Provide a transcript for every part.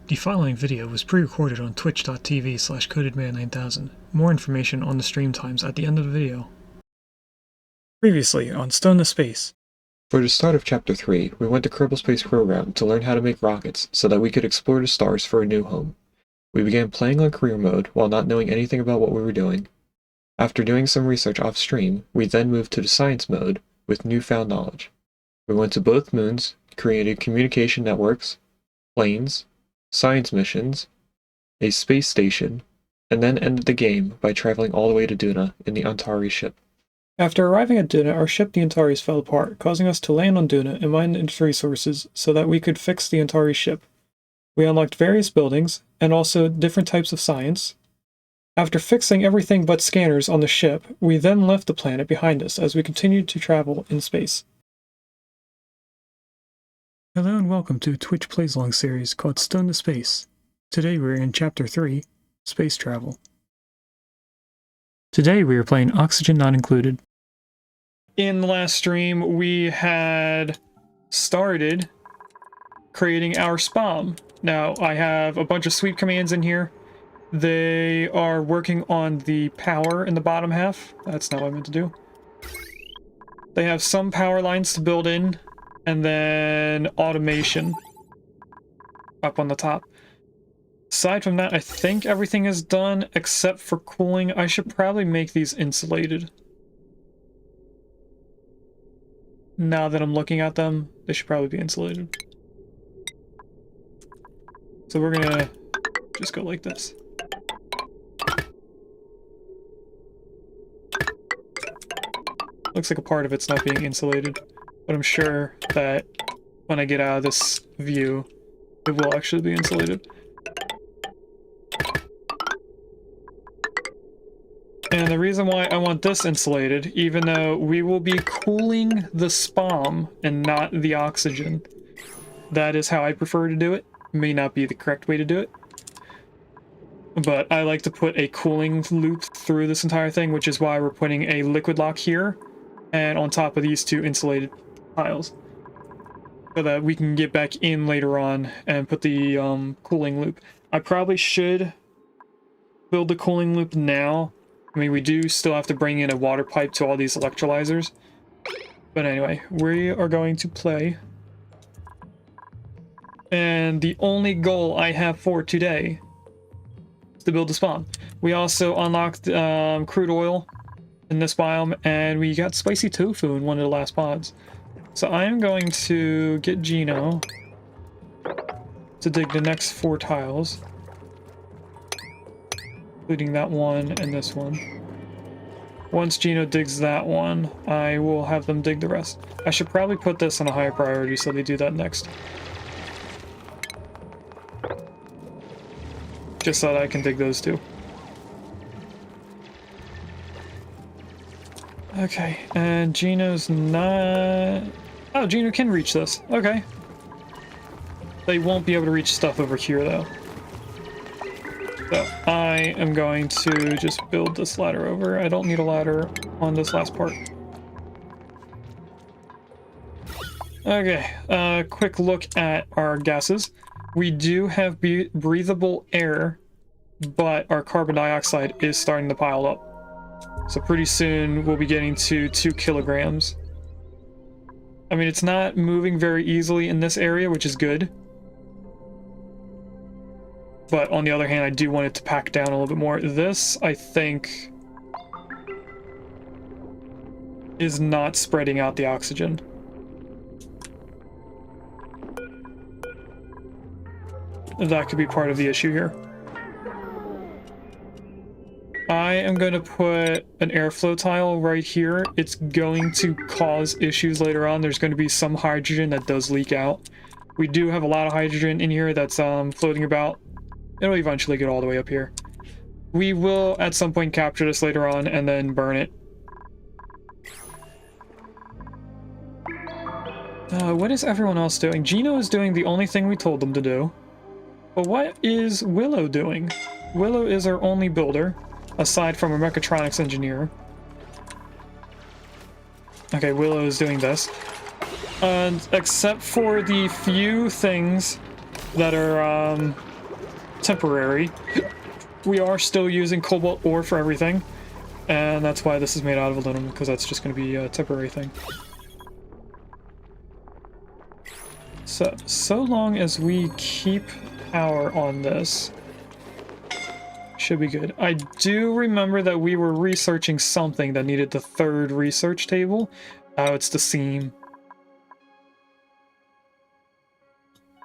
The following video was pre-recorded on twitch.tv/codedman9000. More information on the stream times at the end of the video. Previously on Stone to Space. For the start of Chapter 3, we went to Kerbal Space Program to learn how to make rockets so that we could explore the stars for a new home. We began playing on career mode while not knowing anything about what we were doing. After doing some research off-stream, we then moved to the science mode with newfound knowledge. We went to both moons, created communication networks, planes, science missions, a space station, and then ended the game by traveling all the way to Duna in the Antari ship. After arriving at Duna, our ship the Antares fell apart, causing us to land on Duna and mine its resources so that we could fix the Antari ship. We unlocked various buildings, and also different types of science. After fixing everything but scanners on the ship, we then left the planet behind us as we continued to travel in space. Hello and welcome to a Twitch Plays Along series called Stone to Space. Today we're in Chapter 3, Space Travel. Today we are playing Oxygen Not Included. In the last stream, we had started creating our SPOM. Now, I have a bunch of sweep commands in here. They are working on the power in the bottom half. That's not what I meant to do. They have some power lines to build in, and then automation up on the top. Aside from that, I think everything is done except for cooling. I should probably make these insulated. Now that I'm looking at them, they should probably be insulated. So we're gonna just go like this. Looks like a part of it's not being insulated, but I'm sure that when I get out of this view, it will actually be insulated. And the reason why I want this insulated, even though we will be cooling the SPOM and not the oxygen, that is how I prefer to do it. May not be the correct way to do it, but I like to put a cooling loop through this entire thing, which is why we're putting a liquid lock here and on top of these two insulated piles, so that we can get back in later on and put the cooling loop. I probably should build the cooling loop now. I mean, we do still have to bring in a water pipe to all these electrolyzers. But anyway, we are going to play. And the only goal I have for today is to build a SPOM. We also unlocked crude oil in this biome, and we got spicy tofu in one of the last pods. So I am going to get Gino to dig the next 4 tiles, including that one and this one. Once Gino digs that one, I will have them dig the rest. I should probably put this on a higher priority so they do that next. Just so that I can dig those two. Okay, and Gino's not... Oh, Gino can reach this. Okay. They won't be able to reach stuff over here, though. So I am going to just build this ladder over. I don't need a ladder on this last part. Okay, quick look at our gases. We do have breathable air, but our carbon dioxide is starting to pile up. So pretty soon we'll be getting to 2 kilograms. I mean, it's not moving very easily in this area, which is good. But on the other hand, I do want it to pack down a little bit more. This, I think, is not spreading out the oxygen. That could be part of the issue here. I am going to put an airflow tile right here. It's going to cause issues later on. There's going to be some hydrogen that does leak out. We do have a lot of hydrogen in here that's floating about. It'll eventually get all the way up here. We will at some point capture this later on and then burn it. What is everyone else doing? Gino is doing the only thing we told them to do. But what is Willow doing? Willow is our only builder, aside from a mechatronics engineer. Okay, Willow is doing this. And except for the few things that are temporary. We are still using cobalt ore for everything, and that's why this is made out of aluminum, because that's just going to be a temporary thing. So long as we keep power on this, should be good. I do remember that we were researching something that needed the third research table. Oh, it's the seam.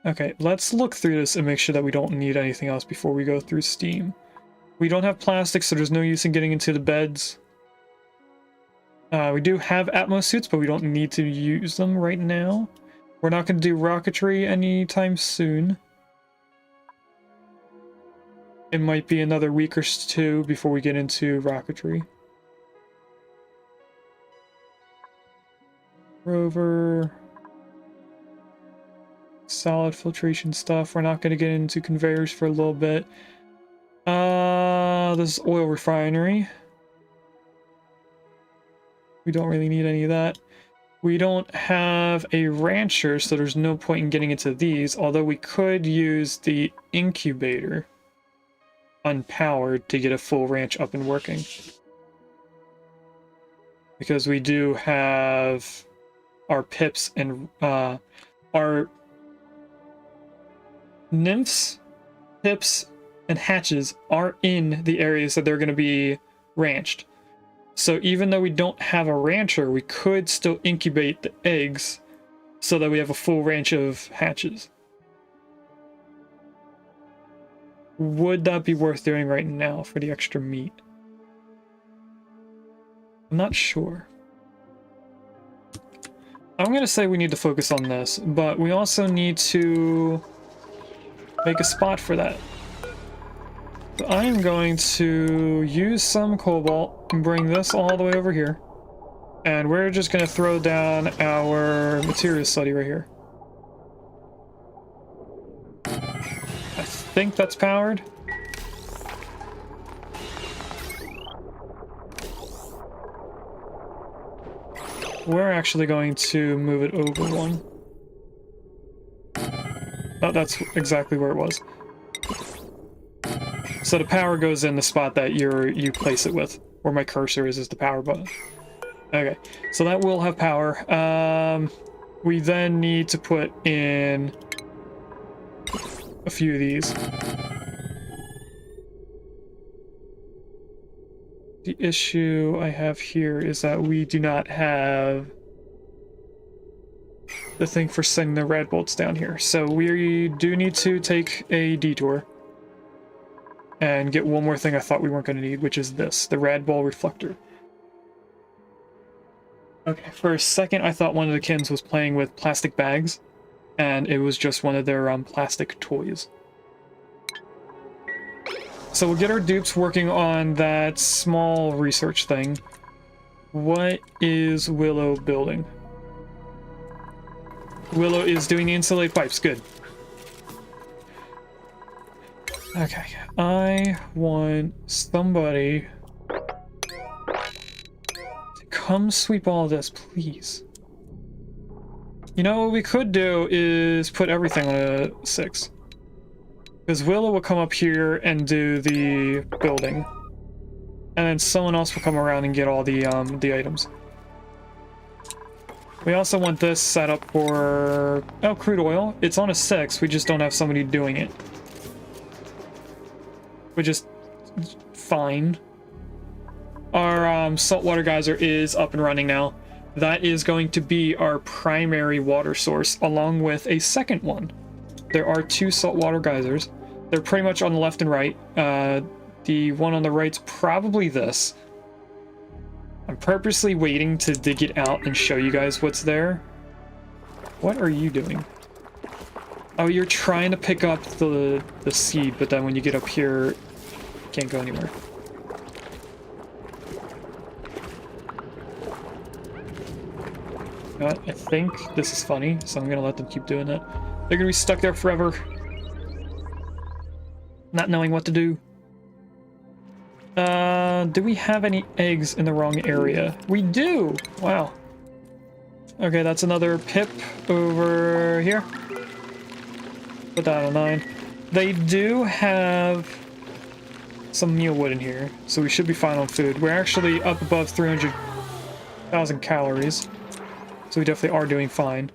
Okay, let's look through this and make sure that we don't need anything else before we go through steam. We don't have plastic, so there's no use in getting into the beds. We do have Atmos suits, but we don't need to use them right now. We're not going to do rocketry anytime soon. It might be another week or two before we get into rocketry. Rover. Solid filtration stuff. We're not going to get into conveyors for a little bit. This is oil refinery. We don't really need any of that. We don't have a rancher, so there's no point in getting into these, although we could use the incubator unpowered to get a full ranch up and working. Because we do have our pips and our nymphs, pips, and hatches are in the areas that they're going to be ranched. So even though we don't have a rancher, we could still incubate the eggs so that we have a full ranch of hatches. Would that be worth doing right now for the extra meat? I'm not sure. I'm going to say we need to focus on this, but we also need to make a spot for that. So I am going to use some cobalt and bring this all the way over here. And we're just going to throw down our material study right here. I think that's powered. We're actually going to move it over one. Oh, that's exactly where it was. So the power goes in the spot that you place it with. Where my cursor is the power button. Okay, so that will have power. We then need to put in a few of these. The issue I have here is that we do not have the thing for sending the rad bolts down here. So we do need to take a detour and get one more thing I thought we weren't going to need, which is this, the rad ball reflector. Okay, for a second I thought one of the kids was playing with plastic bags, and it was just one of their plastic toys. So we'll get our dupes working on that small research thing. What is Willow building? Willow is doing the insulated pipes, good. Okay, I want somebody to come sweep all this, please. You know, what we could do is put everything on a 6. Because Willow will come up here and do the building. And then someone else will come around and get all the items. We also want this set up for... oh, crude oil. It's on a 6, we just don't have somebody doing it. Which is fine. Our saltwater geyser is up and running now. That is going to be our primary water source, along with a second one. There are 2 saltwater geysers. They're pretty much on the left and right. The one on the right's probably this. I'm purposely waiting to dig it out and show you guys what's there. What are you doing? Oh, you're trying to pick up the seed, but then when you get up here, you can't go anywhere. I think this is funny, so I'm gonna let them keep doing it. They're gonna be stuck there forever, not knowing what to do. Do we have any eggs in the wrong area? We do! Wow. Okay, that's another pip over here. Put that on 9. They do have some mealwood in here, so we should be fine on food. We're actually up above 300,000 calories, so we definitely are doing fine.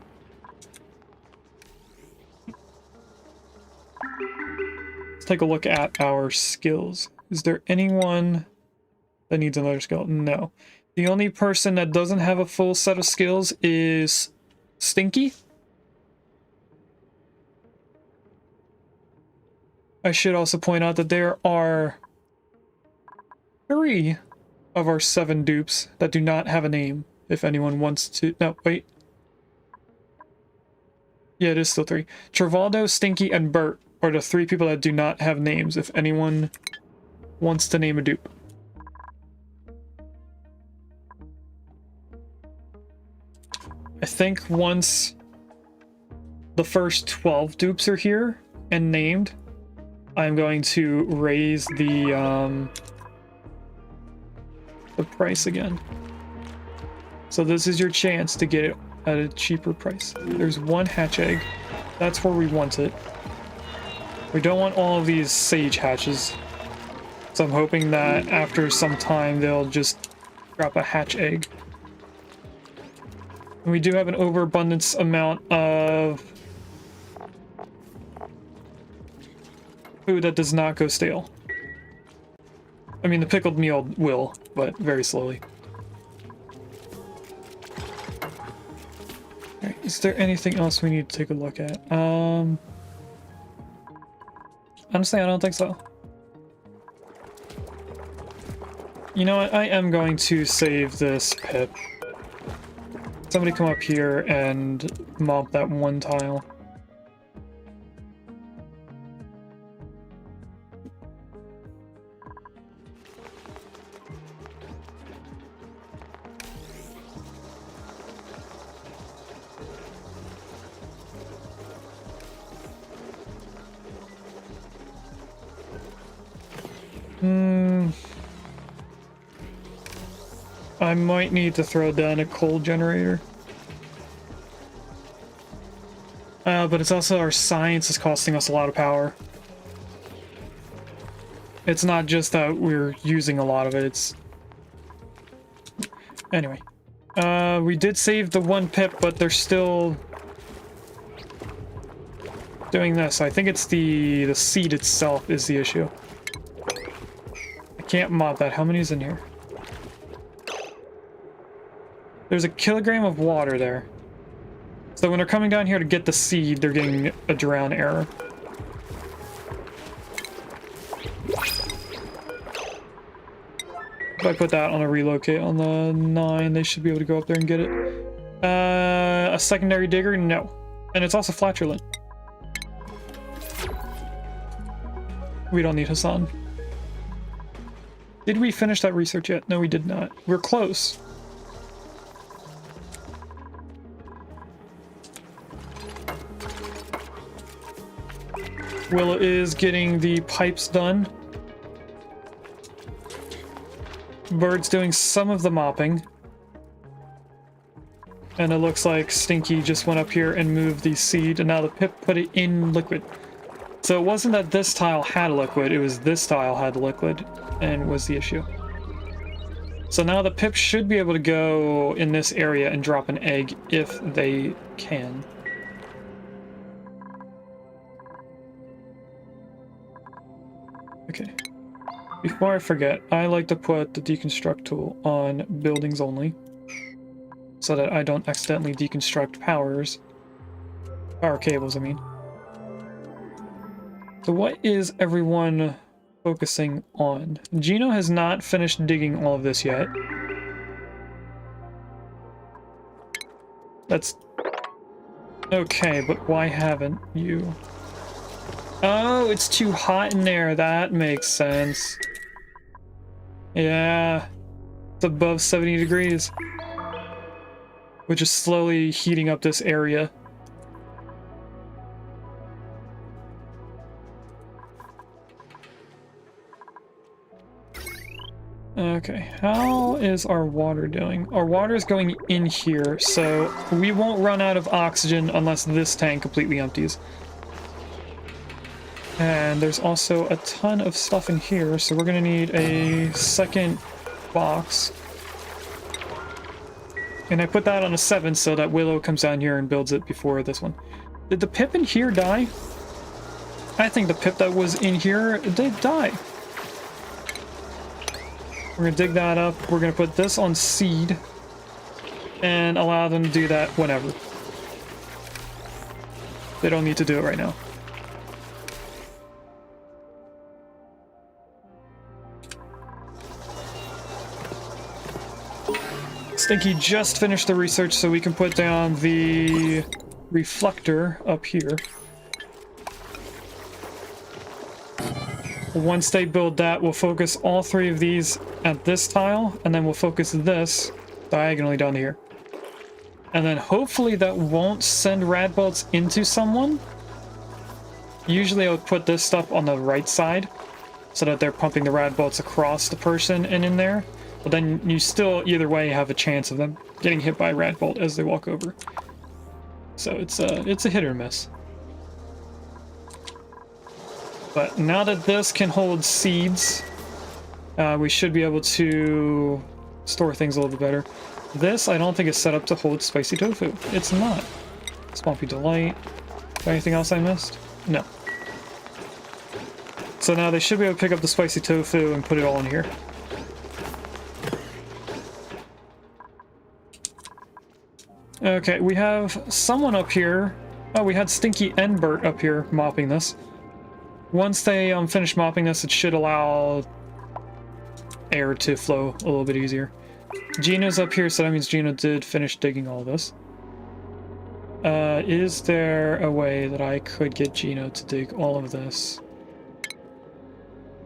Let's take a look at our skills. Is there anyone that needs another skill? No. The only person that doesn't have a full set of skills is Stinky. I should also point out that there are 3 of our 7 dupes that do not have a name. If anyone wants to... No, wait. Yeah, it is still 3. Travaldo, Stinky, and Bert are the 3 people that do not have names. If anyone wants to name a dupe. I think once the first 12 dupes are here and named, I'm going to raise the price again. So this is your chance to get it at a cheaper price. There's 1 hatch egg. That's where we want it. We don't want all of these sage hatches. So I'm hoping that after some time they'll just drop a hatch egg. And we do have an overabundance amount of food that does not go stale. I mean, the pickled meal will, but very slowly. Alright, is there anything else we need to take a look at? Honestly, I don't think so. You know what? I am going to save this pip. Somebody come up here and mop that 1 tile. I might need to throw down a coal generator. But it's also our science is costing us a lot of power. It's not just that we're using a lot of it, it's... Anyway. We did save the 1 pip, but they're still doing this. I think it's the seed itself is the issue. I can't mod that. How many is in here? There's a kilogram of water there. So when they're coming down here to get the seed, they're getting a drown error. If I put that on a relocate on the 9, they should be able to go up there and get it. A secondary digger? No. And it's also flatulent. We don't need Hassan. Did we finish that research yet? No, we did not. We're close. Willa is getting the pipes done. Bird's doing some of the mopping. And it looks like Stinky just went up here and moved the seed, and now the pip put it in liquid. So it wasn't that this tile had liquid, it was this tile had liquid, and was the issue. So now the pip should be able to go in this area and drop an egg if they can. Okay. Before I forget, I like to put the deconstruct tool on buildings only, so that I don't accidentally deconstruct power cables, I mean. So what is everyone focusing on? Gino has not finished digging all of this yet. That's okay, but why haven't you? Oh, it's too hot in there. That makes sense. Yeah, it's above 70 degrees, which is slowly heating up this area. Okay, how is our water doing? Our water is going in here, so we won't run out of oxygen unless this tank completely empties. And there's also a ton of stuff in here, so we're gonna need a second box. And I put that on a 7 so that Willow comes down here and builds it before this one. Did the pip in here die? I think the pip that was in here did die. We're gonna dig that up. We're gonna put this on seed and allow them to do that whenever. They don't need to do it right now. Stinky just finished the research so we can put down the reflector up here. Once they build that, we'll focus all 3 of these at this tile, and then we'll focus this diagonally down here. And then hopefully that won't send rad bolts into someone. Usually I would put this stuff on the right side so that they're pumping the rad bolts across the person and in there. But then you still, either way, have a chance of them getting hit by a rad bolt as they walk over. So it's a hit or miss. But now that this can hold seeds, we should be able to store things a little bit better. This, I don't think is set up to hold spicy tofu. It's not. Swampy Delight. Anything else I missed? No. So now they should be able to pick up the spicy tofu and put it all in here. Okay, we have someone up here. Oh, we had Stinky and Bert up here mopping this. Once they finish mopping this, it should allow air to flow a little bit easier. Gino's up here, so that means Gino did finish digging all this. Is there a way that I could get Gino to dig all of this?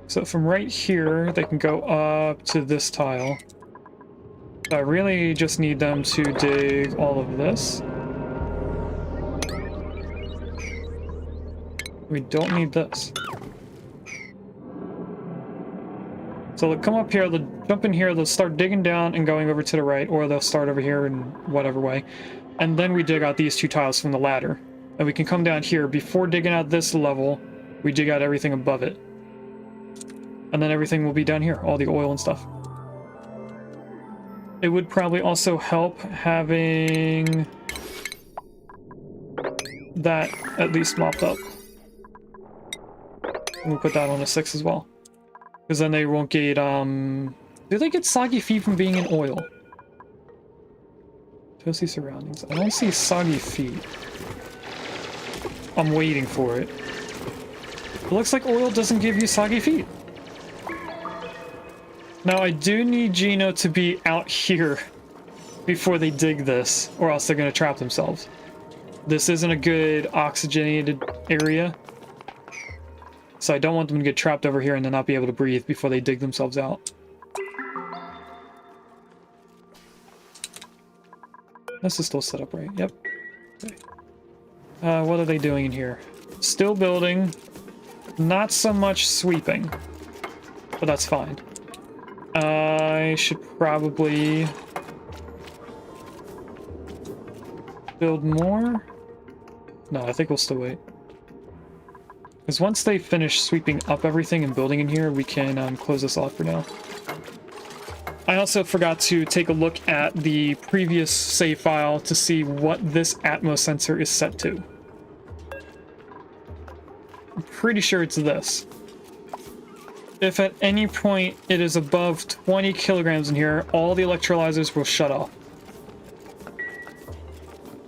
So from right here, they can go up to this tile. I really just need them to dig all of this. We don't need this. So they'll come up here, they'll jump in here, they'll start digging down and going over to the right, or they'll start over here in whatever way. And then we dig out these 2 tiles from the ladder. And we can come down here. Before digging out this level, we dig out everything above it. And then everything will be down here, all the oil and stuff. It would probably also help having that at least mopped up. We'll put that on a 6 as well. Because then they won't get, do they get soggy feet from being in oil? Toasty surroundings. I don't see soggy feet. I'm waiting for it. It looks like oil doesn't give you soggy feet. Now, I do need Gino to be out here before they dig this, or else they're going to trap themselves. This isn't a good oxygenated area, so I don't want them to get trapped over here and then not be able to breathe before they dig themselves out. This is still set up right. Yep. Okay. What are they doing in here? Still building. Not so much sweeping, but that's fine. I should probably build more. No, I think we'll still wait. Because once they finish sweeping up everything and building in here, we can close this off for now. I also forgot to take a look at the previous save file to see what this Atmos sensor is set to. I'm pretty sure it's this. If at any point it is above 20 kilograms in here, all the electrolyzers will shut off.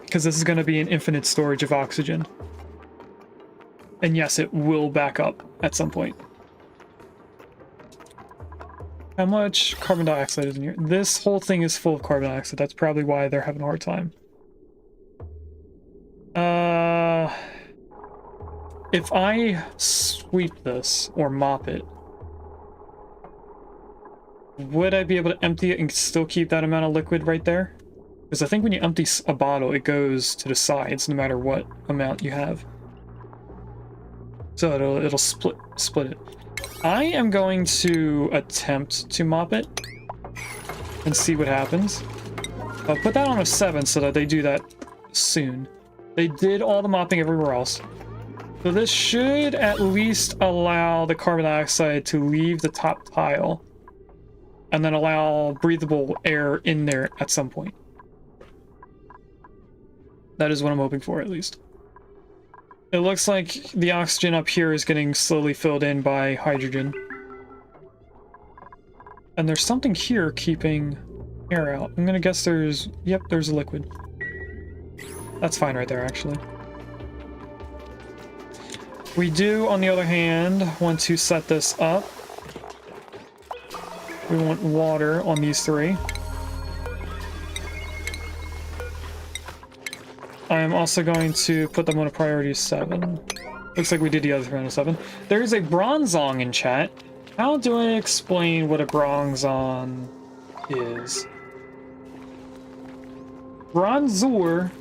Because this is going to be an infinite storage of oxygen. And yes, it will back up at some point. How much carbon dioxide is in here? This whole thing is full of carbon dioxide. That's probably why they're having a hard time. If I sweep this or mop it, would I be able to empty it and still keep that amount of liquid right there? Because I think when you empty a bottle, it goes to the sides no matter what amount you have. So it'll split it. I am going to attempt to mop it and see what happens. I'll put that on a 7 so that they do that soon. They did all the mopping everywhere else. So this should at least allow the carbon dioxide to leave the top tile and then allow breathable air in there at some point. That is what I'm hoping for, at least. It looks like the oxygen up here is getting slowly filled in by hydrogen. And there's something here keeping air out. I'm gonna guess there's... Yep, there's a liquid. That's fine right there, actually. We do, on the other hand, want to set this up. We want water on these three. I am also going to put them on a priority 7. Looks like we did the other three on a 7. There is a bronzong in chat. How do I explain what a bronzong is? Bronzor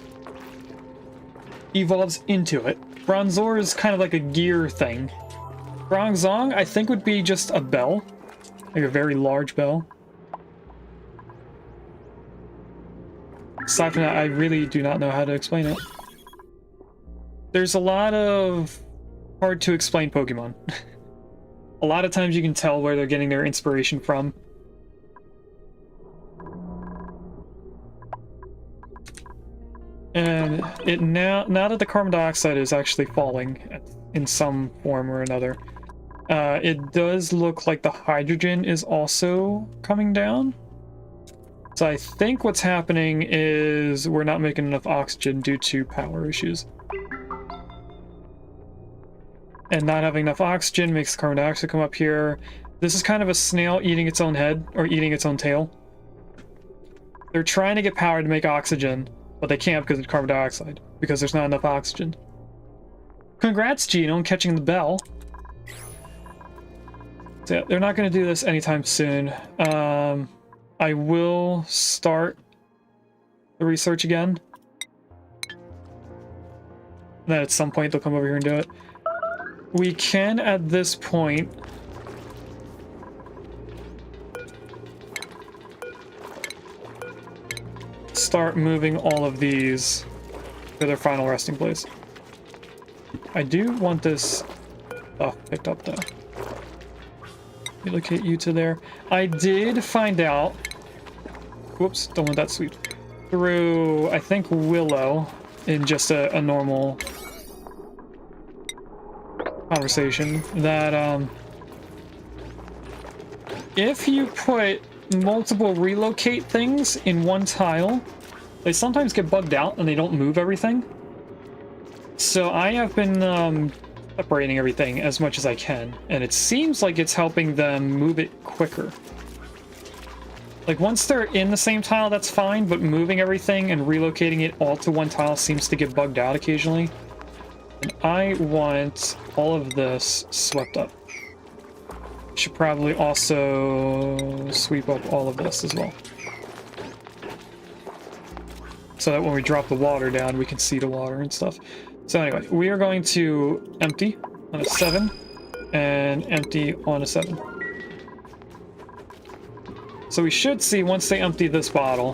evolves into it. Bronzor is kind of like a gear thing. Bronzong, I think, would be just a bell. Like a very large bell. Aside from that, I really do not know how to explain it. There's a lot of hard to explain Pokemon. A lot of times you can tell where they're getting their inspiration from. And it now that the carbon dioxide is actually falling in some form or another, it does look like the hydrogen is also coming down. So I think what's happening is we're not making enough oxygen due to power issues. And not having enough oxygen makes the carbon dioxide come up here. This is kind of a snail eating its own head, or eating its own tail. They're trying to get power to make oxygen, but they can't because of carbon dioxide, because there's not enough oxygen. Congrats, Gino, on catching the bell. So yeah, they're not going to do this anytime soon. I will start the research again. And then at some point they'll come over here and do it. We can, at this point, start moving all of these to their final resting place. I do want this stuff picked up though. Relocate you to there. I did find out, whoops, don't want that sweet, through, I think, Willow, in just a normal conversation, that if you put multiple relocate things in one tile, they sometimes get bugged out and they don't move everything. So I have been separating everything as much as I can, and it seems like it's helping them move it quicker. Like, once they're in the same tile, that's fine, but moving everything and relocating it all to one tile seems to get bugged out occasionally. And I want all of this swept up. Should probably also sweep up all of this as well, so that when we drop the water down, we can see the water and stuff. So anyway, we are going to empty on a 7 and empty on a 7. So we should see, once they empty this bottle,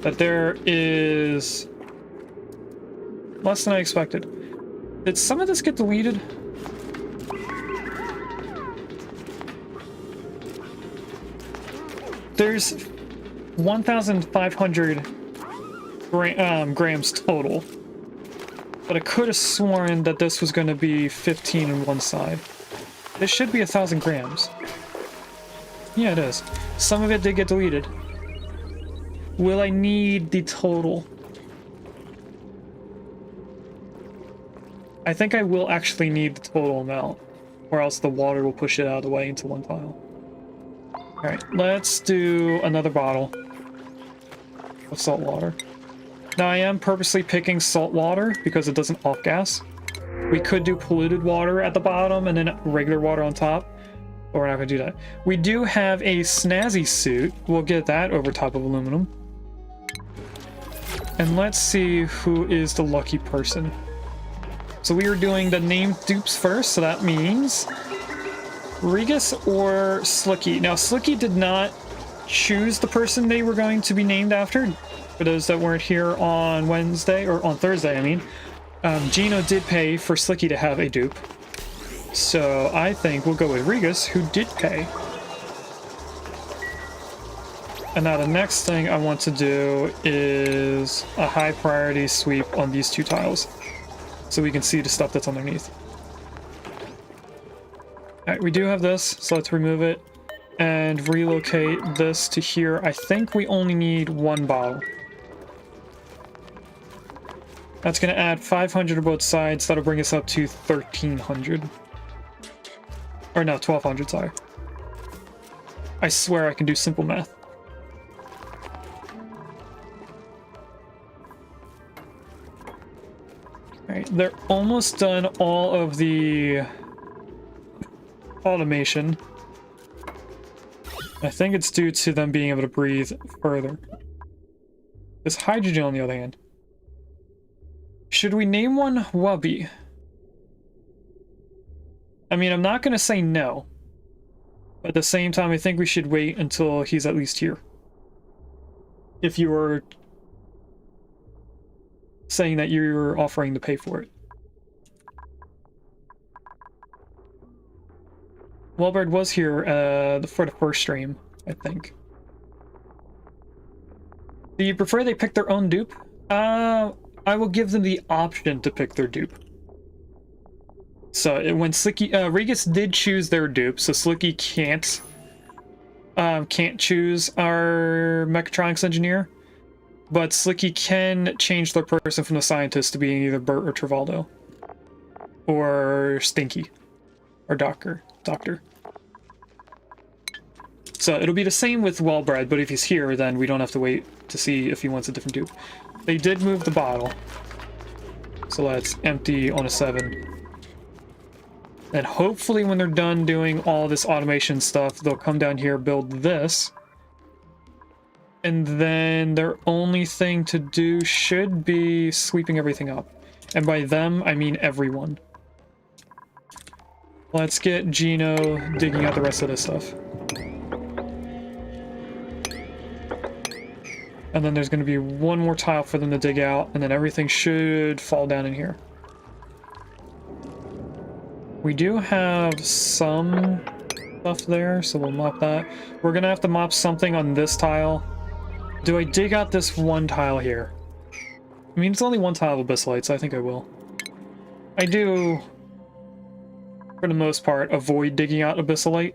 that there is less than I expected. Did some of this get deleted? There's 1,500 grams total. But I could have sworn that this was going to be 15 on one side. This should be 1,000 grams. Yeah, it is. Some of it did get deleted. Will I need the total? I think I will actually need the total amount, or else the water will push it out of the way into one pile. Alright, let's do another bottle of salt water. Now, I am purposely picking salt water because it doesn't off-gas. We could do polluted water at the bottom and then regular water on top, but we're not going to do that. We do have a snazzy suit. We'll get that over top of aluminum. And let's see who is the lucky person. So we are doing the name dupes first, so that means Regis or Slicky. Now, Slicky did not choose the person they were going to be named after. For those that weren't here on Wednesday, or on Thursday, I mean. Gino did pay for Slicky to have a dupe. So I think we'll go with Regus, who did pay. And now the next thing I want to do is a high priority sweep on these two tiles, so we can see the stuff that's underneath. Alright, we do have this, so let's remove it and relocate this to here. I think we only need one bottle. That's going to add 500 to both sides. That'll bring us up to 1,300. Or no, 1,200, sorry. I swear I can do simple math. Alright, they're almost done all of the automation. I think it's due to them being able to breathe further. This hydrogen, on the other hand. Should we name one Wubby? I mean, I'm not going to say no. But at the same time, I think we should wait until he's at least here. If you were saying that you're offering to pay for it. Wellbird was here for the first stream, I think. Do you prefer they pick their own dupe? I will give them the option to pick their dupe. So when Slicky, Regus did choose their dupe, so Slicky can't choose our mechatronics engineer, but Slicky can change their person from the scientist to being either Bert or Travaldo, or Stinky, or Doctor. So it'll be the same with Wellbred, but if he's here, then we don't have to wait to see if he wants a different dupe. They did move the bottle, so let's empty on a 7. And hopefully when they're done doing all this automation stuff, they'll come down here, build this. And then their only thing to do should be sweeping everything up. And by them, I mean everyone. Let's get Gino digging out the rest of this stuff. And then there's going to be one more tile for them to dig out, and then everything should fall down in here. We do have some stuff there, so we'll mop that. We're going to have to mop something on this tile. Do I dig out this one tile here? I mean, it's only one tile of abyssalites, so I think I will. I do, for the most part, avoid digging out abyssalite,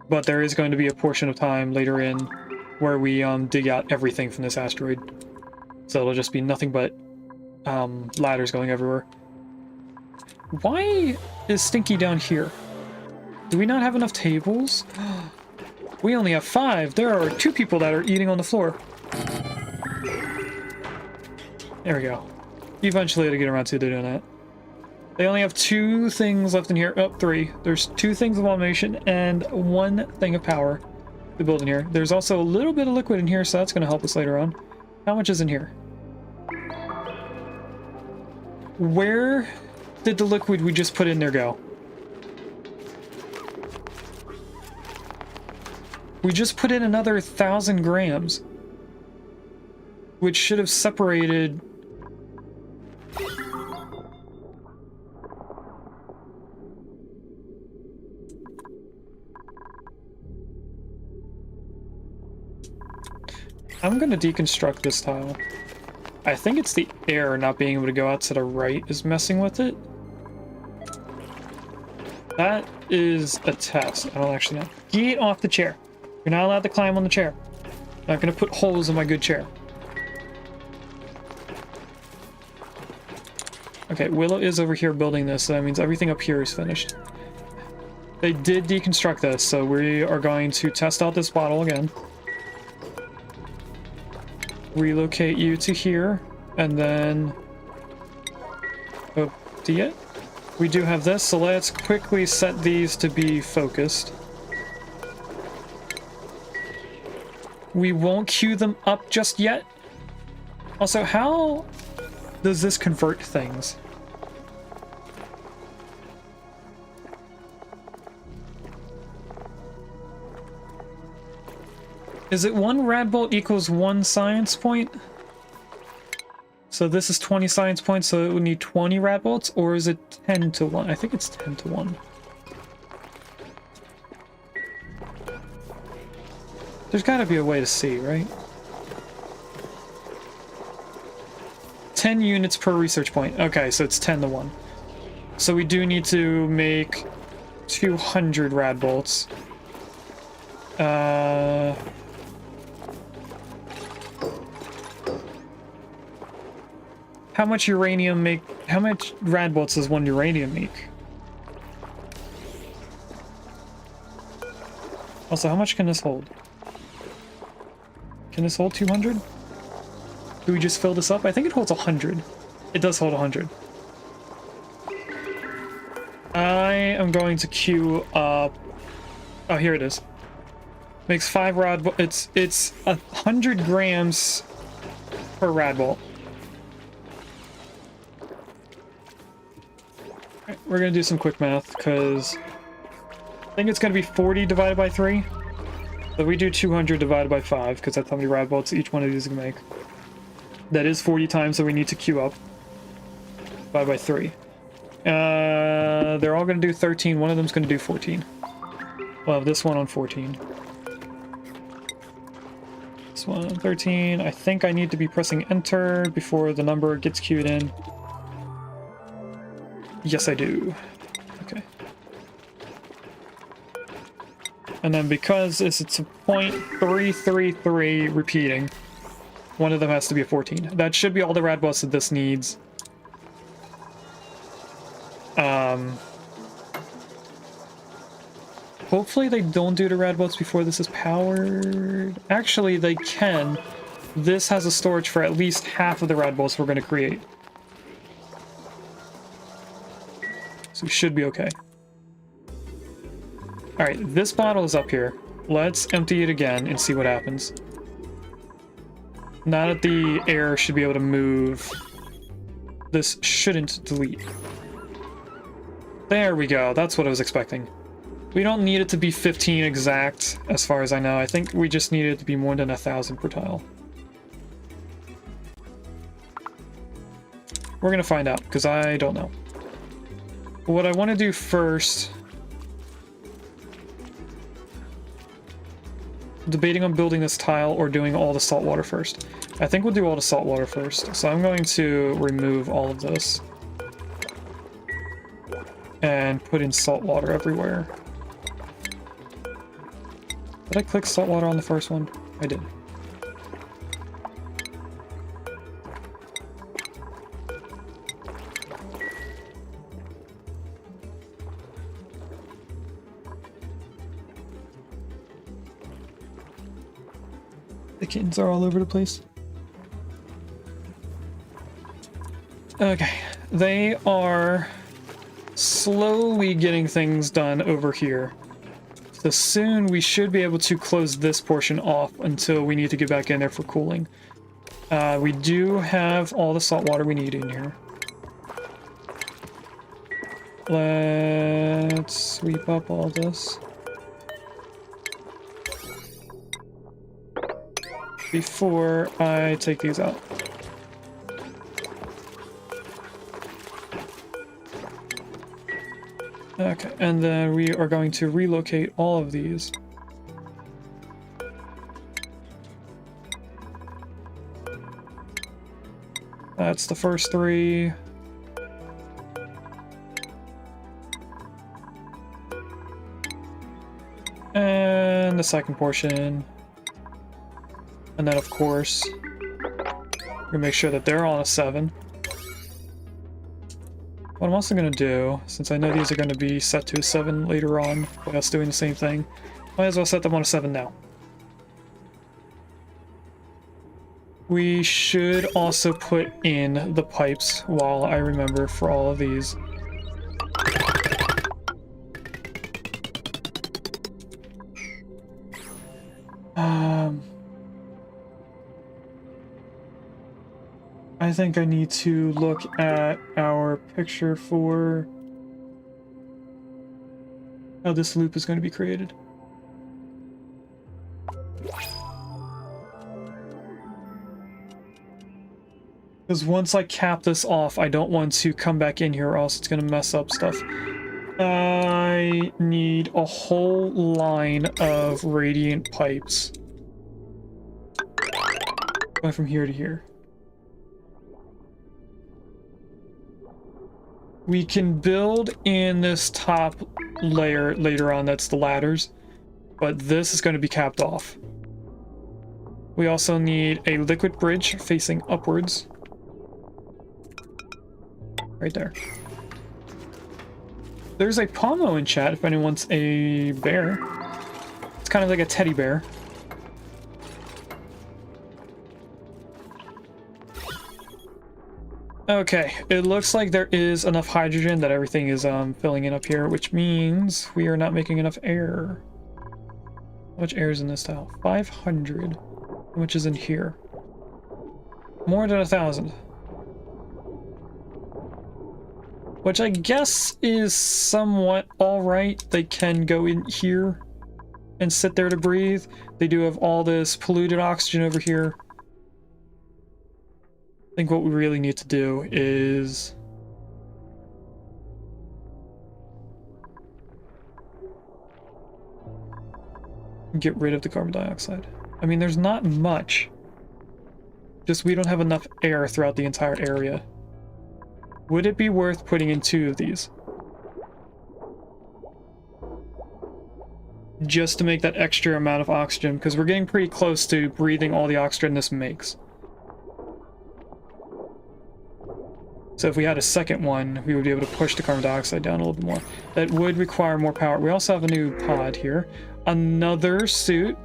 but there is going to be a portion of time later in where we dig out everything from this asteroid. So it'll just be nothing but ladders going everywhere. Why is Stinky down here? Do we not have enough tables? We only have 5. There are 2 people that are eating on the floor. There we go. Eventually it'll get around to doing that. They only have 2 things left in here. Oh, 3. There's 2 things of automation and 1 thing of power to build in here. There's also a little bit of liquid in here, so that's going to help us later on. How much is in here? Where did the liquid we just put in there go? We just put in another 1,000 grams, which should have separated. I'm going to deconstruct this tile. I think it's the air not being able to go out to the right is messing with it. That is a test. I don't actually know. Get off the chair. You're not allowed to climb on the chair. I'm not going to put holes in my good chair. Okay, Willow is over here building this, so that means everything up here is finished. They did deconstruct this, so we are going to test out this bottle again. Relocate you to here, and then empty it. We do have this, so let's quickly set these to be focused. We won't queue them up just yet. Also, how does this convert things? Is it 1 rad bolt equals 1 science point? So this is 20 science points, so it would need 20 rad bolts, or is it 10 to 1? I think it's 10 to 1. There's gotta be a way to see, right? 10 units per research point. Okay, so it's 10 to 1. So we do need to make 200 rad bolts. How much uranium make... How much rad bolts does one uranium make? Also, how much can this hold? Can this hold 200? Do we just fill this up? I think it holds 100. It does hold 100. I am going to queue up... Oh, here it is. Makes 5 rad... It's 100 grams per rad bolt. Right, we're going to do some quick math, because I think it's going to be 40 divided by 3. So we do 200 divided by 5, because that's how many rad bolts each one of these can make. That is 40 times, so we need to queue up. Divided by 3. They're all going to do 13. One of them's going to do 14. We'll have this one on 14. This one on 13. I think I need to be pressing enter before the number gets queued in. Yes, I do. Okay. And then because it's a 0.333 repeating, one of them has to be a 14. That should be all the rad bolts that this needs. Hopefully they don't do the rad bolts before this is powered. Actually, they can. This has a storage for at least half of the rad bolts we're going to create. So we should be okay. Alright, this bottle is up here. Let's empty it again and see what happens. Now that the air should be able to move, this shouldn't delete. There we go. That's what I was expecting. We don't need it to be 15 exact, as far as I know. I think we just need it to be more than 1,000 per tile. We're gonna find out, because I don't know. But what I want to do first... Debating on building this tile or doing all the salt water first. I think we'll do all the salt water first. So I'm going to remove all of this. And put in salt water everywhere. Did I click salt water on the first one? I did. The kittens are all over the place. Okay, they are slowly getting things done over here. So soon we should be able to close this portion off until we need to get back in there for cooling. We do have all the salt water we need in here. Let's sweep up all this. Before I take these out. Okay, and then we are going to relocate all of these. That's the first 3. And the second portion. And then, of course, we're gonna make sure that they're on a 7. What I'm also gonna do, since I know these are gonna be set to a 7 later on, by us doing the same thing, might as well set them on a 7 now. We should also put in the pipes while I remember for all of these. I think I need to look at our picture for how this loop is going to be created. Because once I cap this off, I don't want to come back in here or else it's going to mess up stuff. I need a whole line of radiant pipes. Going from here to here. We can build in this top layer later on, that's the ladders, but this is going to be capped off. We also need a liquid bridge facing upwards. Right there. There's a Pomo in chat if anyone wants a bear. It's kind of like a teddy bear. Okay, it looks like there is enough hydrogen that everything is filling in up here, which means we are not making enough air. How much air is in this tile? 500. How much is in here? More than 1,000. Which I guess is somewhat alright. They can go in here and sit there to breathe. They do have all this polluted oxygen over here. I think what we really need to do is get rid of the carbon dioxide. I mean, there's not much. Just we don't have enough air throughout the entire area. Would it be worth putting in 2 of these? Just to make that extra amount of oxygen, because we're getting pretty close to breathing all the oxygen this makes. So if we had a second one, we would be able to push the carbon dioxide down a little bit more. That would require more power. We also have a new pod here. Another suit.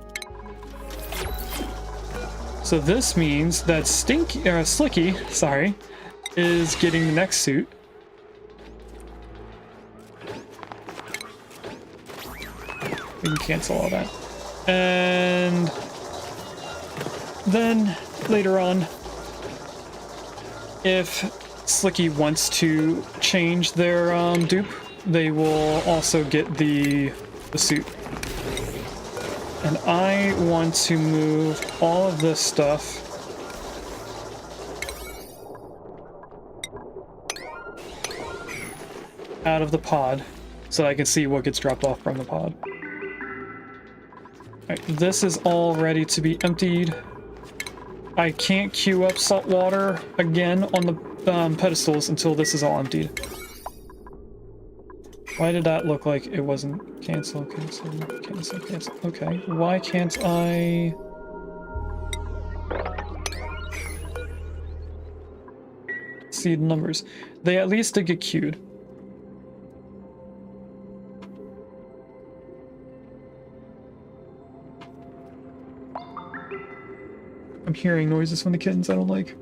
So this means that Slicky, sorry, is getting the next suit. We can cancel all that. And then later on, if Slicky wants to change their dupe, they will also get the suit. And I want to move all of this stuff out of the pod so that I can see what gets dropped off from the pod. Alright, this is all ready to be emptied. I can't queue up salt water again on the pedestals until this is all emptied. Why did that look like it wasn't cancel? Okay, why can't I... see the numbers? They at least did get queued. I'm hearing noises from the kittens I don't like.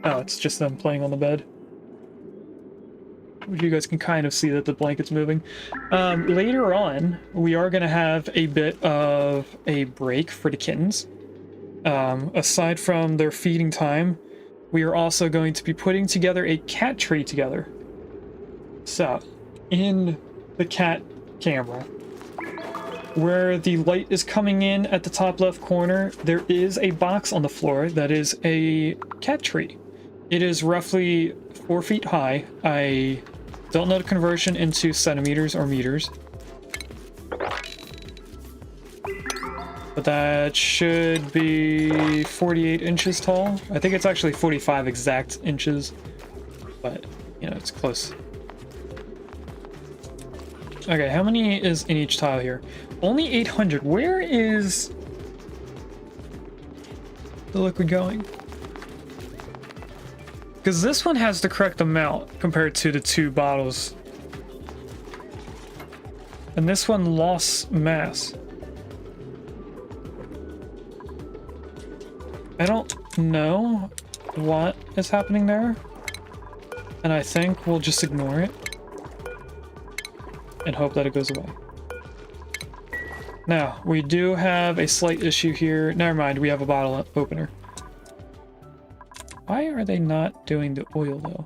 Oh, it's just them playing on the bed. You guys can kind of see that the blanket's moving. Later on, we are going to have a bit of a break for the kittens. Aside from their feeding time, we are also going to be putting together a cat tree together. So, in the cat camera, where the light is coming in at the top left corner, there is a box on the floor that is a cat tree. It is roughly 4 feet high. I don't know the conversion into centimeters or meters, but that should be 48 inches tall. I think it's actually 45 exact inches, but you know, it's close. Okay, how many is in each tile here? Only 800. Where is the liquid going? Because this one has the correct amount compared to the 2 bottles. And this one lost mass. I don't know what is happening there. And I think we'll just ignore it and hope that it goes away. Now, we do have a slight issue here. Never mind, we have a bottle opener. Why are they not doing the oil, though?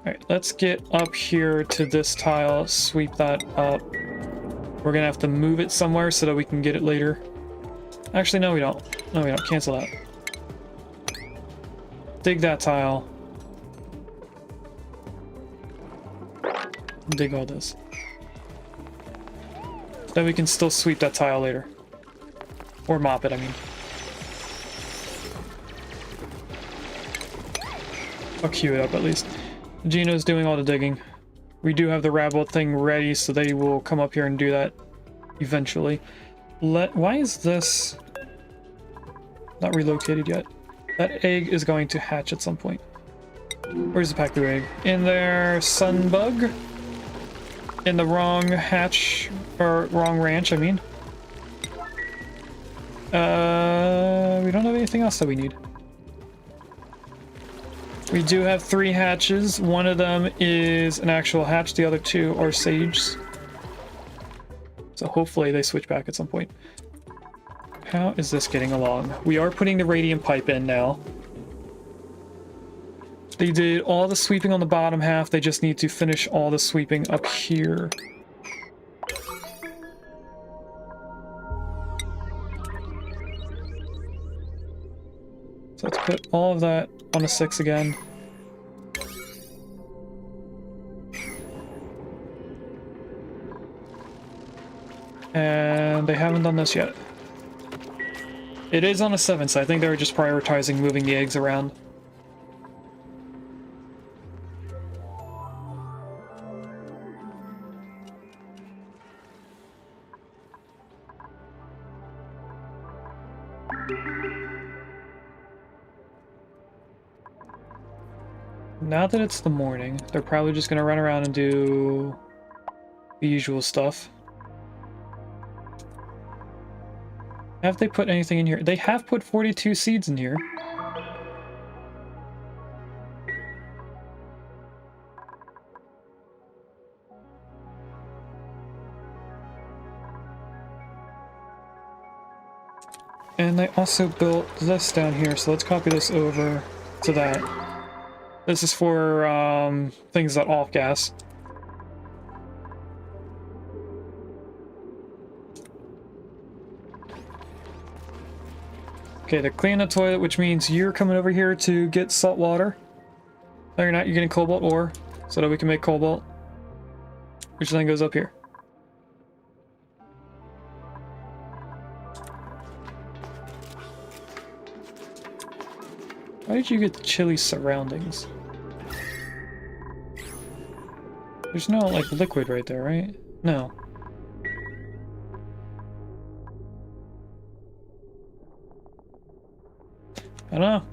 Alright, let's get up here to this tile, sweep that up. We're gonna have to move it somewhere so that we can get it later. Actually, no we don't. No we don't. Cancel that. Dig that tile. Dig all this. Then we can still sweep that tile later. Or mop it, I mean. I'll queue it up at least. Gino's doing all the digging. We do have the rabbit thing ready, so they will come up here and do that eventually. Why is this not relocated yet? That egg is going to hatch at some point. Where's the Pacu egg? In there, Sunbug. In the wrong hatch, or wrong ranch, I mean. We don't have anything else that we need. We do have 3 hatches. One of them is an actual hatch, the other 2 are sages. So hopefully they switch back at some point. How is this getting along? We are putting the radiant pipe in now. They did all the sweeping on the bottom half, they just need to finish all the sweeping up here. So let's put all of that on a 6 again. And they haven't done this yet. It is on a 7, so I think they were just prioritizing moving the eggs around. Now that it's the morning, they're probably just gonna run around and do the usual stuff. Have they put anything in here? They have put 42 seeds in here. And they also built this down here, so let's copy this over to that. This is for things that off-gas. Okay, they're cleaning the toilet, which means you're coming over here to get salt water. No, you're not. You're getting cobalt ore, so that we can make cobalt. Which then goes up here. Why did you get chilly surroundings? There's no, like, liquid right there, right? No. I don't know.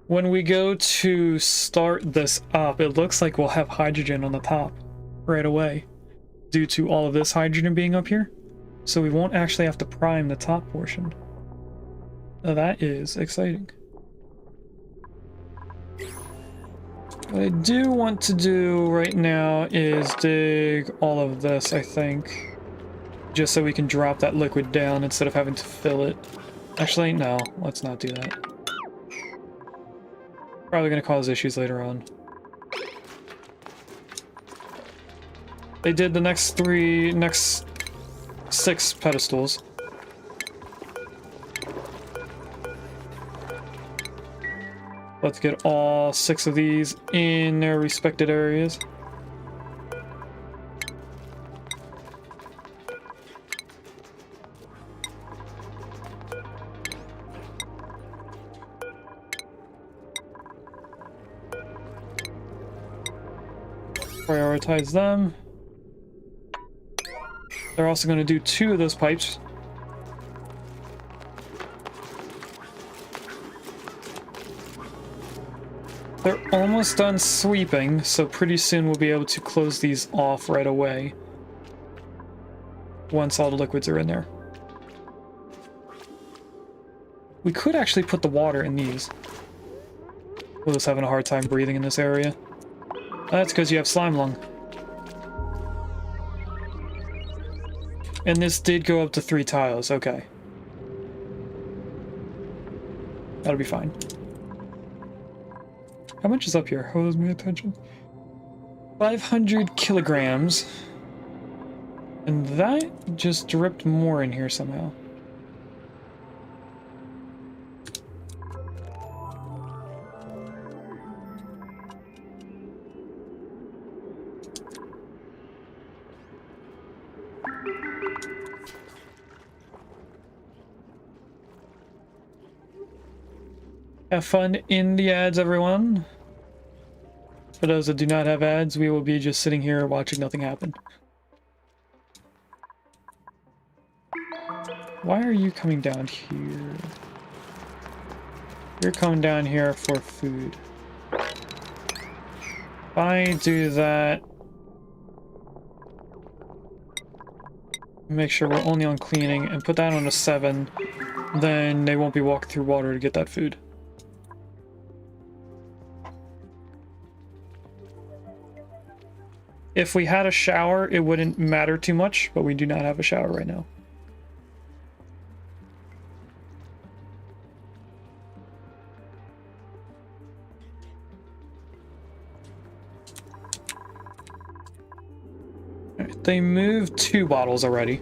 When we go to start this up, it looks like we'll have hydrogen on the top right away due to all of this hydrogen being up here. So we won't actually have to prime the top portion. Now that is exciting. What I do want to do right now is dig all of this, I think. Just so we can drop that liquid down instead of having to fill it. Actually, no, let's not do that. Probably gonna cause issues later on. They did the next 6 pedestals. Let's get all 6 of these in their respected areas. Prioritize them. They're also going to do 2 of those pipes. They're almost done sweeping, so pretty soon we'll be able to close these off right away. Once all the liquids are in there. We could actually put the water in these. We're just having a hard time breathing in this area. That's because you have slime lung. And this did go up to 3 tiles, okay. That'll be fine. How much is up here? Hold my attention. 500 kilograms. And that just dripped more in here somehow. Have fun in the ads, everyone. For those that do not have ads, we will be just sitting here watching nothing happen. Why are you coming down here? You're coming down here for food. If I do that, make sure we're only on cleaning and put that on a 7, then they won't be walking through water to get that food. If we had a shower, it wouldn't matter too much, but we do not have a shower right now. Alright, they moved 2 bottles already.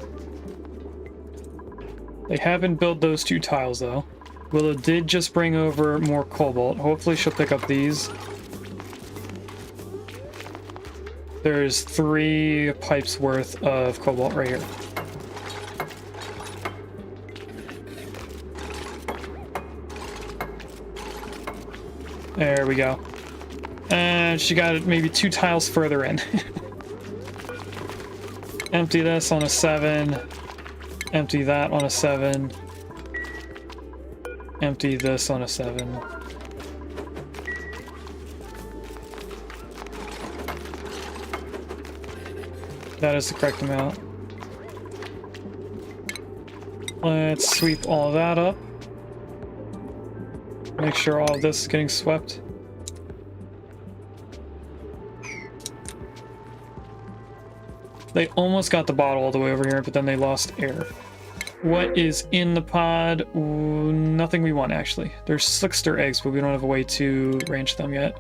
They haven't built those 2 tiles though. Willow did just bring over more cobalt. Hopefully she'll pick up these. There's 3 pipes worth of cobalt right here. There we go. And she got it maybe 2 tiles further in. Empty this on a 7. Empty that on a 7. Empty this on a 7. That is the correct amount. Let's sweep all that up. Make sure all of this is getting swept. They almost got the bottle all the way over here, but then they lost air. What is in the pod? Ooh, nothing we want, actually. There's slickster eggs, but we don't have a way to ranch them yet.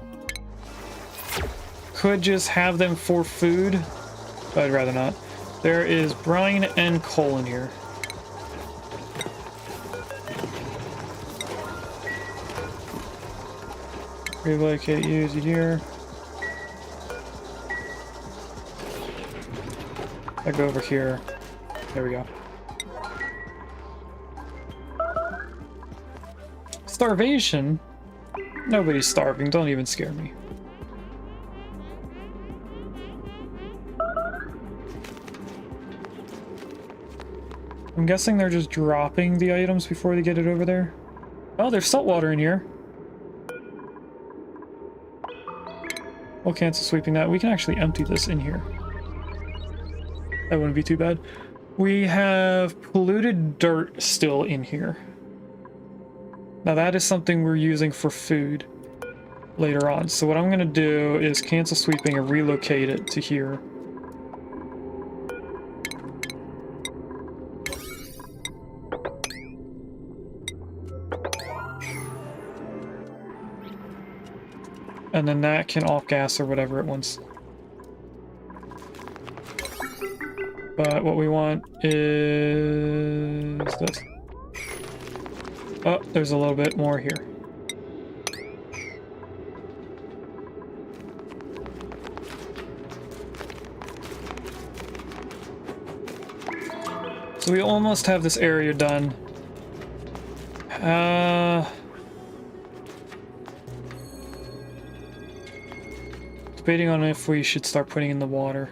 Could just have them for food, but I'd rather not. There is brine and coal in here. Relocate you to here. I go over here. There we go. Starvation? Nobody's starving. Don't even scare me. I'm guessing they're just dropping the items before they get it over there. Oh, there's salt water in here. We'll cancel sweeping that. We can actually empty this in here. That wouldn't be too bad. We have polluted dirt still in here. Now that is something we're using for food later on. So what I'm going to do is cancel sweeping and relocate it to here. And then that can off-gas or whatever it wants. But what we want is this. Oh, there's a little bit more here. So we almost have this area done. Debating on if we should start putting in the water.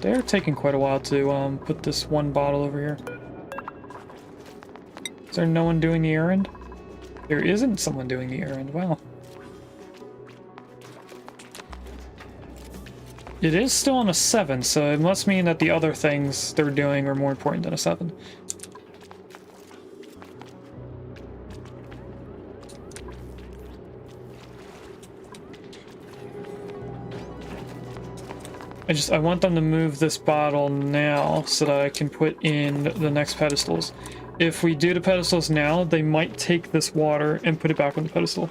They're taking quite a while to put this one bottle over here. Is there no one doing the errand? There isn't someone doing the errand. Wow. It is still on a 7, so it must mean that the other things they're doing are more important than a 7. I want them to move this bottle now so that I can put in the next pedestals. If we do the pedestals now, they might take this water and put it back on the pedestal,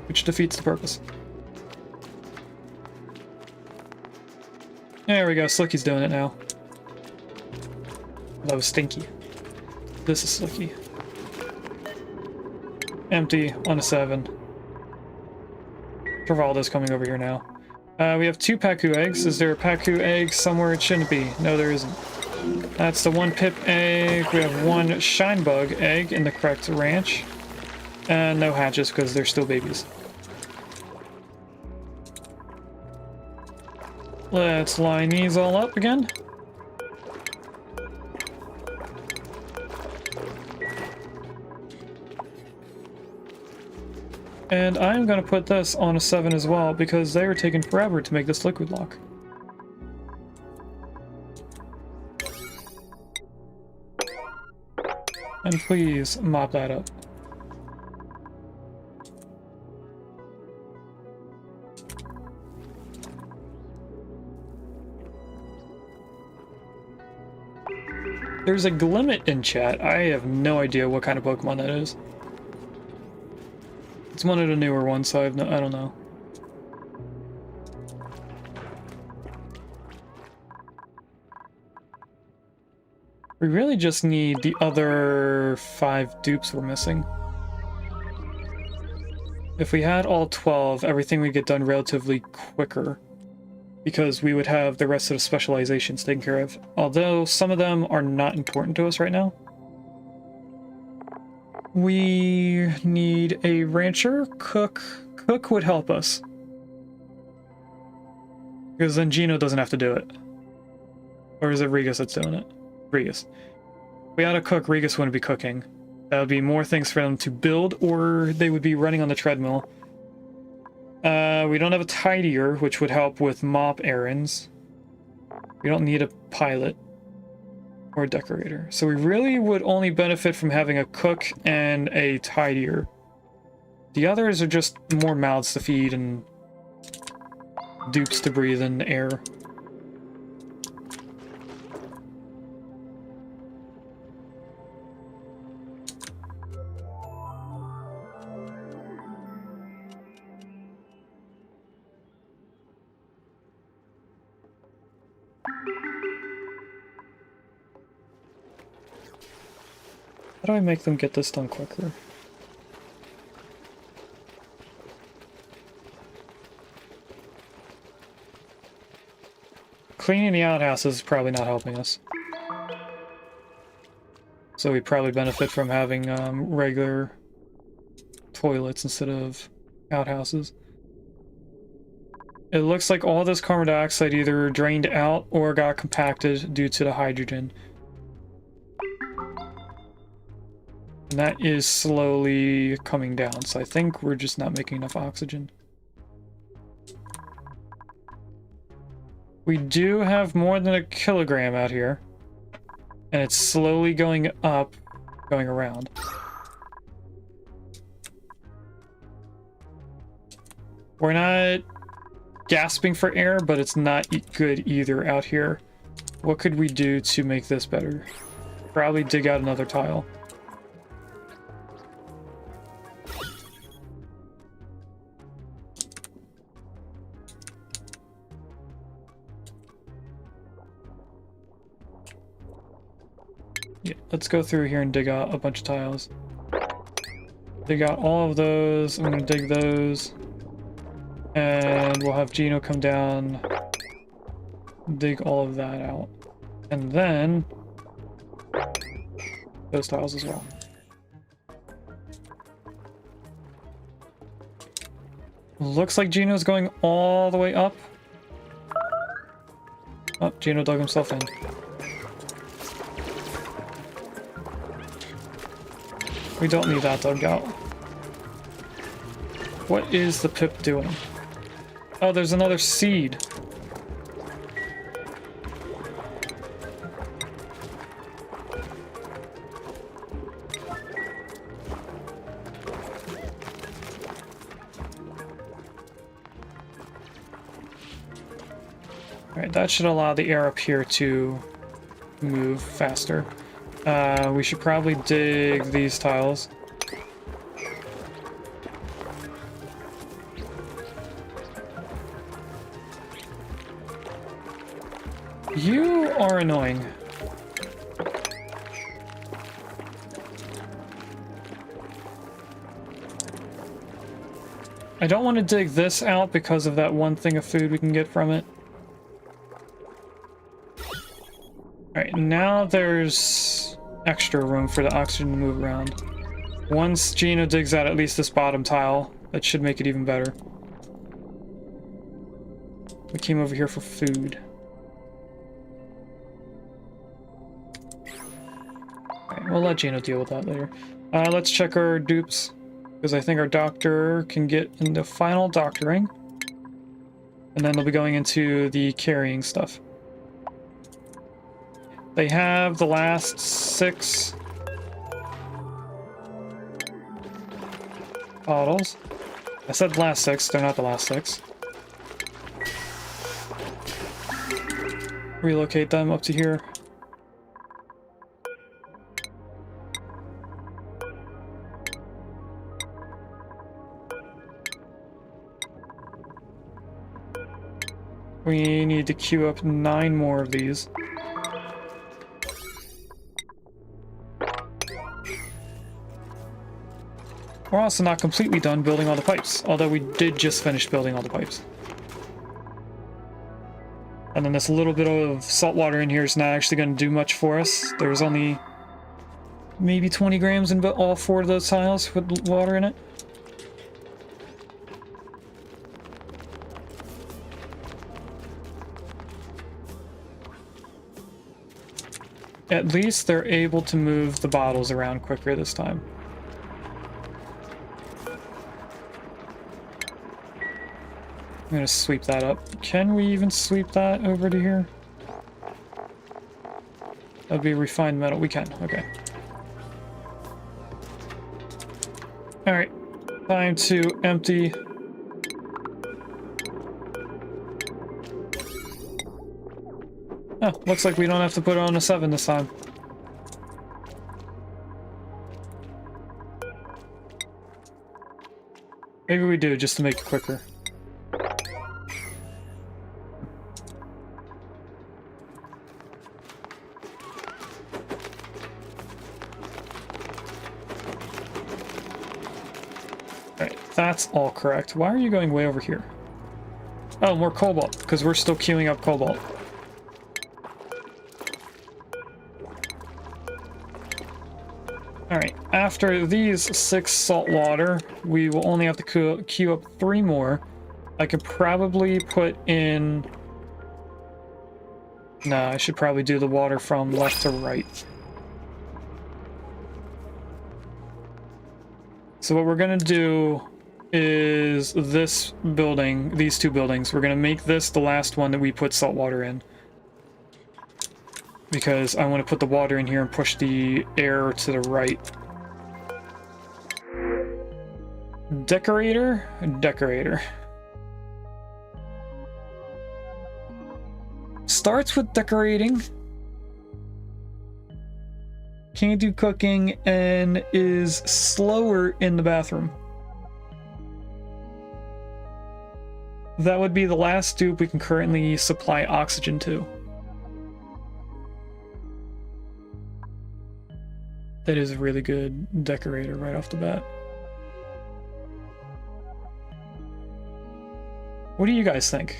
which defeats the purpose. There we go, Slicky's doing it now. That was Stinky. This is Slicky. Empty on a 7. Travalda's coming over here now. We have 2 Paku eggs. Is there a Paku egg somewhere it shouldn't be? No, there isn't. That's the 1 Pip egg. We have 1 Shinebug egg in the correct ranch. And no hatches because they're still babies. Let's line these all up again. And I'm going to put this on a 7 as well, because they were taking forever to make this liquid lock. And please mop that up. There's a Glimmet in chat. I have no idea what kind of Pokemon that is. It's one of the newer ones, so I don't know. We really just need the other 5 dupes we're missing. If we had all 12, everything would get done relatively quicker, because we would have the rest of the specializations taken care of. Although some of them are not important to us right now. We need a rancher, cook. Cook would help us, because then Gino doesn't have to do it. Or is it Regus that's doing it? Regus. If we had a cook, Regus wouldn't be cooking. That would be more things for them to build, or they would be running on the treadmill. We don't have a tidier, which would help with mop errands. We don't need a pilot or a decorator. So we really would only benefit from having a cook and a tidier. The others are just more mouths to feed and dupes to breathe in air. How do I make them get this done quicker? Cleaning the outhouses is probably not helping us. So we probably benefit from having regular toilets instead of outhouses. It looks like all this carbon dioxide either drained out or got compacted due to the hydrogen. And that is slowly coming down, so I think we're just not making enough oxygen. We do have more than a kilogram out here, and it's slowly going up, going around. We're not gasping for air, but it's not good either out here. What could we do to make this better? Probably dig out another tile. Yeah, let's go through here and dig out a bunch of tiles. Dig out all of those. I'm gonna dig those. And we'll have Gino come down, dig all of that out. And then those tiles as well. Looks like Gino's going all the way up. Oh, Gino dug himself in. We don't need that dug out. What is the pip doing? Oh, there's another seed. Alright, that should allow the air up here to move faster. We should probably dig these tiles. You are annoying. I don't want to dig this out because of that one thing of food we can get from it. Alright, now there's extra room for the oxygen to move around. Once Gino digs out at least this bottom tile, that should make it even better. We came over here for food. Alright, we'll let Gino deal with that later. Let's check our dupes, because I think our doctor can get into final doctoring. And then they'll be going into the carrying stuff. They have the last 6 bottles. I said the last 6, they're not the last 6. Relocate them up to here. We need to queue up 9 more of these. We're also not completely done building all the pipes, although we did just finish building all the pipes. And then this little bit of salt water in here is not actually going to do much for us. There's only maybe 20 grams in all 4 of those tiles with water in it. At least they're able to move the bottles around quicker this time. I'm gonna sweep that up. Can we even sweep that over to here? That'd be refined metal. We can. Okay. Alright. Time to empty. Oh, looks like we don't have to put on a 7 this time. Maybe we do, just to make it quicker. Alright, that's all correct. Why are you going way over here? Oh, more cobalt, because we're still queuing up cobalt. Alright, after these 6 salt water, we will only have to queue up 3 more. I could probably put in... No, I should probably do the water from left to right. So what we're gonna do is this building, these 2 buildings, we're gonna make this the last one that we put salt water in. Because I want to put the water in here and push the air to the right. Decorator? Decorator. Starts with decorating. Can't do cooking and is slower in the bathroom. That would be the last dupe we can currently supply oxygen to. That is a really good decorator right off the bat. What do you guys think?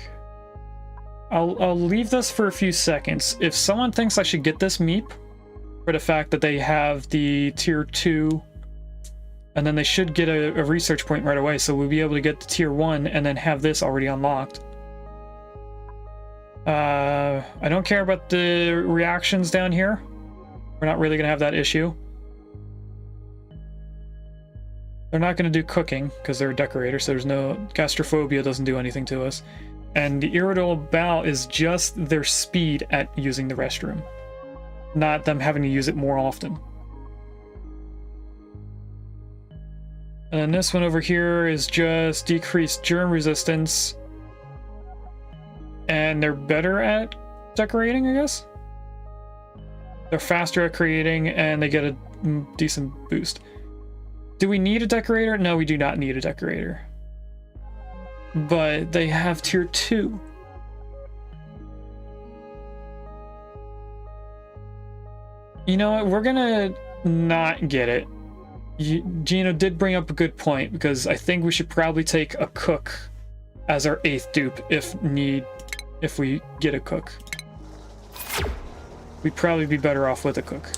I'll leave this for a few seconds. If someone thinks I should get this meep for the fact that they have the tier 2, and then they should get a research point right away, so we'll be able to get the tier 1 and then have this already unlocked. I don't care about the reactions down here. We're not really gonna have that issue. They're not going to do cooking, because they're a decorator, so there's no... Gastrophobia doesn't do anything to us. And the irritable bowel is just their speed at using the restroom. Not them having to use it more often. And this one over here is just decreased germ resistance. and they're better at decorating, I guess. They're faster at creating, and they get a decent boost. Do we need a decorator? No, we do not need a decorator. But they have tier 2. You know what? We're gonna not get it. Gino did bring up a good point, because I think we should probably take a cook as our 8th dupe if we get a cook. We'd probably be better off with a cook.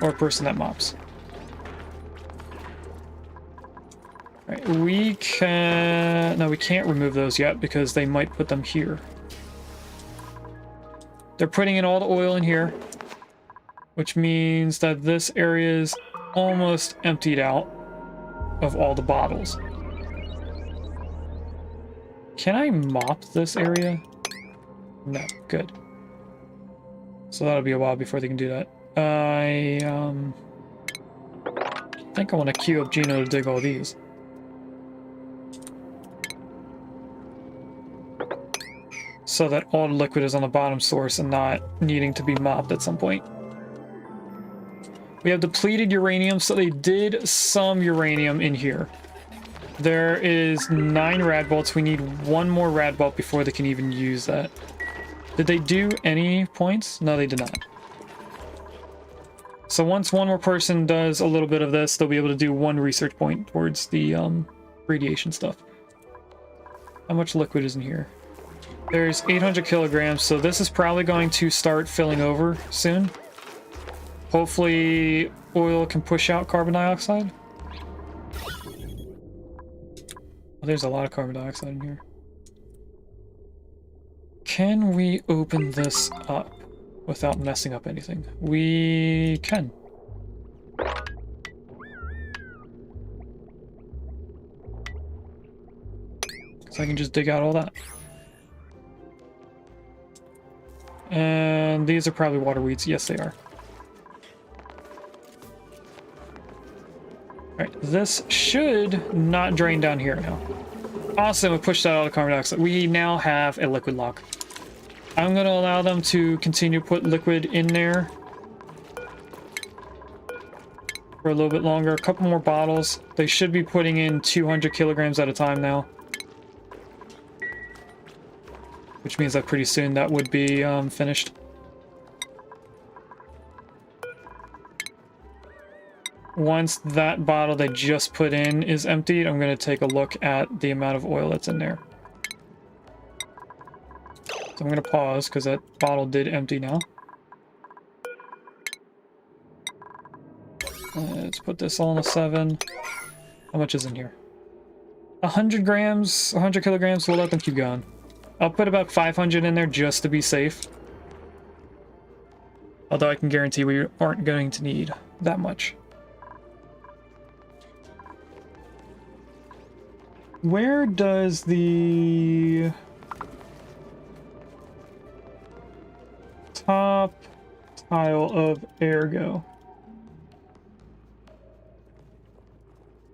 Or a person that mops. Right, we can... No, we can't remove those yet because they might put them here. They're putting in all the oil in here, which means that this area is almost emptied out of all the bottles. Can I mop this area? No, good. So that'll be a while before they can do that. I think I want to queue up Gino to dig all these. So that all the liquid is on the bottom source and not needing to be mopped at some point. We have depleted uranium, so they did some uranium in here. There is 9 rad bolts. We need 1 more rad bolt before they can even use that. Did they do any points? No, they did not. So once one more person does a little bit of this, they'll be able to do 1 research point towards the radiation stuff. How much liquid is in here? There's 800 kilograms, so this is probably going to start filling over soon. Hopefully oil can push out carbon dioxide. Oh, there's a lot of carbon dioxide in here. Can we open this up without messing up anything? We can. So I can just dig out all that. And these are probably water weeds. Yes, they are. Alright, this should not drain down here now. Awesome, we pushed out all the carbon dioxide. We now have a liquid lock. I'm going to allow them to continue to put liquid in there for a little bit longer. A couple more bottles. They should be putting in 200 kilograms at a time now. Which means that pretty soon that would be finished. Once that bottle they just put in is emptied, I'm going to take a look at the amount of oil that's in there. So I'm going to pause because that bottle did empty now. Let's put this all in a 7. How much is in here? 100 grams, 100 kilograms, we'll let them keep going. I'll put about 500 in there just to be safe. Although I can guarantee we aren't going to need that much. Where does the top tile of air go?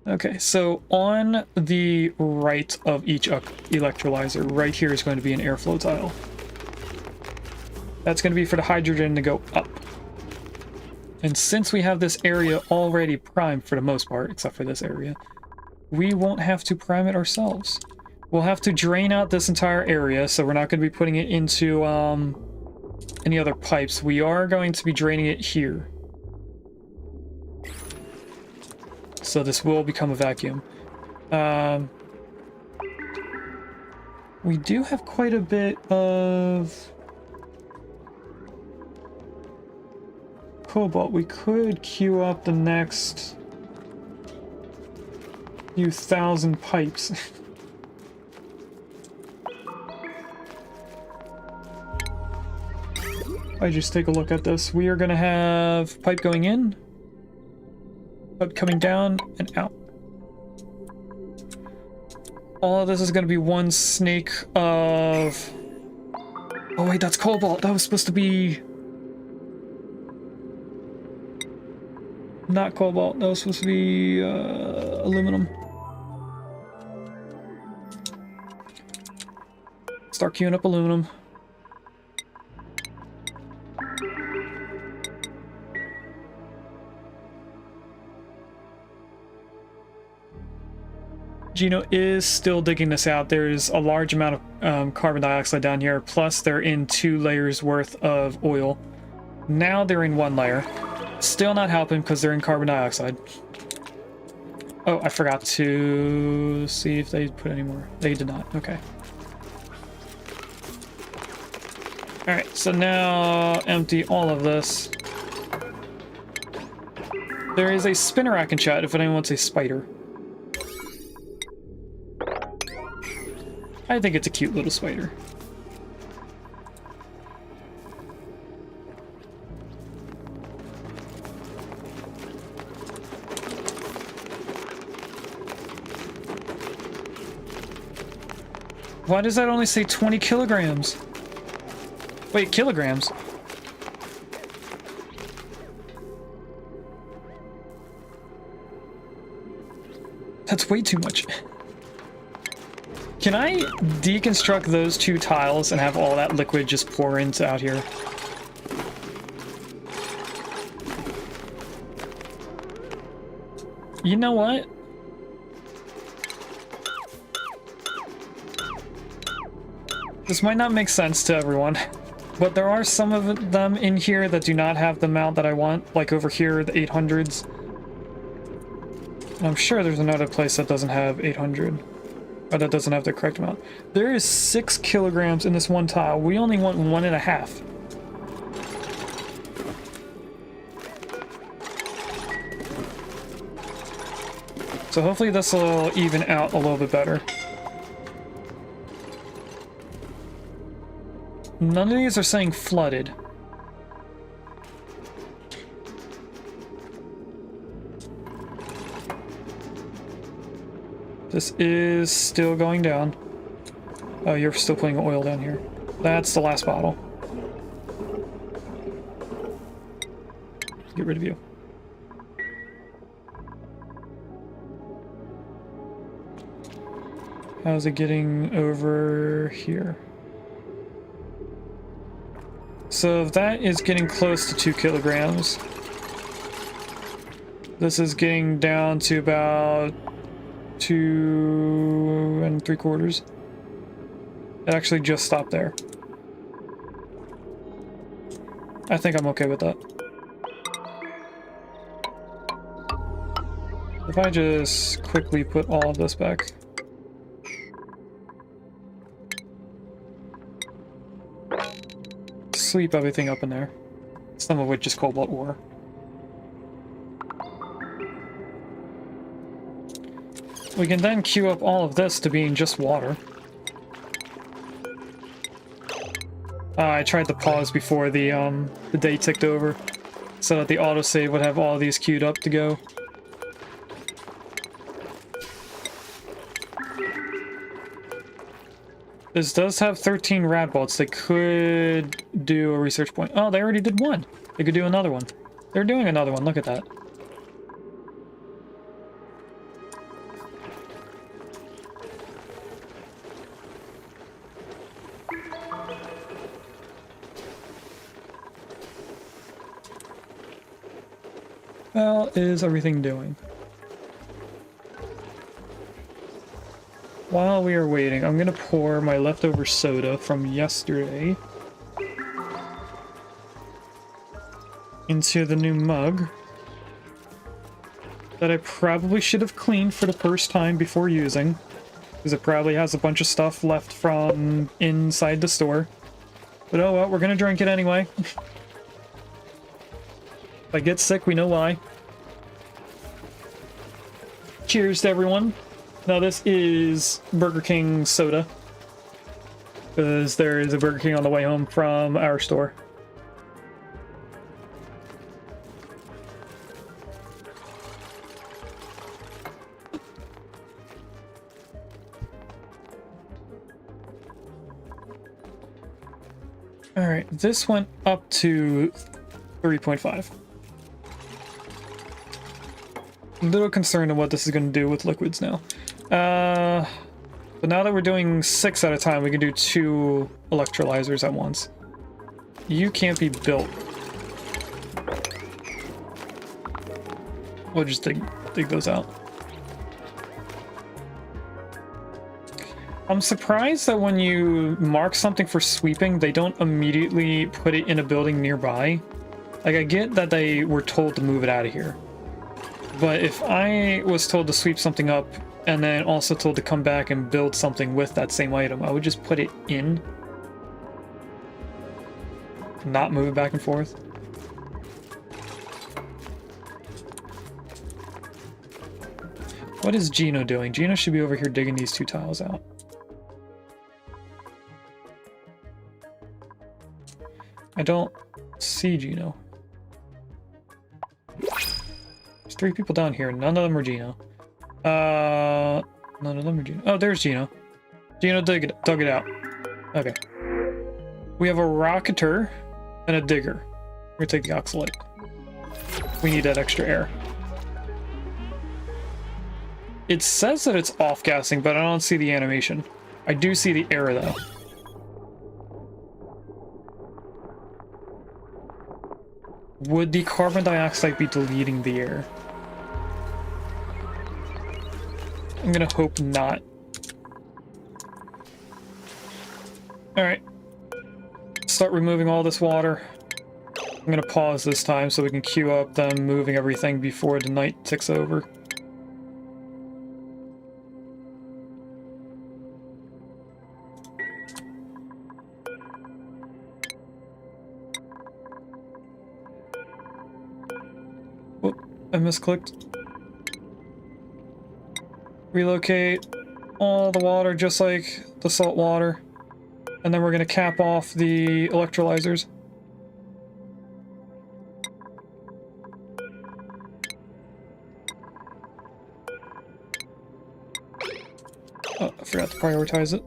Okay, so on the right of each electrolyzer, right here is going to be an airflow tile. That's going to be for the hydrogen to go up. And since we have this area already primed for the most part, except for this area, we won't have to prime it ourselves. We'll have to drain out this entire area, so we're not going to be putting it into any other pipes. We are going to be draining it here. So this will become a vacuum. We do have quite a bit of cobalt. We could queue up the next few thousand pipes. I just take a look at this. We are going to have pipe going in, pipe coming down and out. All of this is going to be one snake of... Oh wait, that's cobalt. That was supposed to be... Not cobalt. That was supposed to be aluminum. start queuing up aluminum. Gino is still digging this out. There's a large amount of carbon dioxide down here, plus they're in 2 layers worth of oil. Now they're in 1 layer. Still not helping because they're in carbon dioxide. Oh, I forgot to see if they put any more. They did not. Okay. Alright, so now empty all of this. There is a spinner I can chat if anyone wants a spider. I think it's a cute little spider. Why does that only say 20 kilograms? Wait, kilograms? That's way too much. Can I deconstruct those 2 tiles and have all that liquid just pour into out here? You know what? This might not make sense to everyone, but there are some of them in here that do not have the amount that I want, like over here, the 800s. I'm sure there's another place that doesn't have 800. Or that doesn't have the correct amount. There is 6 kilograms in this one tile. We only want 1.5. So hopefully this will even out a little bit better. None of these are saying flooded. This is still going down. Oh, you're still putting oil down here. That's the last bottle. Get rid of you. How's it getting over here? So that is getting close to 2 kilograms. This is getting down to about 2 3/4. It actually just stopped there. I think I'm okay with that. If I just quickly put all of this back. Sweep everything up in there. Some of which is cobalt ore. We can then queue up all of this to being just water. I tried to pause before the day ticked over, so that the autosave would have all these queued up to go. This does have 13 rad bolts. They could do a research point. Oh, they already did one. They could do another one. They're doing another one. Look at that. How is everything doing? While we are waiting, I'm gonna pour my leftover soda from yesterday into the new mug that I probably should have cleaned for the first time before using, because it probably has a bunch of stuff left from inside the store. But oh well, we're gonna drink it anyway. If I get sick, we know why. Cheers to everyone. Now this is Burger King soda, because there is a Burger King on the way home from our store. Alright, this went up to 3.5. A little concerned on what this is going to do with liquids now. But now that we're doing 6 at a time, we can do 2 electrolyzers at once. You can't be built. We'll just dig those out. I'm surprised that when you mark something for sweeping, they don't immediately put it in a building nearby. Like, I get that they were told to move it out of here. But if I was told to sweep something up and then also told to come back and build something with that same item, I would just put it in. Not move it back and forth. What is Gino doing? Gino should be over here digging these 2 tiles out. I don't see Gino. There's 3 people down here. None of them are Gino. None of them are Gino. Oh, there's Gino. Gino dug it out. Okay. We have a rocketer and a digger. We're gonna take the oxalate. We need that extra air. It says that it's off-gassing, but I don't see the animation. I do see the air, though. Would the carbon dioxide be deleting the air? I'm gonna hope not. Alright. Start removing all this water. I'm gonna pause this time so we can queue up them moving everything before the night ticks over. Whoop, I misclicked. Relocate all the water just like the salt water. And then we're gonna cap off the electrolyzers. Oh, I forgot to prioritize it.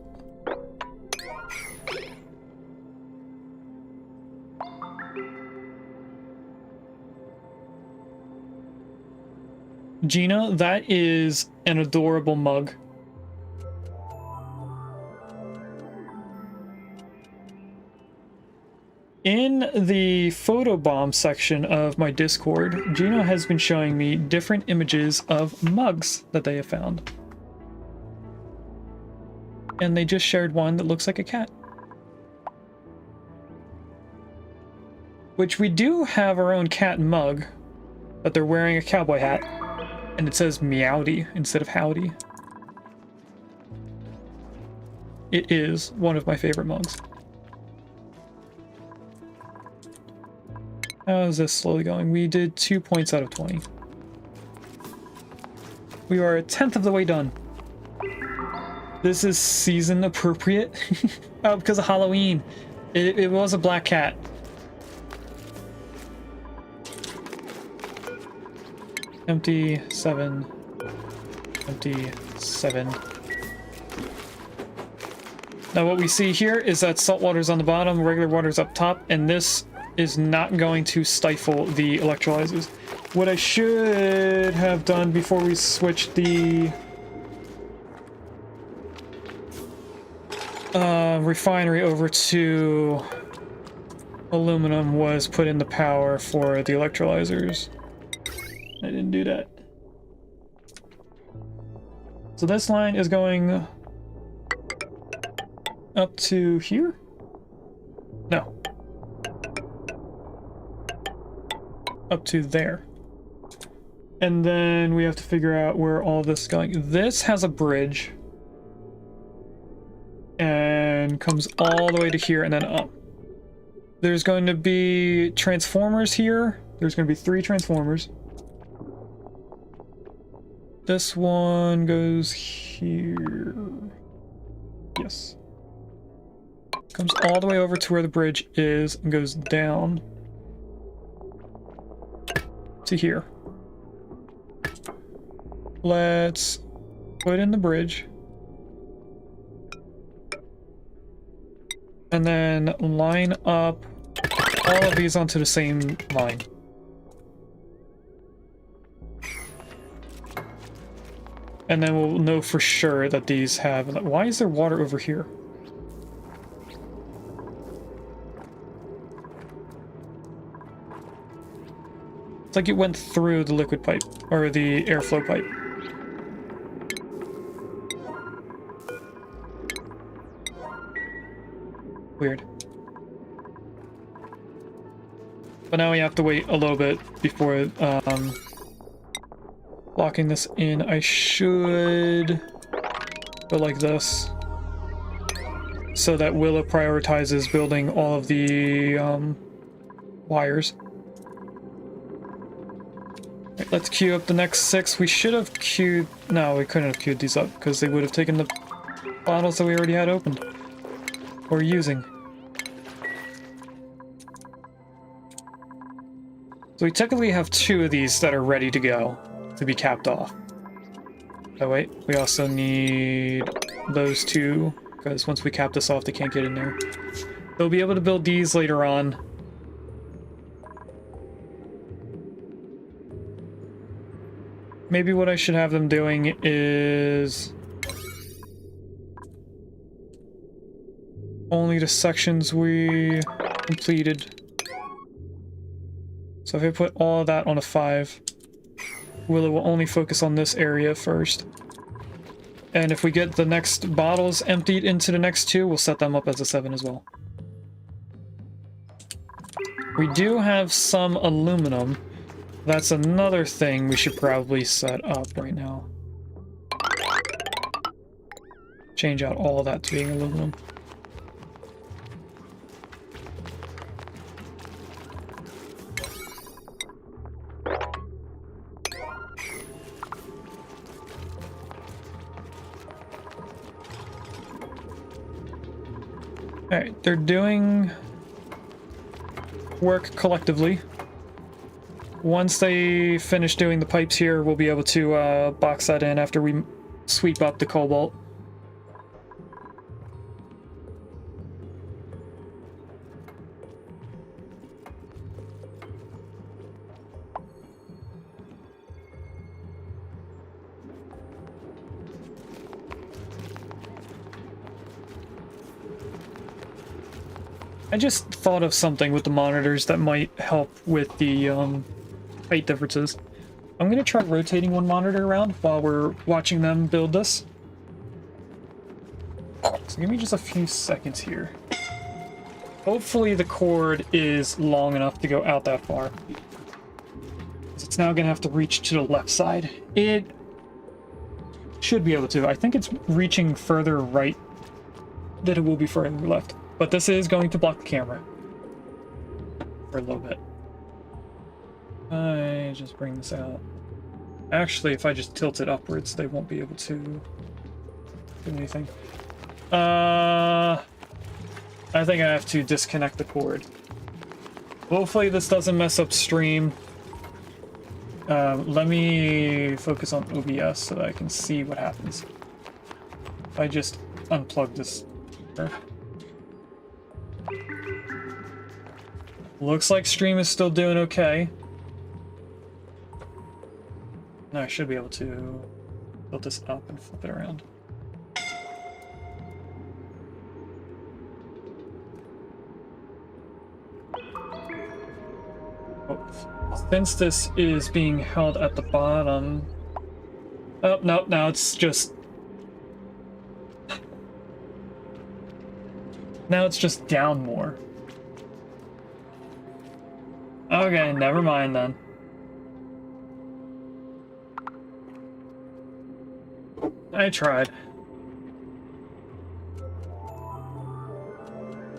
Gina, that is an adorable mug. In the photobomb section of my Discord, Gino has been showing me different images of mugs that they have found. And they just shared one that looks like a cat. Which we do have our own cat mug, but they're wearing a cowboy hat. And it says Meowdy instead of Howdy. It is one of my favorite mugs. How is this slowly going? We did 2 points out of 20. We are 1/10 of the way done. This is season appropriate. Oh, because of Halloween. It was a black cat. Empty 7. Empty 7. Now what we see here is that salt water's on the bottom, regular water's up top, and this is not going to stifle the electrolyzers. What I should have done before we switched the refinery over to aluminum was put in the power for the electrolyzers. I didn't do that. So this line is going up to here? No. Up to there. And then we have to figure out where all this is going. This has a bridge. And comes all the way to here and then up. There's going to be transformers here. There's going to be 3 transformers. This one goes here. Yes. Comes all the way over to where the bridge is and goes down to here. Let's put in the bridge. And then line up all of these onto the same line. And then we'll know for sure that these have... Why is there water over here? It's like it went through the liquid pipe, or the airflow pipe. Weird. But now we have to wait a little bit before locking this in. I should go like this so that Willow prioritizes building all of the wires. Right, let's queue up the next 6. We should have queued... No, we couldn't have queued these up because they would have taken the bottles that we already had opened or using. So we technically have 2 of these that are ready to go to be capped off. Oh wait, we also need those 2 because once we cap this off they can't get in there. They'll be able to build these later on. Maybe what I should have them doing is only the sections we completed. So if I put all of that on a 5, Willow will only focus on this area first. And if we get the next bottles emptied into the next 2, we'll set them up as a 7 as well. We do have some aluminum. That's another thing we should probably set up right now. Change out all of that to being aluminum. Alright, they're doing work collectively. Once they finish doing the pipes here, we'll be able to box that in after we sweep up the cobalt. I just thought of something with the monitors that might help with the height differences. I'm gonna try rotating one monitor around while we're watching them build this. So give me just a few seconds here. Hopefully the cord is long enough to go out that far. It's now gonna have to reach to the left side. It should be able to. I think it's reaching further right than it will be further left. But this is going to block the camera for a little bit. I just bring this out. Actually, if I just tilt it upwards, they won't be able to do anything. I think I have to disconnect the cord. Hopefully this doesn't mess up stream. Let me focus on OBS so that I can see what happens. If I just unplug this. Looks like stream is still doing okay. Now I should be able to build this up and flip it around. Oh, since this is being held at the bottom... Oh, no, now it's just... Now it's just down more. Okay, never mind then. I tried.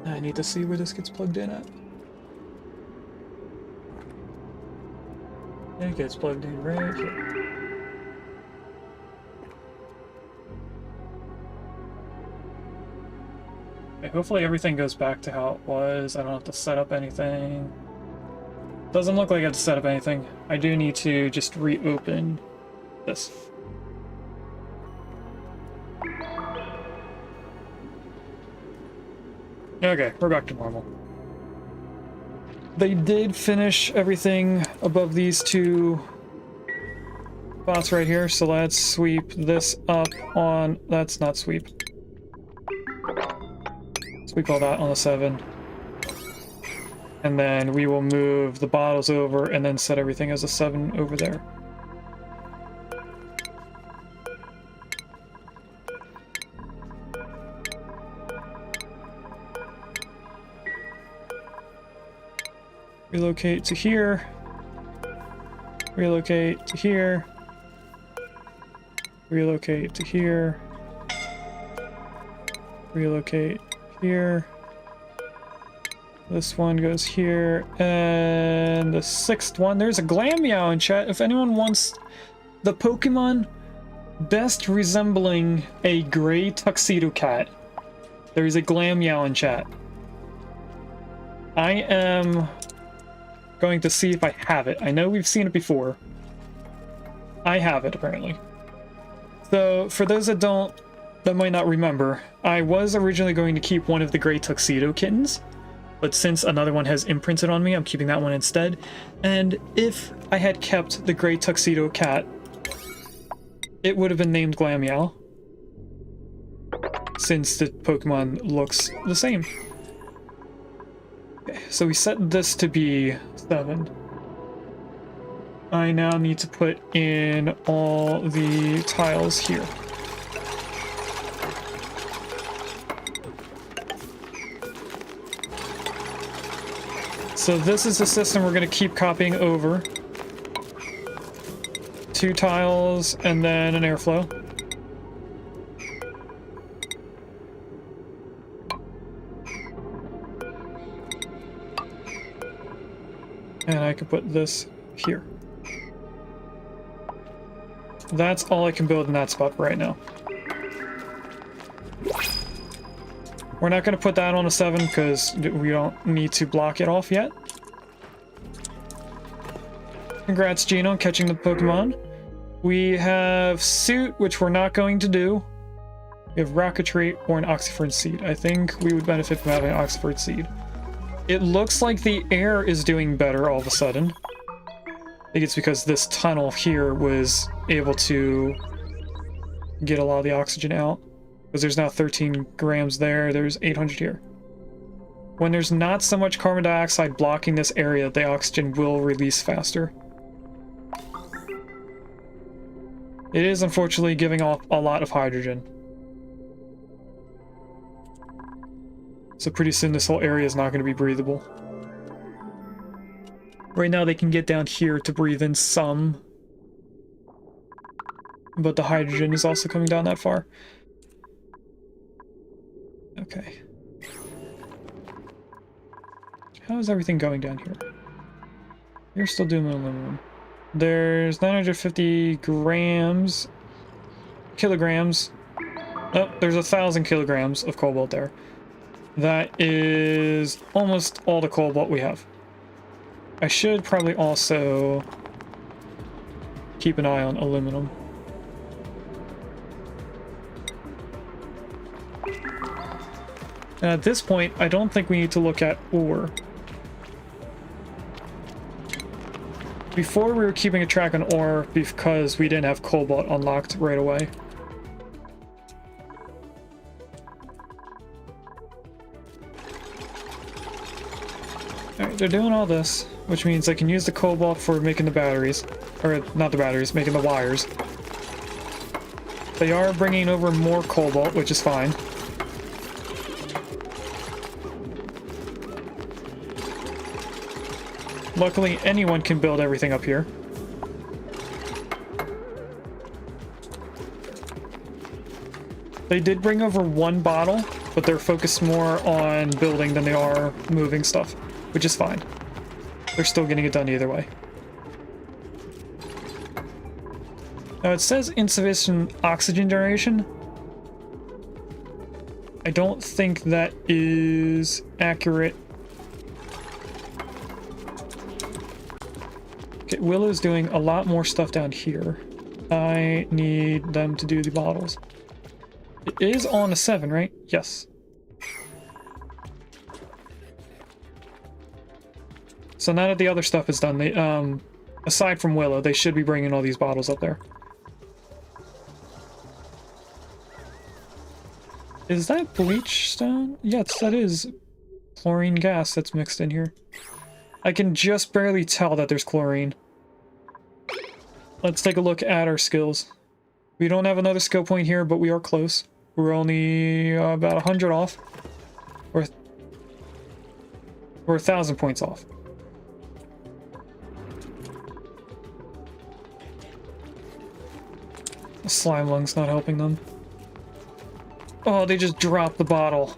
I need to see where this gets plugged in at. It gets plugged in right here. Okay, hopefully everything goes back to how it was. I don't have to set up anything. Doesn't look like I have to set up anything. I do need to just reopen this. Okay, we're back to normal. They did finish everything above these 2 spots right here, so let's sweep this up on... That's not sweep. Sweep all that on the 7. And then we will move the bottles over and then set everything as a 7 over there. Relocate to here. Relocate to here. Relocate to here. Relocate here. This one goes here. And the 6th one, there's a Glammeow in chat. If anyone wants the Pokemon best resembling a gray tuxedo cat, there is a Glammeow in chat. I am going to see if I have it. I know we've seen it before. I have it, apparently. So, for those that might not remember, I was originally going to keep one of the gray tuxedo kittens, but since another one has imprinted on me, I'm keeping that one instead. And if I had kept the gray tuxedo cat, it would have been named Glammeow, since the Pokemon looks the same. Okay, so we set this to be 7. I now need to put in all the tiles here. So this is the system we're going to keep copying over. 2 tiles and then an airflow. And I can put this here. That's all I can build in that spot right now. We're not going to put that on a 7 because we don't need to block it off yet. Congrats, Gino, on catching the Pokemon. We have Suit, which we're not going to do. We have Rocketry or an Oxford Seed. I think we would benefit from having an Oxford Seed. It looks like the air is doing better all of a sudden. I think it's because this tunnel here was able to get a lot of the oxygen out. Because there's now 13 grams there, there's 800 here. When there's not so much carbon dioxide blocking this area, the oxygen will release faster. It is unfortunately giving off a lot of hydrogen. So pretty soon this whole area is not going to be breathable. Right now they can get down here to breathe in some. But the hydrogen is also coming down that far. Okay. How is everything going down here? You're still doing aluminum. There's 950 kilograms. Oh, there's 1,000 kilograms of cobalt there. That is almost all the cobalt we have. I should probably also keep an eye on aluminum. And at this point, I don't think we need to look at ore. Before we were keeping a track on ore because we didn't have cobalt unlocked right away. Alright, they're doing all this, which means I can use the cobalt for making the batteries. Or, not the batteries, making the wires. They are bringing over more cobalt, which is fine. Luckily, anyone can build everything up here. They did bring over 1 bottle, but they're focused more on building than they are moving stuff, which is fine. They're still getting it done either way. Now it says insufficient oxygen generation. I don't think that is accurate. Okay, Willow's doing a lot more stuff down here. I need them to do the bottles. It is on a 7, right? Yes. So now that the other stuff is done, Aside from Willow, they should be bringing all these bottles up there. Is that bleach stone? Yes, that is chlorine gas that's mixed in here. I can just barely tell that there's chlorine. Let's take a look at our skills. We don't have another skill point here, but we are close. We're only about 100 off. We're 1,000 points off. The slime lung's not helping them. Oh, they just dropped the bottle.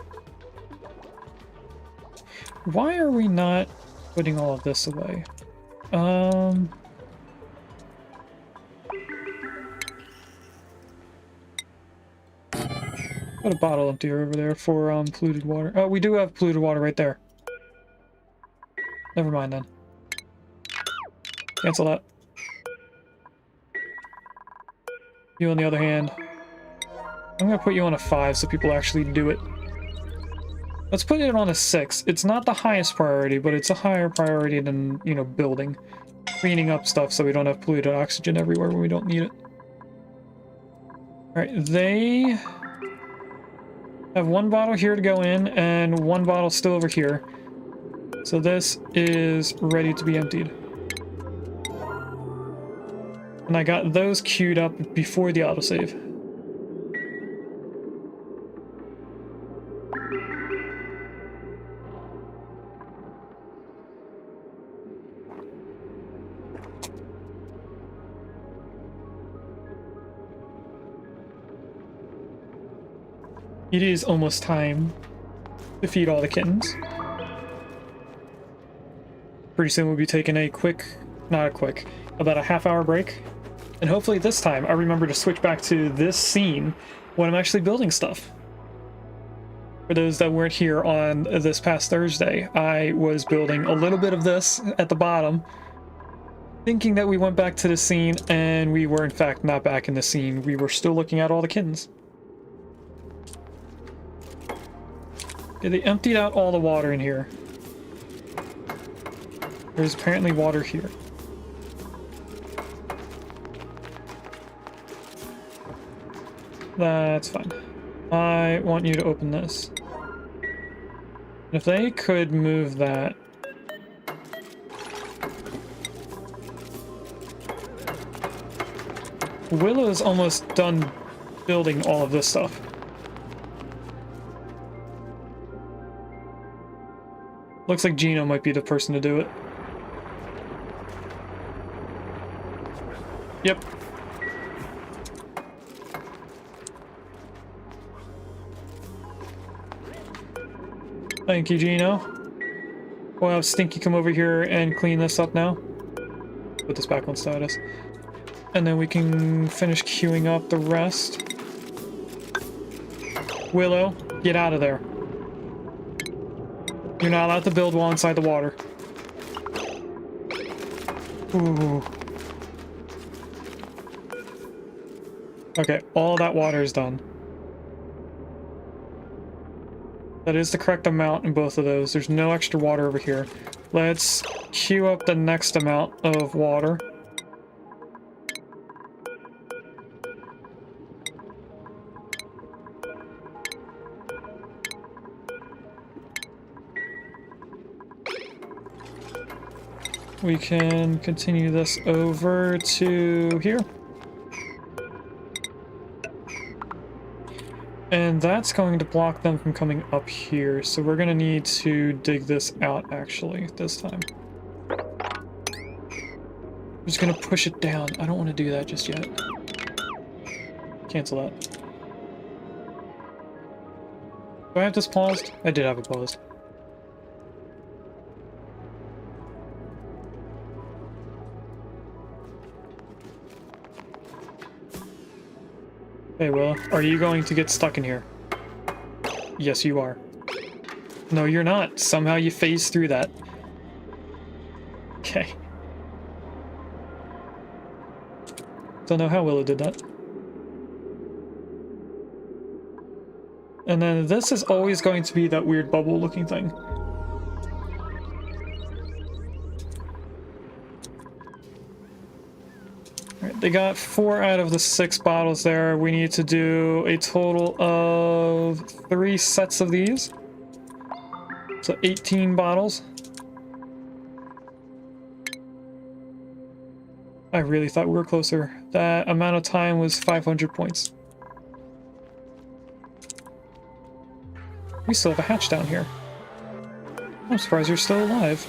Why are we not putting all of this away? Put a bottle emptier over there for polluted water. Oh, we do have polluted water right there. Never mind then. Cancel that. You, on the other hand, I'm gonna put you on a 5 so people actually do it. Let's put it on a 6. It's not the highest priority, but it's a higher priority than, you know, building. Cleaning up stuff so we don't have polluted oxygen everywhere when we don't need it. Alright, they have one bottle here to go in, and one bottle still over here. So this is ready to be emptied. And I got those queued up before the autosave. It is almost time to feed all the kittens. Pretty soon we'll be taking a quick, not a quick, about a half-hour break. And hopefully this time I remember to switch back to this scene when I'm actually building stuff. For those that weren't here on this past Thursday, I was building a little bit of this at the bottom, thinking that we went back to the scene, and we were in fact not back in the scene. We were still looking at all the kittens. Okay, they emptied out all the water in here. There's apparently water here. That's fine. I want you to open this. If they could move that. Willow's almost done building all of this stuff. Looks like Gino might be the person to do it. Yep. Thank you, Gino. We'll have Stinky come over here and clean this up now. Put this back on status. And then we can finish queuing up the rest. Willow, get out of there. You're not allowed to build while inside the water. Ooh. Okay, all that water is done. That is the correct amount in both of those. There's no extra water over here. Let's queue up the next amount of water. We can continue this over to here. And that's going to block them from coming up here, so we're going to need to dig this out, actually, this time. I'm just going to push it down. I don't want to do that just yet. Cancel that. Do I have this paused? I did have it paused. Hey, Willow, are you going to get stuck in here? Yes, you are. No, you're not. Somehow you phased through that. Okay. Don't know how Willow did that. And then this is always going to be that weird bubble-looking thing. Alright, they got 4 out of the 6 bottles there. We need to do a total of 3 sets of these. So 18 bottles. I really thought we were closer. That amount of time was 500 points. We still have a hatch down here. I'm surprised you're still alive.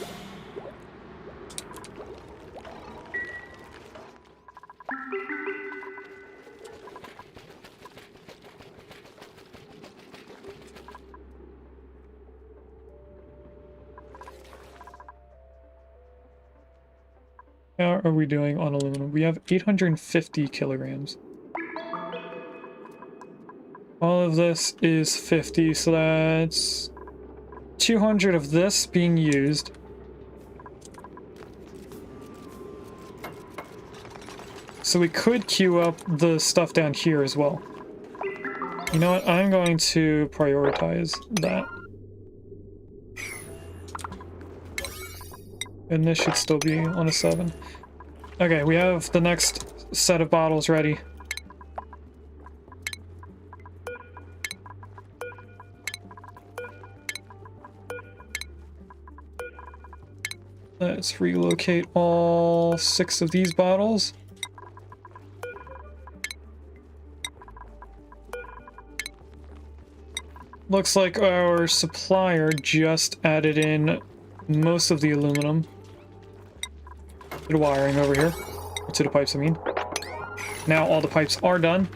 How are we doing on aluminum? We have 850 kilograms. All of this is 50, so that's 200 of this being used. So we could queue up the stuff down here as well. You know what? I'm going to prioritize that. And this should still be on a 7. Okay, we have the next set of bottles ready. Let's relocate all 6 of these bottles. Looks like our supplier just added in most of the aluminum. To the wiring over here. Or to the pipes, I mean. Now all the pipes are done.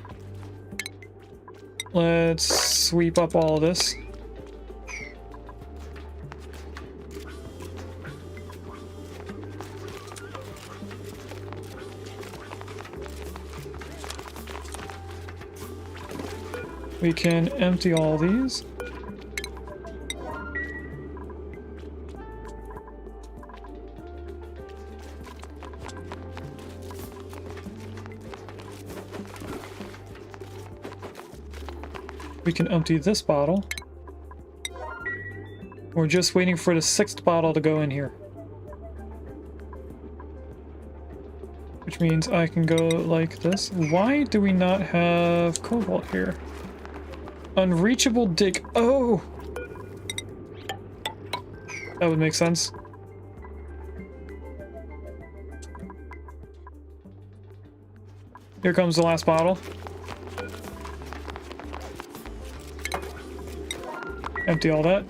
Let's sweep up all of this. We can empty all these. We can empty this bottle. We're just waiting for the 6th bottle to go in here. Which means I can go like this. Why do we not have cobalt here? Unreachable dig. Oh! That would make sense. Here comes the last bottle. Empty all that.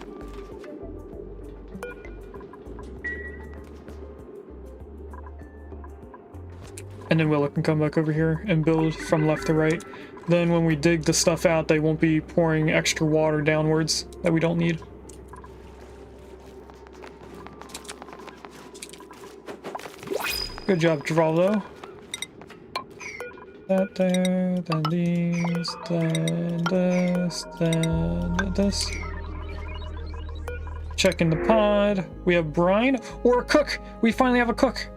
And then Willa can come back over here and build from left to right. Then when we dig the stuff out, they won't be pouring extra water downwards that we don't need. Good job, Drallo. That there, then these, then this, then this. Checking the pod. We have brine or a cook. We finally have a cook.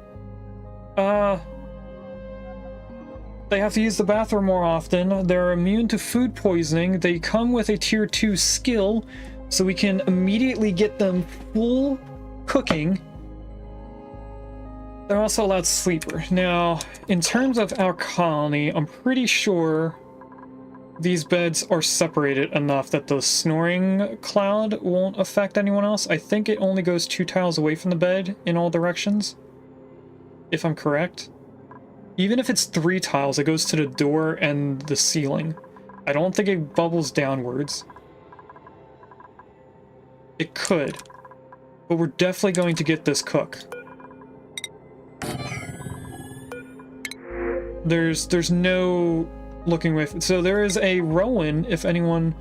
They have to use the bathroom more often. They're immune to food poisoning. They come with a tier 2 skill, so we can immediately get them full cooking. They're also allowed sleeper. Now, in terms of our colony, I'm pretty sure these beds are separated enough that the snoring cloud won't affect anyone else. I think it only goes 2 tiles away from the bed in all directions, if I'm correct. Even if it's 3 tiles, it goes to the door and the ceiling. I don't think it bubbles downwards. It could, but we're definitely going to get this cook. There's no looking away. So there is a Rowan, if anyone...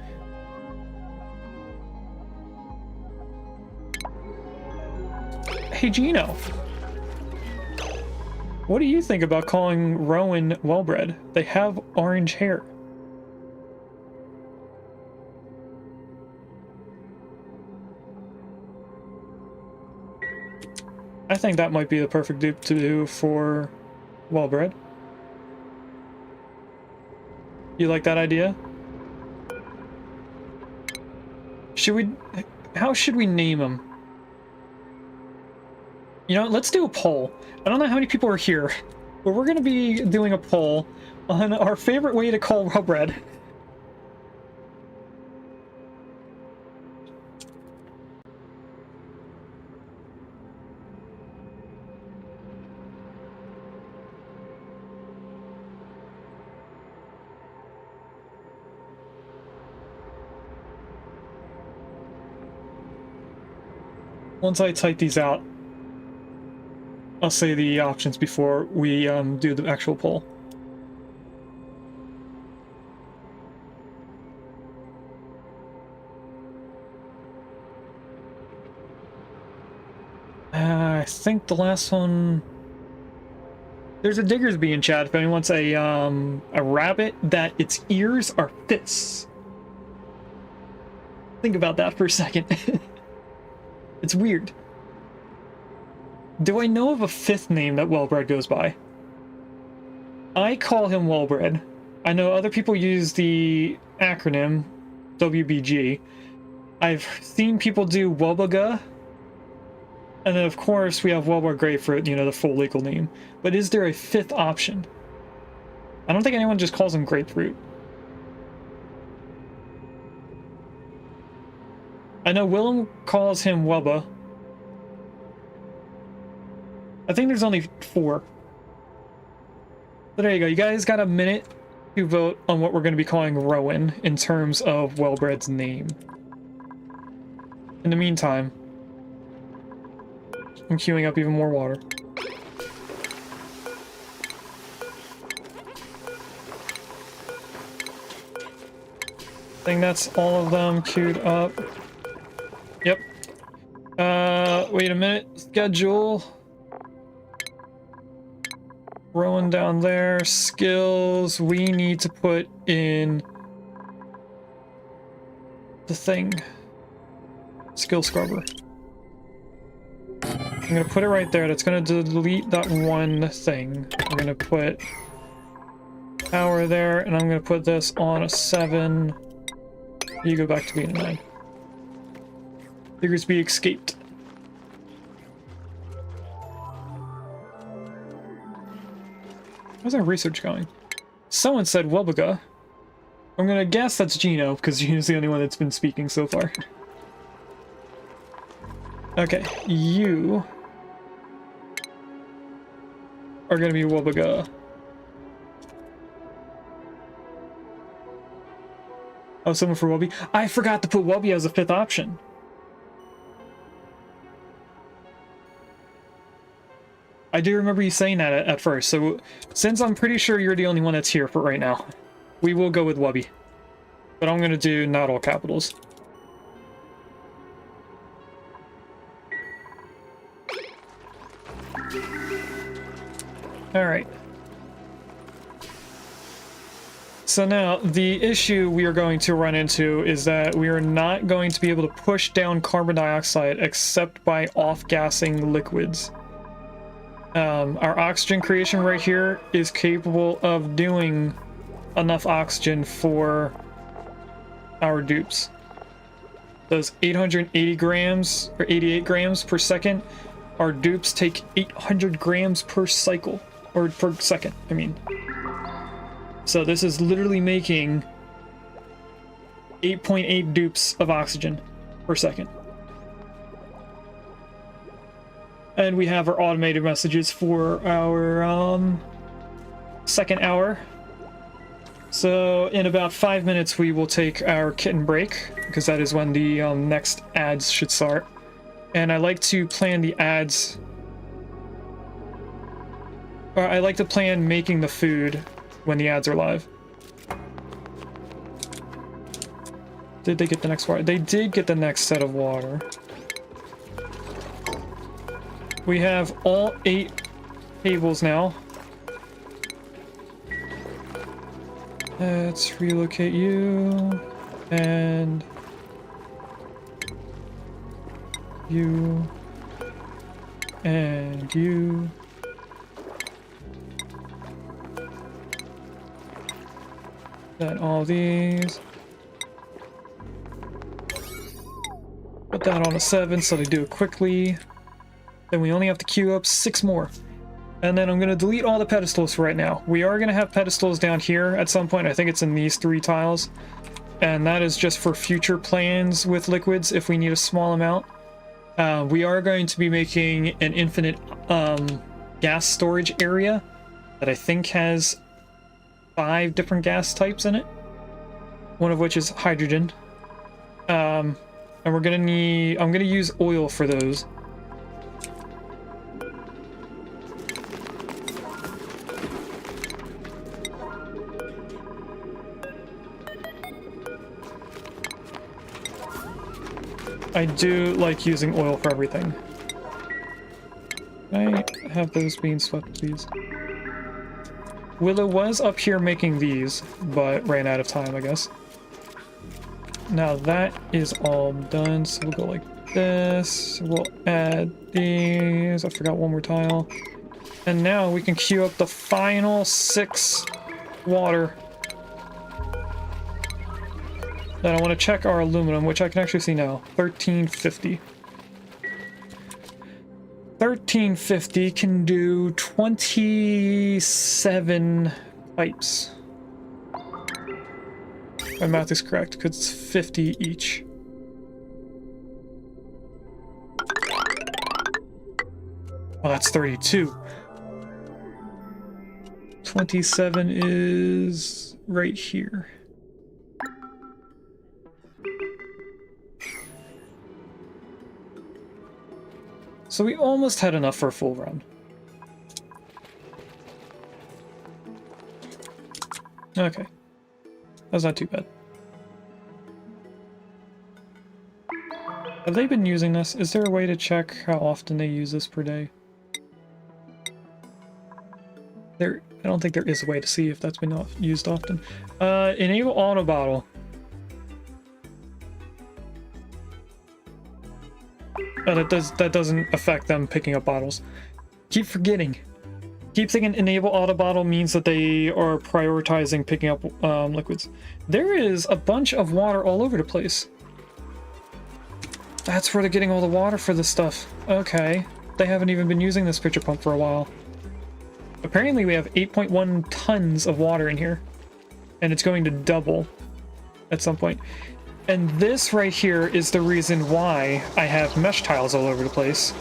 Hey, Gino. What do you think about calling Rowan well-bred? They have orange hair. I think that might be the perfect dupe to do for well-bred. You like that idea? Should we... How should we name him? You know, let's do a poll. I don't know how many people are here. But we're going to be doing a poll on our favorite way to call raw bread. Once I type these out, I'll say the options before we do the actual poll. I think the last one... There's a Diggersby in chat if anyone wants a rabbit that its ears are fists. Think about that for a second. It's weird. Do I know of a fifth name that Wellbred goes by? I call him Wellbred. I know other people use the acronym WBG. I've seen people do Wubbaga. And then of course we have Wellbred Grapefruit, you know, the full legal name. But is there a fifth option? I don't think anyone just calls him Grapefruit. I know Willem calls him Wubba. I think there's only 4. But there you go. You guys got a minute to vote on what we're going to be calling Rowan in terms of Wellbred's name. In the meantime, I'm queuing up even more water. I think that's all of them queued up. Yep. Wait a minute. Schedule. Rowan down there. Skills. We need to put in the thing. Skill scrubber. I'm gonna put it right there. That's gonna delete that one thing. I'm gonna put power there, and I'm gonna put this on a 7. You go back to being a 9. Diggersby escaped. How's our research going? Someone said Wubbaga. I'm gonna guess that's Gino, because Gino's the only one that's been speaking so far. Okay, you are gonna be Wubbaga. Oh, someone for Wubby? I forgot to put Wubby as a 5th option. I do remember you saying that at first, so since I'm pretty sure you're the only one that's here for right now, we will go with Wubby. But I'm gonna do not all capitals. Alright. So now, the issue we are going to run into is that we are not going to be able to push down carbon dioxide except by off-gassing liquids. Our oxygen creation right here is capable of doing enough oxygen for our dupes. Those 880 grams, or 88 grams per second, our dupes take 800 grams per cycle, or per second, I mean. So this is literally making 8.8 dupes of oxygen per second. And we have our automated messages for our second hour. So in about 5 minutes we will take our kitten break, because that is when the next ads should start. And I like to plan the ads, or I like to plan making the food when the ads are live. Did they get the next water? They did get the next set of water. We have all 8 tables now. Let's relocate you, and you, and you. Then all these. Put that on a 7 so they do it quickly. Then we only have to queue up 6 more. And then I'm going to delete all the pedestals for right now. We are going to have pedestals down here at some point. I think it's in these 3 tiles. And that is just for future plans with liquids if we need a small amount. We are going to be making an infinite gas storage area that I think has 5 different gas types in it. One of which is hydrogen. And we're going to need... I'm going to use oil for those. I do like using oil for everything. Can I have those being swept, please? Willow was up here making these, but ran out of time, I guess. Now that is all done, so we'll go like this. We'll add these. I forgot one more tile. And now we can queue up the final 6 water. Then I want to check our aluminum, which I can actually see now. 1350. 1350 can do 27 pipes. My math is correct, because it's 50 each. Oh, that's 32. 27 is right here. So we almost had enough for a full run. Okay. That's not too bad. Have they been using this? Is there a way to check how often they use this per day? I don't think there is a way to see if that's been used often. Enable auto bottle. That doesn't affect them picking up bottles. Keep forgetting. Keep thinking enable auto bottle means that they are prioritizing picking up liquids. There is a bunch of water all over the place. That's where they're getting all the water for this stuff. Okay. They haven't even been using this pitcher pump for a while. Apparently we have 8.1 tons of water in here. And it's going to double at some point. And this right here is the reason why I have mesh tiles all over the place.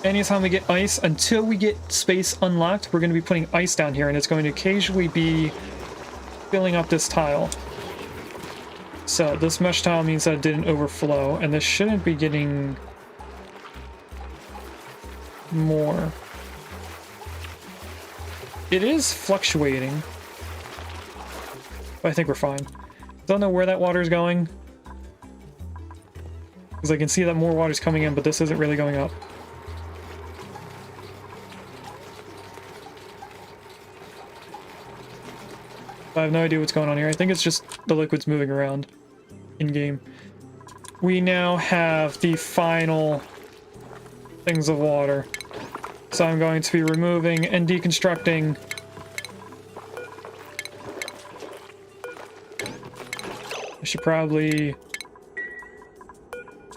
Anytime we get ice, until we get space unlocked, we're going to be putting ice down here, and it's going to occasionally be filling up this tile. So this mesh tile means that it didn't overflow, and this shouldn't be getting more. It is fluctuating, but I think we're fine. Don't know where that water is going, because I can see that more water is coming in, but this isn't really going up. I have no idea what's going on here. I think it's just the liquids moving around in game. We now have the final things of water, so I'm going to be removing and deconstructing I should probably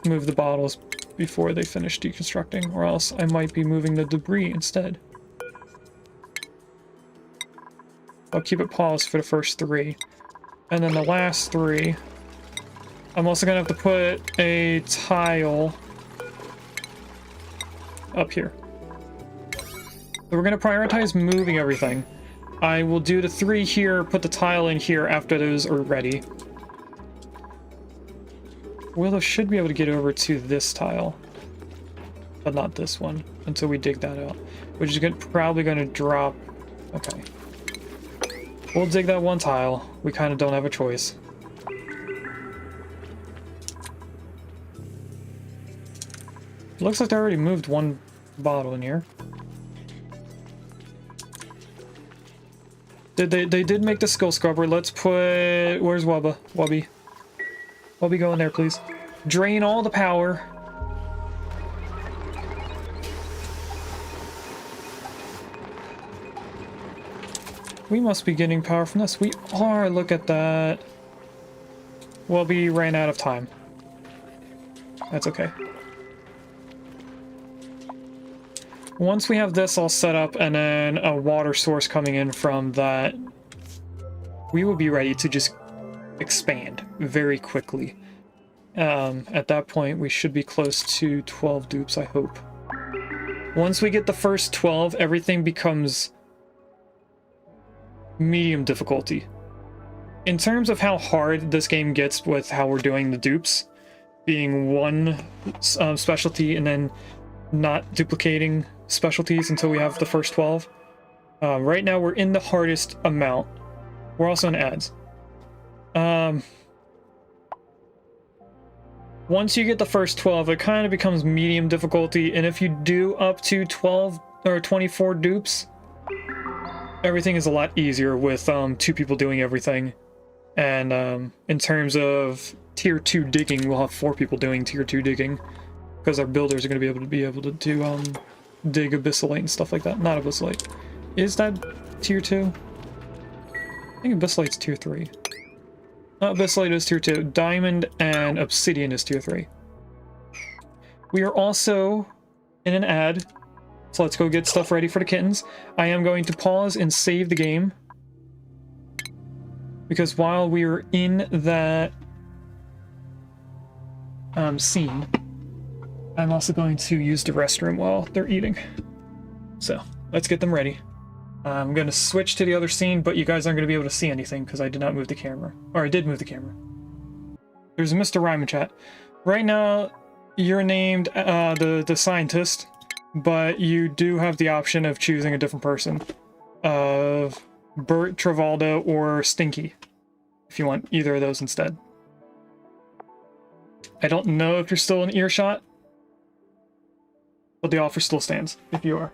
move the bottles before they finish deconstructing, or else I might be moving the debris instead. I'll keep it paused for the first 3. And then the last 3, I'm also going to have to put a tile up here. So we're going to prioritize moving everything. I will do the 3 here, put the tile in here after those are ready. Willow should be able to get over to this tile, but not this one until we dig that out, which is probably going to drop. Okay, we'll dig that one tile. We kind of don't have a choice. Looks like they already moved one bottle in here. They did make the skill scrubber. Let's put... Where's Wubba? Wubby. Wubby, go in there, please. Drain all the power. We must be getting power from this. We are. Look at that. Wubby ran out of time. That's okay. once we have this all set up and then a water source coming in from that, we will be ready to just expand very quickly. At that point, we should be close to 12 dupes, I hope. Once we get the first 12, everything becomes medium difficulty. In terms of how hard this game gets with how we're doing the dupes, being one specialty and then not duplicating specialties until we have the first 12. Right now we're in the hardest amount. We're also in ads. Once you get the first 12, it kind of becomes medium difficulty, and if you do up to 12 or 24 dupes, everything is a lot easier with 2 people doing everything. And in terms of tier 2 digging, we'll have 4 people doing tier 2 digging, because our builders are going to be able to do dig abyssalite and stuff like that. Not abyssalite. Is that tier 2? I think abyssalite's tier 3. Abyssalite is tier 2. Diamond and obsidian is tier 3. We are also in an ad, so let's go get stuff ready for the kittens. I am going to pause and save the game, because while we are in that scene, I'm also going to use the restroom while they're eating. So let's get them ready. I'm going to switch to the other scene, but you guys aren't going to be able to see anything because I did not move the camera. Or I did move the camera. There's a Mr. Rhyme in chat. Right now, you're named the scientist, but you do have the option of choosing a different person. Of Bert, Travaldo, or Stinky, if you want either of those instead. I don't know if you're still in earshot, but the offer still stands if you are.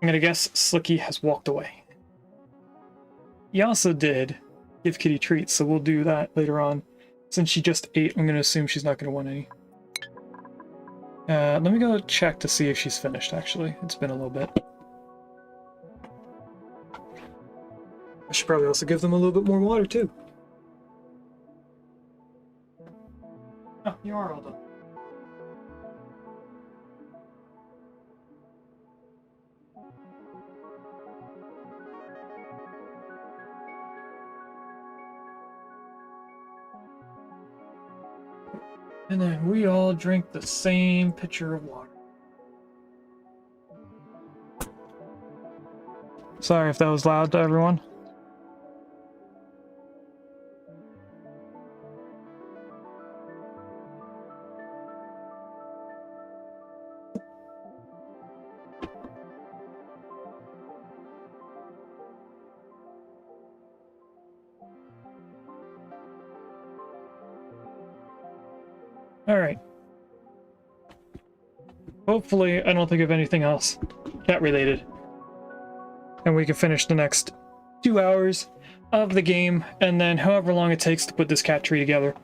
I'm gonna guess Slicky has walked away. He also did give Kitty treats, so we'll do that later on. Since she just ate, I'm gonna assume she's not gonna want any. Let me go check to see if she's finished, actually. It's been a little bit. I should probably also give them a little bit more water, too. Oh, you are all done. And then we all drink the same pitcher of water. Sorry if that was loud to everyone. Alright. Hopefully, I don't think of anything else cat related. And we can finish the next 2 hours of the game, and then however long it takes to put this cat tree together.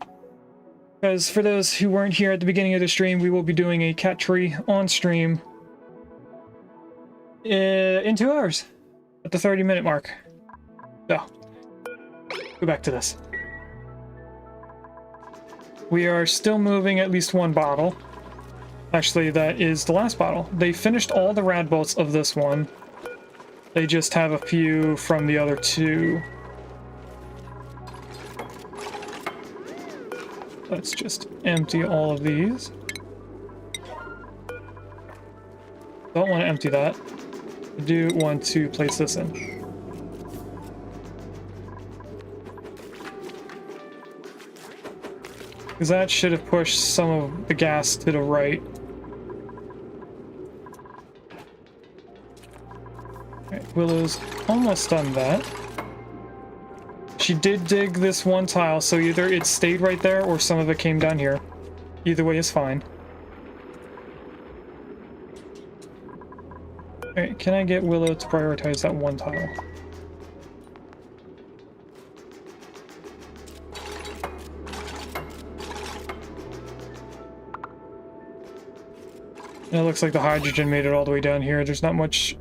Because for those who weren't here at the beginning of the stream, we will be doing a cat tree on stream in 2 hours at the 30-minute mark. So, go back to this. We are still moving at least one bottle. Actually, that is the last bottle. They finished all the rad bolts of this one. They just have a few from the other 2. Let's just empty all of these. Don't want to empty that. I do want to place this in. Because that should have pushed some of the gas to the right. Alright, Willow's almost done that. She did dig this one tile, so either it stayed right there or some of it came down here. Either way is fine. Alright, can I get Willow to prioritize that one tile? And it looks like the hydrogen made it all the way down here. There's not much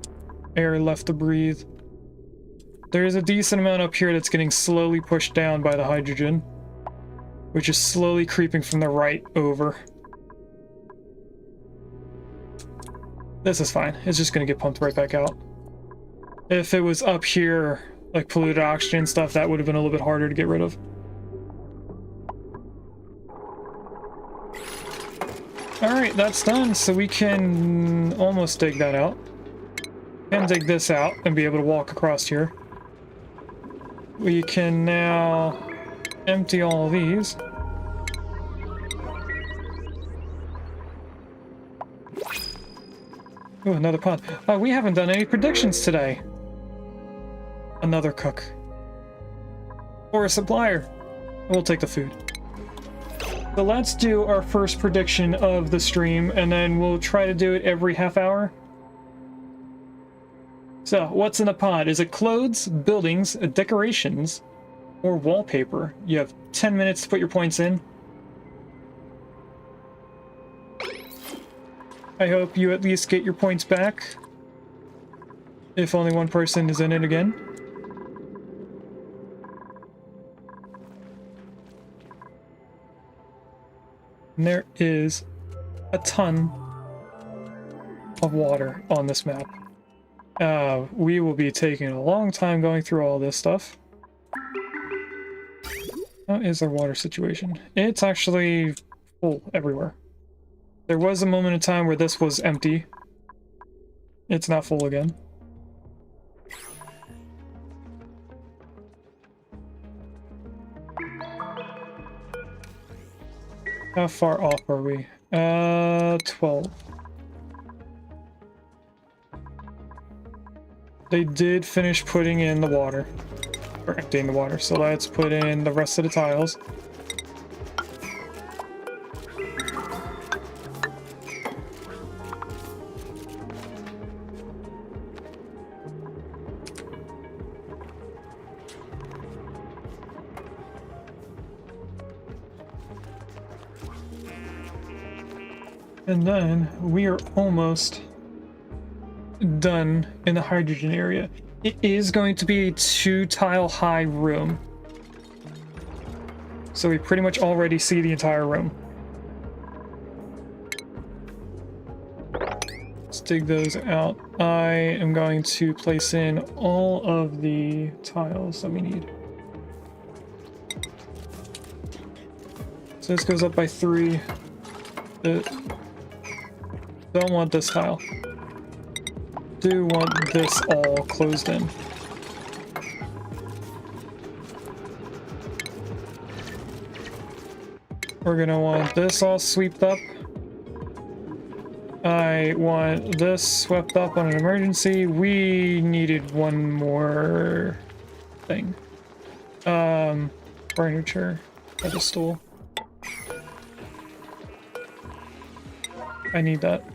air left to breathe. There is a decent amount up here that's getting slowly pushed down by the hydrogen, which is slowly creeping from the right over. This is fine. It's just going to get pumped right back out. If it was up here, like polluted oxygen stuff, that would have been a little bit harder to get rid of. Alright, that's done, so we can almost dig that out. And dig this out and be able to walk across here. We can now empty all of these. Ooh, another pond. Oh, we haven't done any predictions today. Another cook. Or a supplier. We'll take the food. So let's do our first prediction of the stream, and then we'll try to do it every half hour. So, what's in a pod? Is it clothes, buildings, decorations, or wallpaper? You have 10 minutes to put your points in. I hope you at least get your points back. If only one person is in it again. And there is a ton of water on this map. We will be taking a long time going through all this stuff. How is our water situation? It's actually full everywhere. There was a moment in time where this was empty. It's not full again. How far off are we? 12. They did finish putting in the water. Or emptying the water. So let's put in the rest of the tiles. And then we are almost done in the hydrogen area. It is going to be a 2-tile high room. So we pretty much already see the entire room. Let's dig those out. I am going to place in all of the tiles that we need. So this goes up by 3. Don't want this tile. Do want this all closed in. We're gonna want this all swept up. I want this swept up on an emergency. We needed one more thing. Furniture, pedestal. I need that.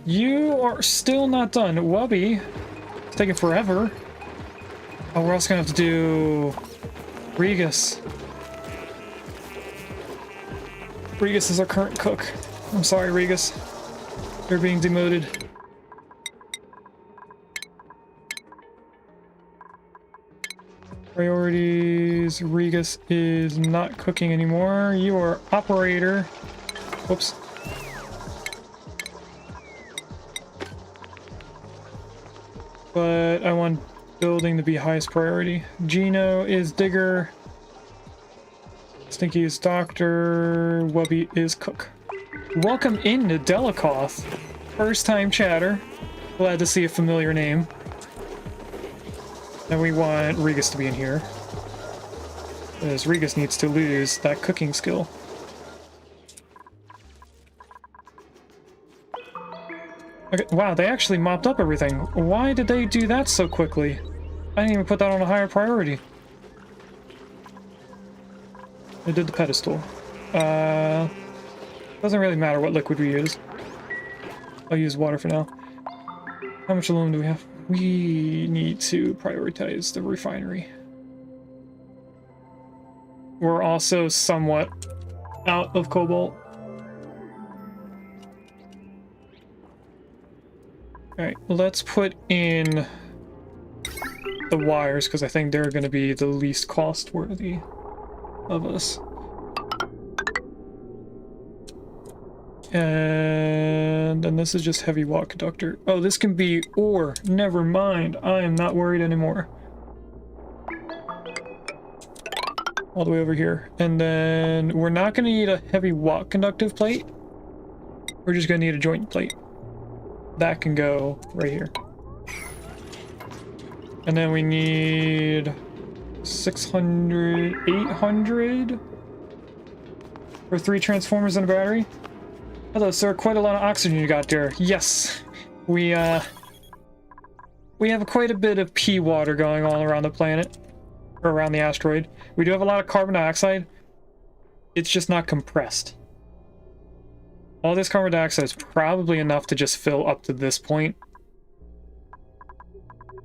You are still not done. Wubby. It's taking forever. Oh, we're also gonna have to do Regus. Regus is our current cook. I'm sorry, Regus. You're being demoted. Priorities. Regus is not cooking anymore. You are operator. Whoops. But I want building to be highest priority. Gino is digger. Stinky is doctor. Wubby is cook. Welcome in to Delikoth. First time chatter. Glad to see a familiar name. And we want Regus to be in here. Because Regus needs to lose that cooking skill. Okay, wow, they actually mopped up everything. Why did they do that so quickly? I didn't even put that on a higher priority. They did the pedestal. Doesn't really matter what liquid we use. I'll use water for now. How much aluminum do we have? We need to prioritize the refinery. We're also somewhat out of cobalt. Alright, let's put in the wires because I think they're going to be the least cost worthy of us. And then this is just heavy watt conductor. Oh, this can be ore. Never mind. I am not worried anymore. All the way over here. And then we're not going to need a heavy watt conductive plate. We're just going to need a joint plate. That can go right here. And then we need 600, 800 for 3 transformers and a battery. Hello, sir. Quite a lot of oxygen you got there. Yes, we have quite a bit of pea water going all around the planet, or around the asteroid. We do have a lot of carbon dioxide. It's just not compressed. All this carbon dioxide is probably enough to just fill up to this point.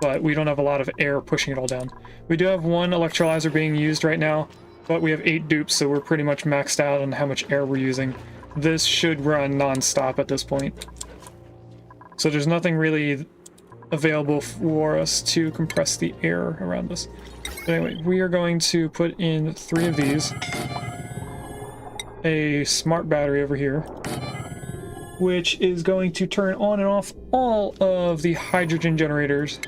But we don't have a lot of air pushing it all down. We do have 1 electrolyzer being used right now, but we have 8 dupes, so we're pretty much maxed out on how much air we're using. This should run non-stop at this point. So there's nothing really available for us to compress the air around this. But anyway, we are going to put in 3 of these. A smart battery over here, which is going to turn on and off all of the hydrogen generators.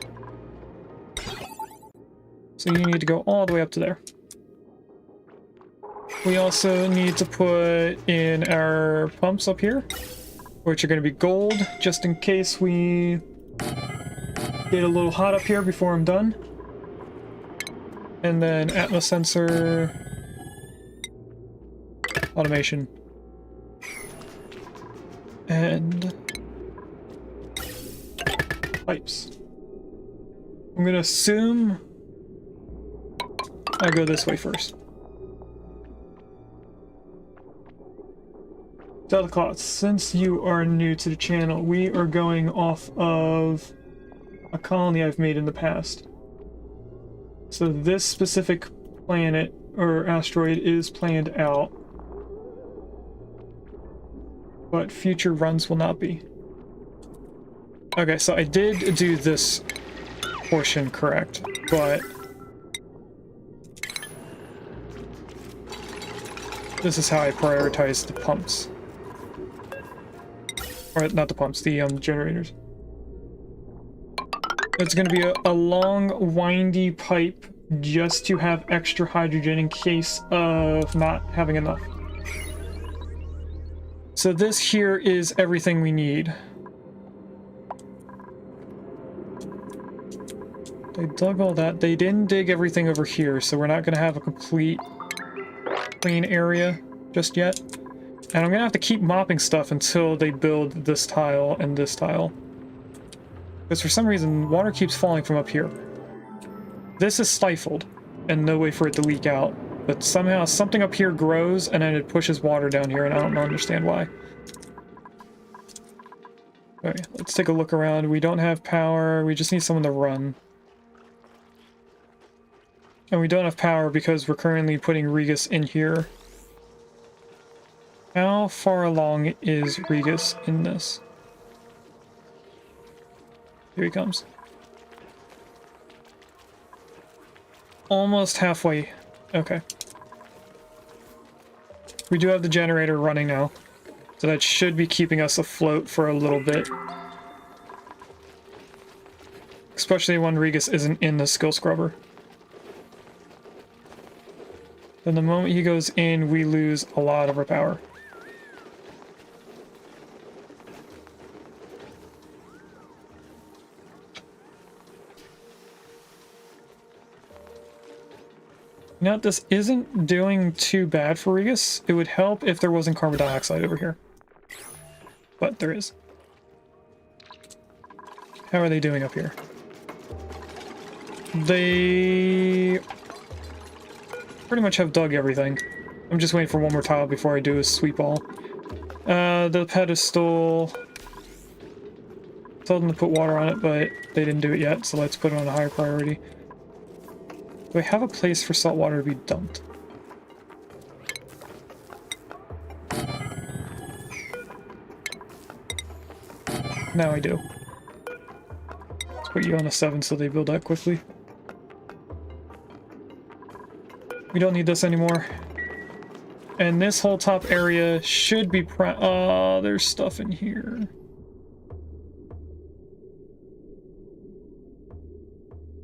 So you need to go all the way up to there. We also need to put in our pumps up here, which are going to be gold, just in case we get a little hot up here before I'm done. And then Atmos sensor, automation, and pipes. I'm going to assume I go this way first. Delta Claws, since you are new to the channel, we are going off of a colony I've made in the past. So this specific planet, or asteroid, is planned out. But future runs will not be. Okay, so I did do this portion correct, but this is how I prioritize the pumps. Or not the pumps, the generators. It's going to be a long, windy pipe just to have extra hydrogen in case of not having enough. So this here is everything we need. They dug all that. They didn't dig everything over here, so we're not going to have a complete clean area just yet. And I'm going to have to keep mopping stuff until they build this tile and this tile. Because for some reason, water keeps falling from up here. This is stifled, and no way for it to leak out. But somehow something up here grows, and then it pushes water down here, and I don't understand why. Okay, let's take a look around. We don't have power. We just need someone to run. And we don't have power because we're currently putting Regis in here. How far along is Regis in this? Here he comes. Almost halfway. Okay. We do have the generator running now, so that should be keeping us afloat for a little bit. Especially when Regis isn't in the skill scrubber. Then the moment he goes in, we lose a lot of our power. Now, this isn't doing too bad for Regis. It would help if there wasn't carbon dioxide over here. But there is. How are they doing up here? They pretty much have dug everything. I'm just waiting for one more tile before I do a sweep all. The pedestal. Told them to put water on it, but they didn't do it yet, so let's put it on a higher priority. Do I have a place for salt water to be dumped? Now I do. Let's put you on a 7 so they build that quickly. We don't need this anymore. And this whole top area should be oh, there's stuff in here.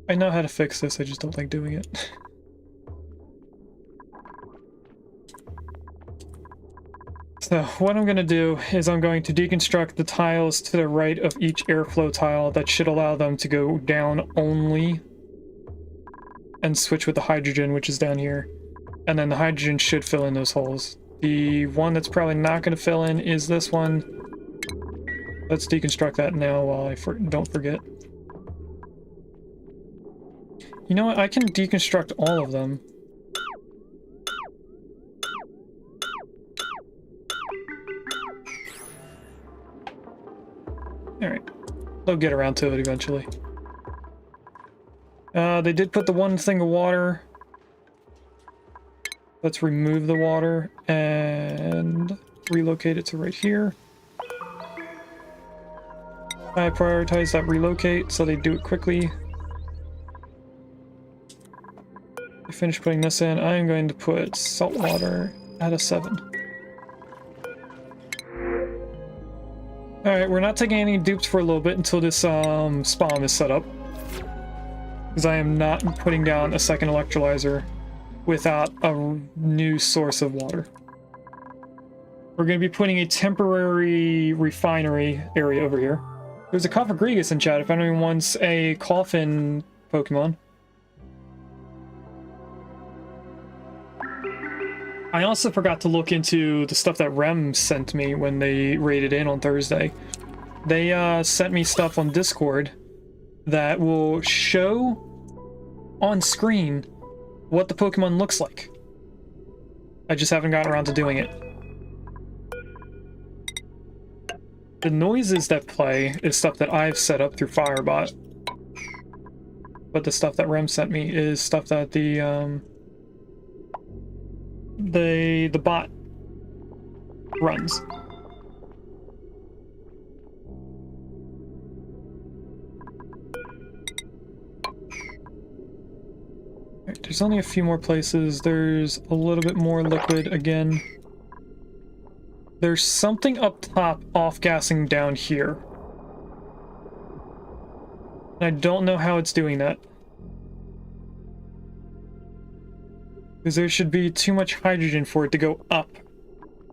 I know how to fix this, I just don't like doing it. So what I'm going to do is I'm going to deconstruct the tiles to the right of each airflow tile. That should allow them to go down only. And switch with the hydrogen, which is down here. And then the hydrogen should fill in those holes. The one that's probably not going to fill in is this one. Let's deconstruct that now while I don't forget. You know what? I can deconstruct all of them. Alright. They'll get around to it eventually. They did put the one thing of water. Let's remove the water and relocate it to right here. I prioritize that relocate so they do it quickly. I finished putting this in. I'm going to put salt water at a 7. Alright, we're not taking any dupes for a little bit until this SPOM is set up. Because I am not putting down a second electrolyzer without a new source of water. We're going to be putting a temporary refinery area over here. There's a Cofagrigus in chat if anyone wants a coffin Pokemon. I also forgot to look into the stuff that Rem sent me when they raided in on Thursday. They sent me stuff on Discord that will show on screen what the Pokemon looks like. I just haven't gotten around to doing it. The noises that play is stuff that I've set up through Firebot. But the stuff that Rem sent me is stuff that the bot runs. Right, there's only a few more places. There's a little bit more liquid again. There's something up top off-gassing down here. And I don't know how it's doing that. Because there should be too much hydrogen for it to go up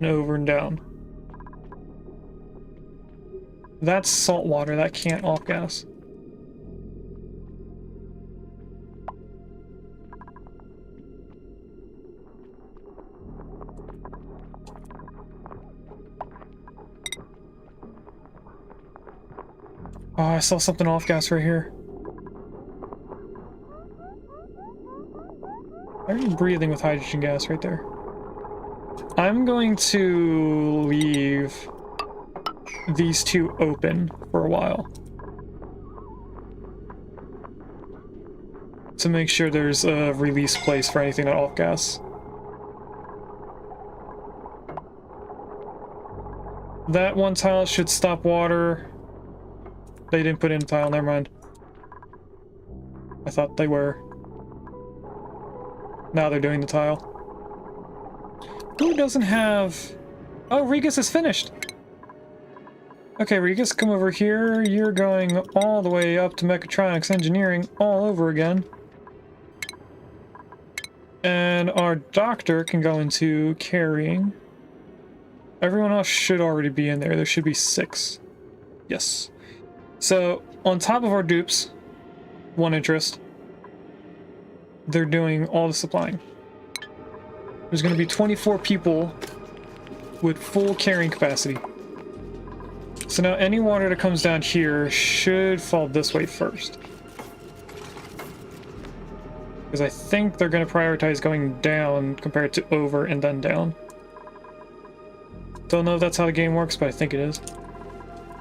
and over and down. That's salt water, that can't off-gas. Oh, I saw something off-gas right here. Why are you breathing with hydrogen gas right there? I'm going to leave these two open for a while. To make sure there's a release place for anything that off-gas. That one tile should stop water. They didn't put in a tile, never mind. I thought they were. Now they're doing the tile. Who doesn't have... Oh, Regus is finished! Okay, Regus, come over here. You're going all the way up to Mechatronics Engineering all over again. And our doctor can go into carrying. Everyone else should already be in there. There should be 6. Yes. So, on top of our dupes, one interest, they're doing all the supplying. There's going to be 24 people with full carrying capacity. So now any water that comes down here should fall this way first. Because I think they're going to prioritize going down compared to over and then down. Don't know if that's how the game works, but I think it is.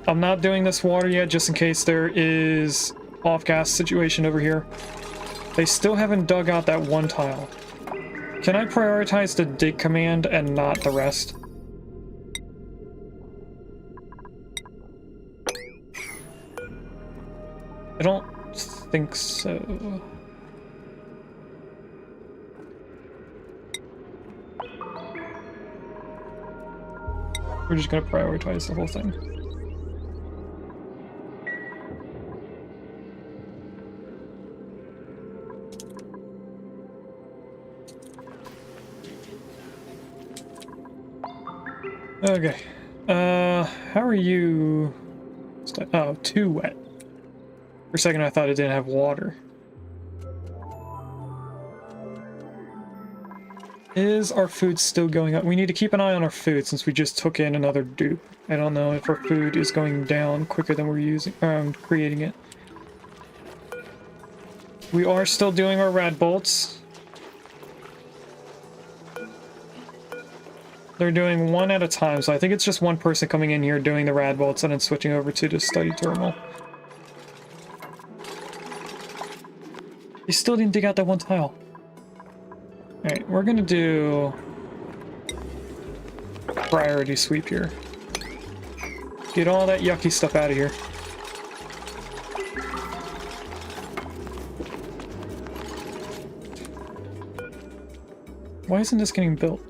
I'm not doing this water yet just in case there is off-gas situation over here. They still haven't dug out that one tile. Can I prioritize the dig command and not the rest? I don't think so. We're just gonna prioritize the whole thing. Okay. How are you? Oh, too wet. For a second I thought it didn't have water. Is our food still going up? We need to keep an eye on our food since we just took in another dupe. I don't know if our food is going down quicker than we're using creating it. We are still doing our rad bolts. They're doing one at a time, so I think it's just one person coming in here doing the rad bolts and then switching over to the study terminal. They still didn't dig out that one tile. Alright, we're gonna do priority sweep here. Get all that yucky stuff out of here. Why isn't this getting built?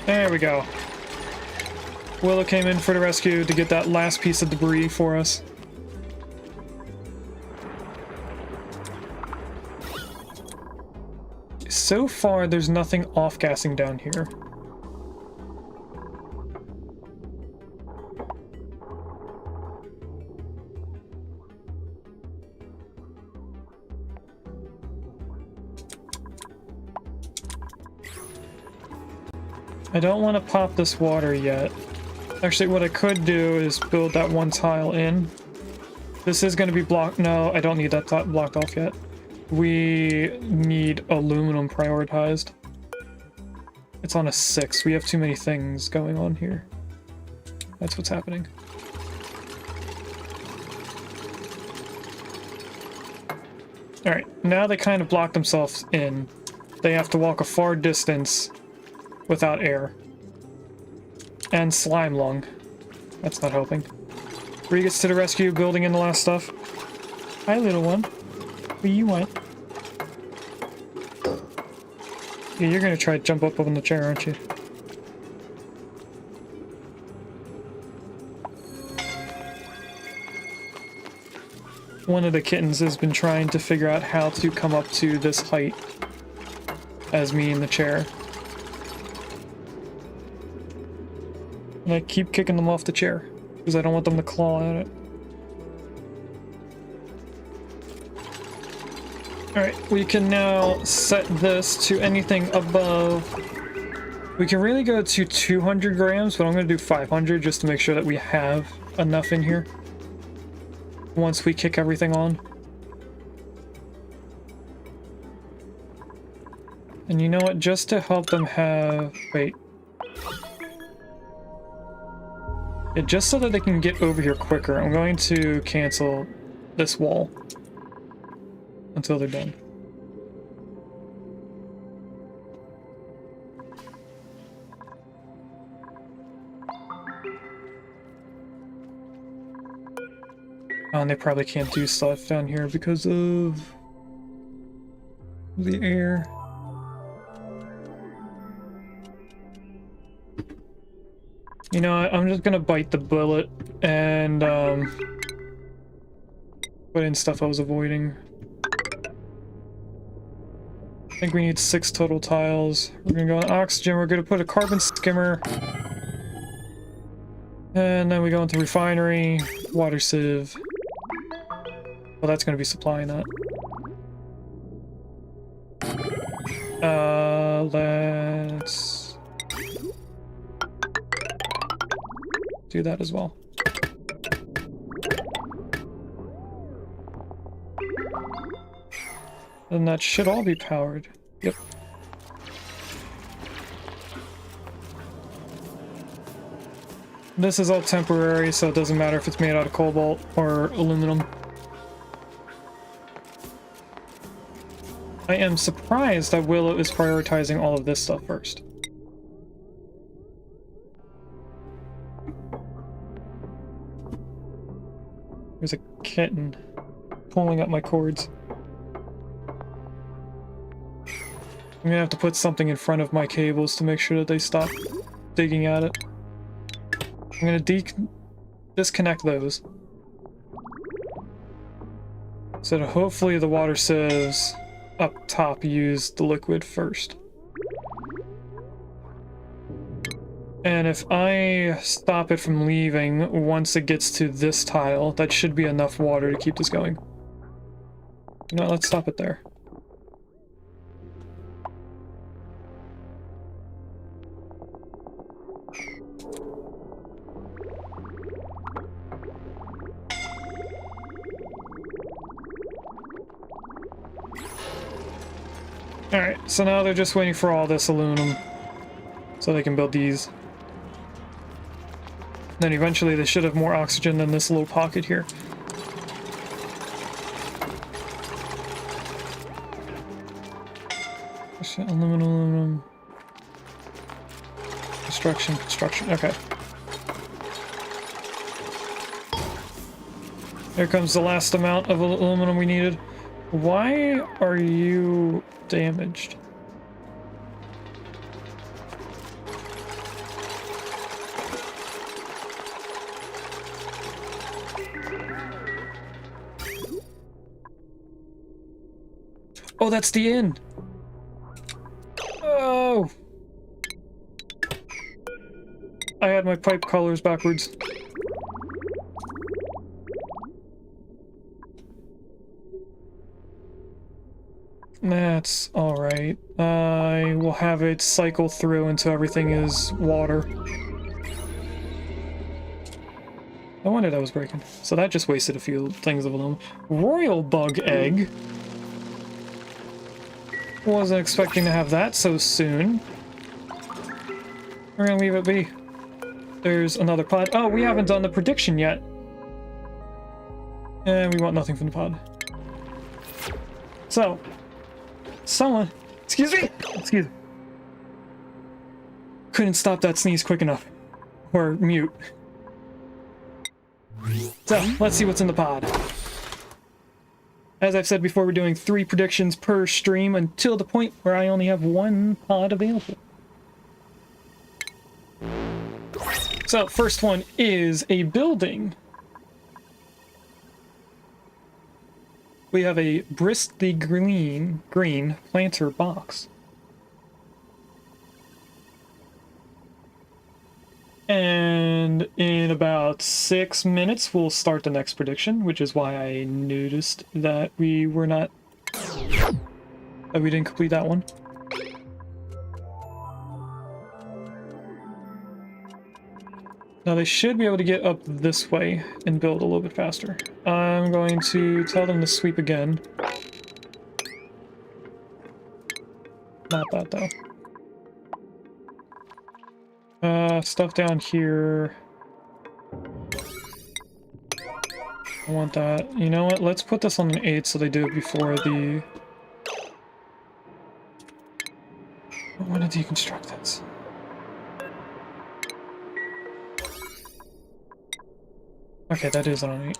There we go. Willow came in for the rescue to get that last piece of debris for us. So far, there's nothing off-gassing down here. I don't want to pop this water yet. Actually, what I could do is build that one tile in. This is going to be blocked. No, I don't need that blocked off yet. We need aluminum prioritized. It's on a 6. We have too many things going on here. That's what's happening. Alright, now they kind of block themselves in. They have to walk a far distance without air. And slime lung. That's not helping. Bree gets to the rescue, building in the last stuff. Hi, little one. Where you went? Yeah, you're gonna try to jump up on the chair, aren't you? One of the kittens has been trying to figure out how to come up to this height as me in the chair. And I keep kicking them off the chair because I don't want them to claw at it. Alright, we can now set this to anything above... We can really go to 200 grams, but I'm going to do 500 just to make sure that we have enough in here once we kick everything on. And you know what? Just to help them have... Wait. Yeah, just so that they can get over here quicker, I'm going to cancel this wall until they're done. Oh, and they probably can't do stuff down here because of the air. You know what, I'm just gonna bite the bullet and put in stuff I was avoiding. I think we need 6 total tiles. We're gonna go on oxygen, we're gonna put a carbon skimmer. And then we go into refinery, water sieve. Well, that's gonna be supplying that. Let's do that as well. And that should all be powered. Yep. This is all temporary, so it doesn't matter if it's made out of cobalt or aluminum. I am surprised that Willow is prioritizing all of this stuff first. There's a kitten pulling up my cords. I'm gonna have to put something in front of my cables to make sure that they stop digging at it. I'm gonna disconnect those. So that hopefully the water sieves up top use the liquid first. And if I stop it from leaving once it gets to this tile, that should be enough water to keep this going. You know what, let's stop it there. Alright, so now they're just waiting for all this aluminum so they can build these. Then eventually they should have more oxygen than this little pocket here. Aluminum. Construction. Okay. Here comes the last amount of aluminum we needed. Why are you damaged? Oh, that's the end. Oh! I had my pipe colors backwards. That's alright. I will have it cycle through until everything is water. No wonder that was breaking. So that just wasted a few things of aluminum. Royal bug egg. Wasn't expecting to have that so soon. We're gonna leave it be. There's another pod. Oh, we haven't done the prediction yet. And we want nothing from the pod. So, someone, excuse me, couldn't stop that sneeze quick enough. Or mute. So, let's see what's in the pod. As I've said before, we're doing 3 predictions per stream until the point where I only have 1 pod available. So, first one is a building. We have a bristly green planter box. And in about 6 minutes, we'll start the next prediction, which is why I noticed that we didn't complete that one. Now they should be able to get up this way and build a little bit faster. I'm going to tell them to sweep again. Not that though. Stuff down here. I want that. You know what? Let's put this on an 8 so they do it before the... I want to deconstruct this. Okay, that is on an 8.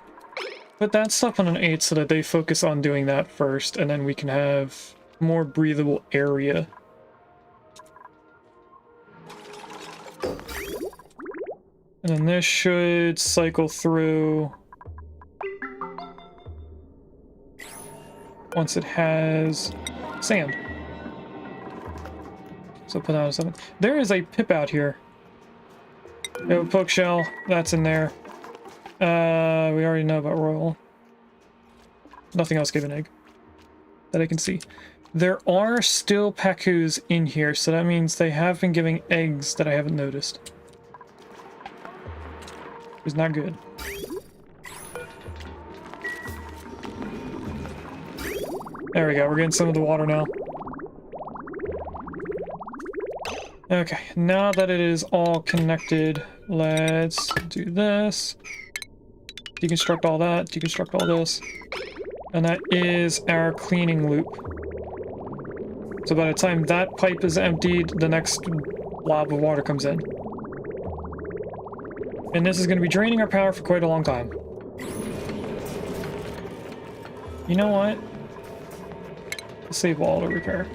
Put that stuff on an 8 so that they focus on doing that first, and then we can have more breathable area. And then this should cycle through once it has sand. So put that on 7. There is a pip out here. We have a poke shell, that's in there. We already know about royal. Nothing else gave an egg that I can see. There are still pacus in here, so that means they have been giving eggs that I haven't noticed. It's not good. There we go, we're getting some of the water now. Okay, now that it is all connected, let's do this. Deconstruct all that, deconstruct all this. And that is our cleaning loop. So by the time that pipe is emptied, the next blob of water comes in. And this is going to be draining our power for quite a long time. You know what? Let's save auto repair.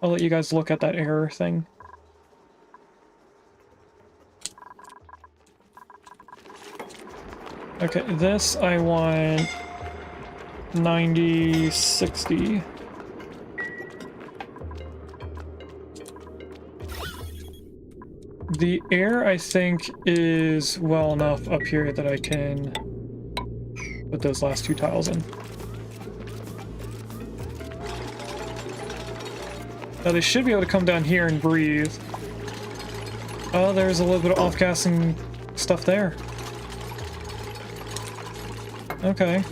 I'll let you guys look at that error thing. Okay, this I want 90, 60. The air, I think, is well enough up here that I can put those last two tiles in. Now they should be able to come down here and breathe. Oh, there's a little bit of off-gassing stuff there. Okay.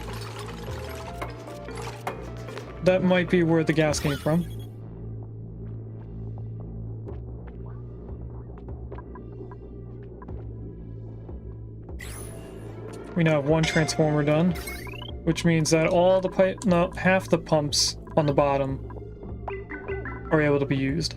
That might be where the gas came from. We now have one transformer done, which means that all the pipe, no, half the pumps on the bottom are able to be used.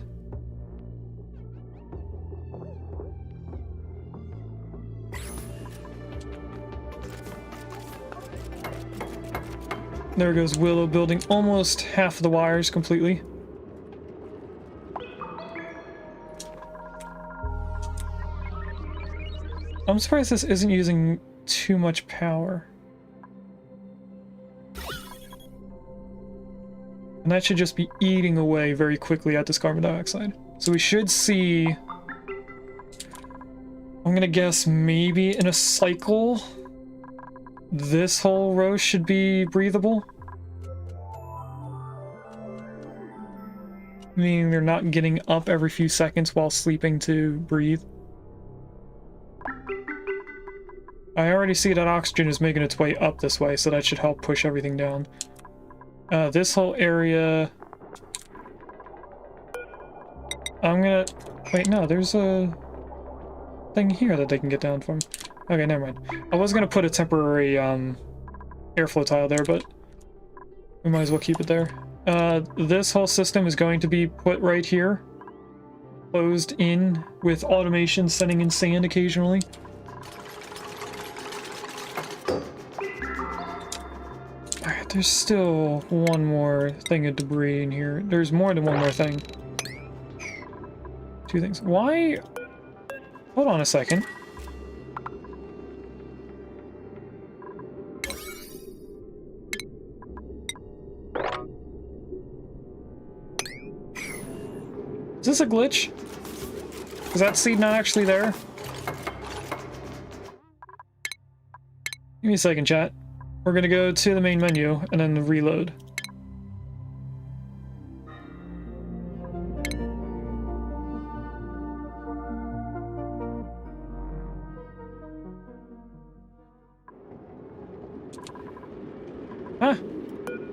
There goes Willow building almost half the wires completely. I'm surprised this isn't using too much power. And that should just be eating away very quickly at this carbon dioxide. So we should see, I'm gonna guess maybe in a cycle, this whole row should be breathable. Meaning they're not getting up every few seconds while sleeping to breathe. I already see that oxygen is making its way up this way, so that should help push everything down. This whole area... I'm gonna... Wait, no, there's a thing here that they can get down from. Okay, never mind. I was gonna put a temporary airflow tile there, but we might as well keep it there. This whole system is going to be put right here. Closed in with automation sending in sand occasionally. Alright, there's still one more thing of debris in here. There's more than one more thing. Two things. Why? Hold on a second. Is this a glitch? Is that seed not actually there? Give me a second, chat. We're gonna go to the main menu and then reload. Huh?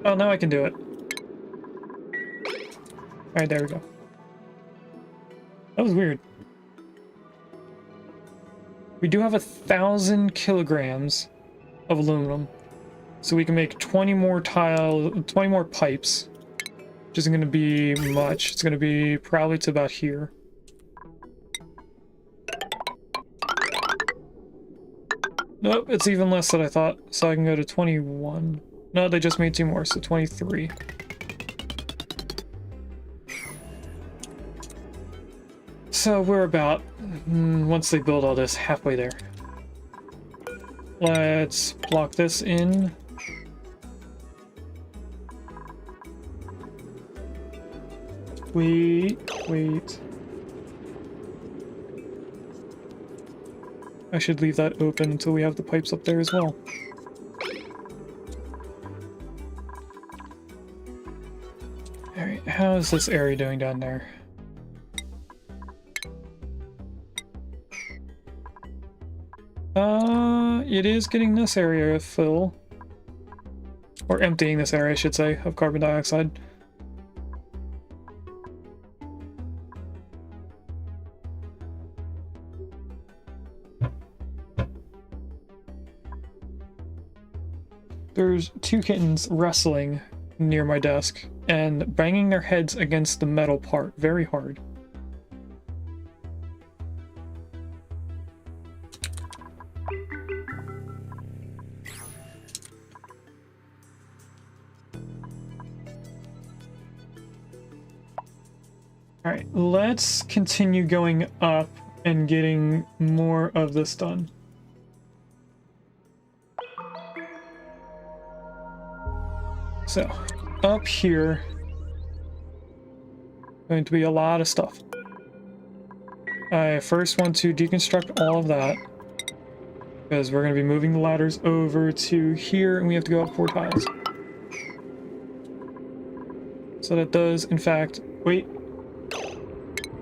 Oh, now I can do it. Alright, there we go. That was weird. We do have 1,000 kilograms of aluminum, so we can make 20 more pipes, which isn't going to be much. It's going to be probably to about here. Nope, it's even less than I thought, so I can go to 21. No, they just made 2 more, so 23. So we're about, once they build all this, halfway there. Let's block this in. Wait. I should leave that open until we have the pipes up there as well. Alright, how is this area doing down there? It is getting this area full. Or emptying this area, I should say, of carbon dioxide. There's 2 kittens wrestling near my desk and banging their heads against the metal part very hard. All right, let's continue going up and getting more of this done. So, up here, going to be a lot of stuff. I first want to deconstruct all of that, because we're going to be moving the ladders over to here, and we have to go up 4 tiles. So that does, in fact, wait,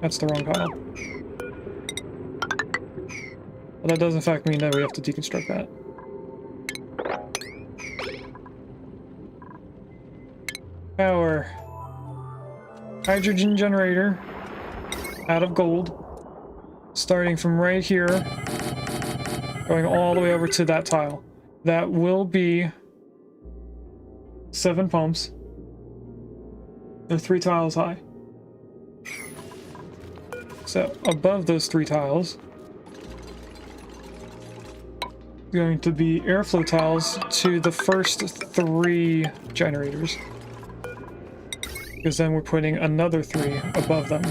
that's the wrong tile. Well, that does, in fact, mean that we have to deconstruct that. Power. Hydrogen generator out of gold. Starting from right here, going all the way over to that tile. That will be 7 pumps. They're 3 tiles high. So above those 3 tiles, going to be airflow tiles to the first 3 generators. Because then we're putting another 3 above them.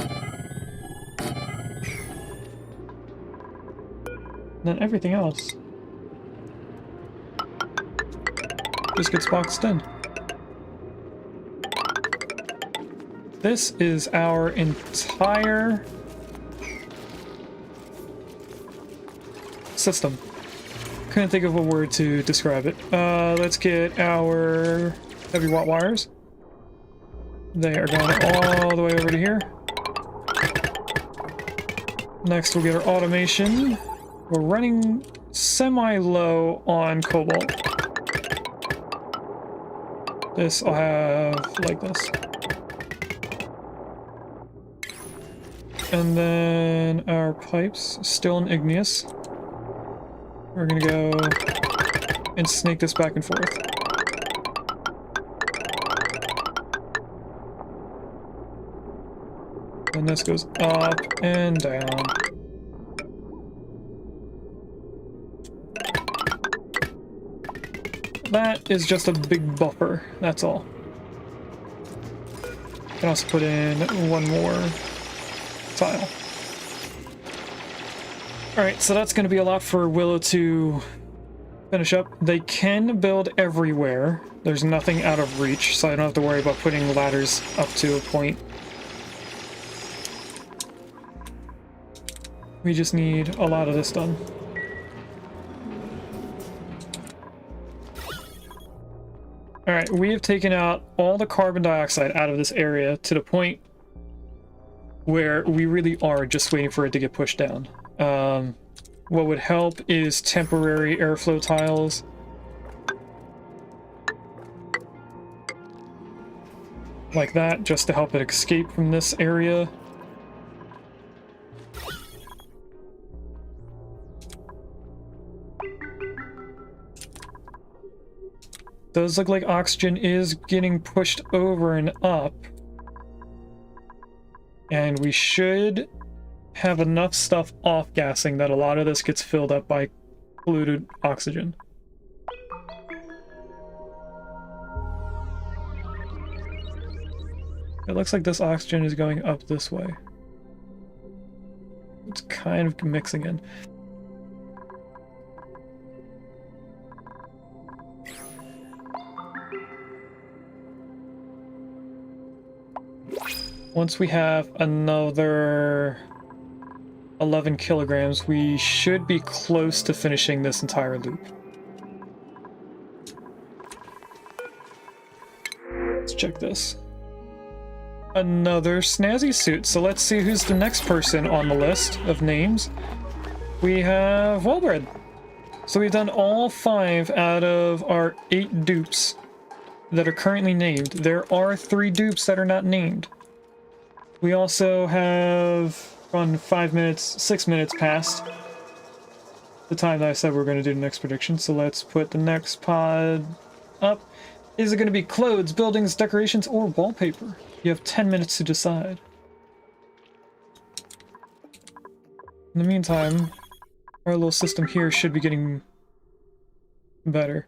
Then everything else just gets boxed in. This is our entire system. Couldn't think of a word to describe it. Let's get our heavy watt wires. They are going all the way over to here. Next we'll get our automation. We're running semi-low on cobalt. This I'll have like this. And then our pipes, still in igneous. We're gonna go and snake this back and forth. And this goes up and down. That is just a big buffer, that's all. Can also put in 1 more tile. Alright, so that's going to be a lot for Willow to finish up. They can build everywhere. There's nothing out of reach, so I don't have to worry about putting ladders up to a point. We just need a lot of this done. Alright, we have taken out all the carbon dioxide out of this area to the point where we really are just waiting for it to get pushed down. What would help is temporary airflow tiles. Like that, just to help it escape from this area. Does look like oxygen is getting pushed over and up. And we should have enough stuff off-gassing that a lot of this gets filled up by polluted oxygen. It looks like this oxygen is going up this way. It's kind of mixing in. Once we have another 11 kilograms, we should be close to finishing this entire loop. Let's check this. Another snazzy suit. So let's see who's the next person on the list of names. We have Wellbred. So we've done all 5 out of our 8 dupes that are currently named. There are 3 dupes that are not named. We also have gone 5 minutes, 6 minutes past the time that I said we were going to do the next prediction. So let's put the next pod up. Is it going to be clothes, buildings, decorations, or wallpaper? You have 10 minutes to decide. In the meantime, our little system here should be getting better.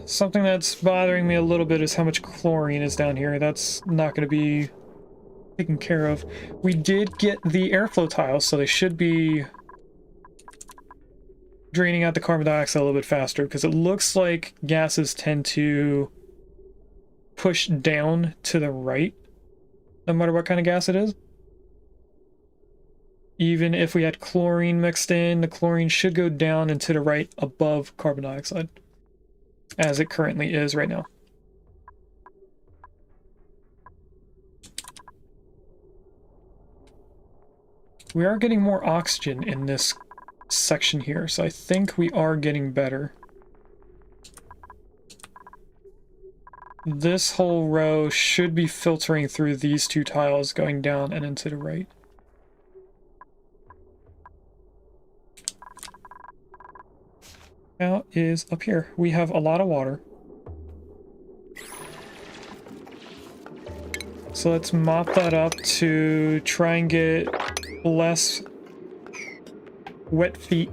Something that's bothering me a little bit is how much chlorine is down here. That's not going to be taken care of. We did get the airflow tiles, so they should be draining out the carbon dioxide a little bit faster, because it looks like gases tend to push down to the right, no matter what kind of gas it is. Even if we had chlorine mixed in, the chlorine should go down and to the right above carbon dioxide, as it currently is right now. We are getting more oxygen in this section here, so I think we are getting better. This whole row should be filtering through these two tiles going down and into the right. Now is up here. We have a lot of water. So let's mop that up to try and get less wet feet.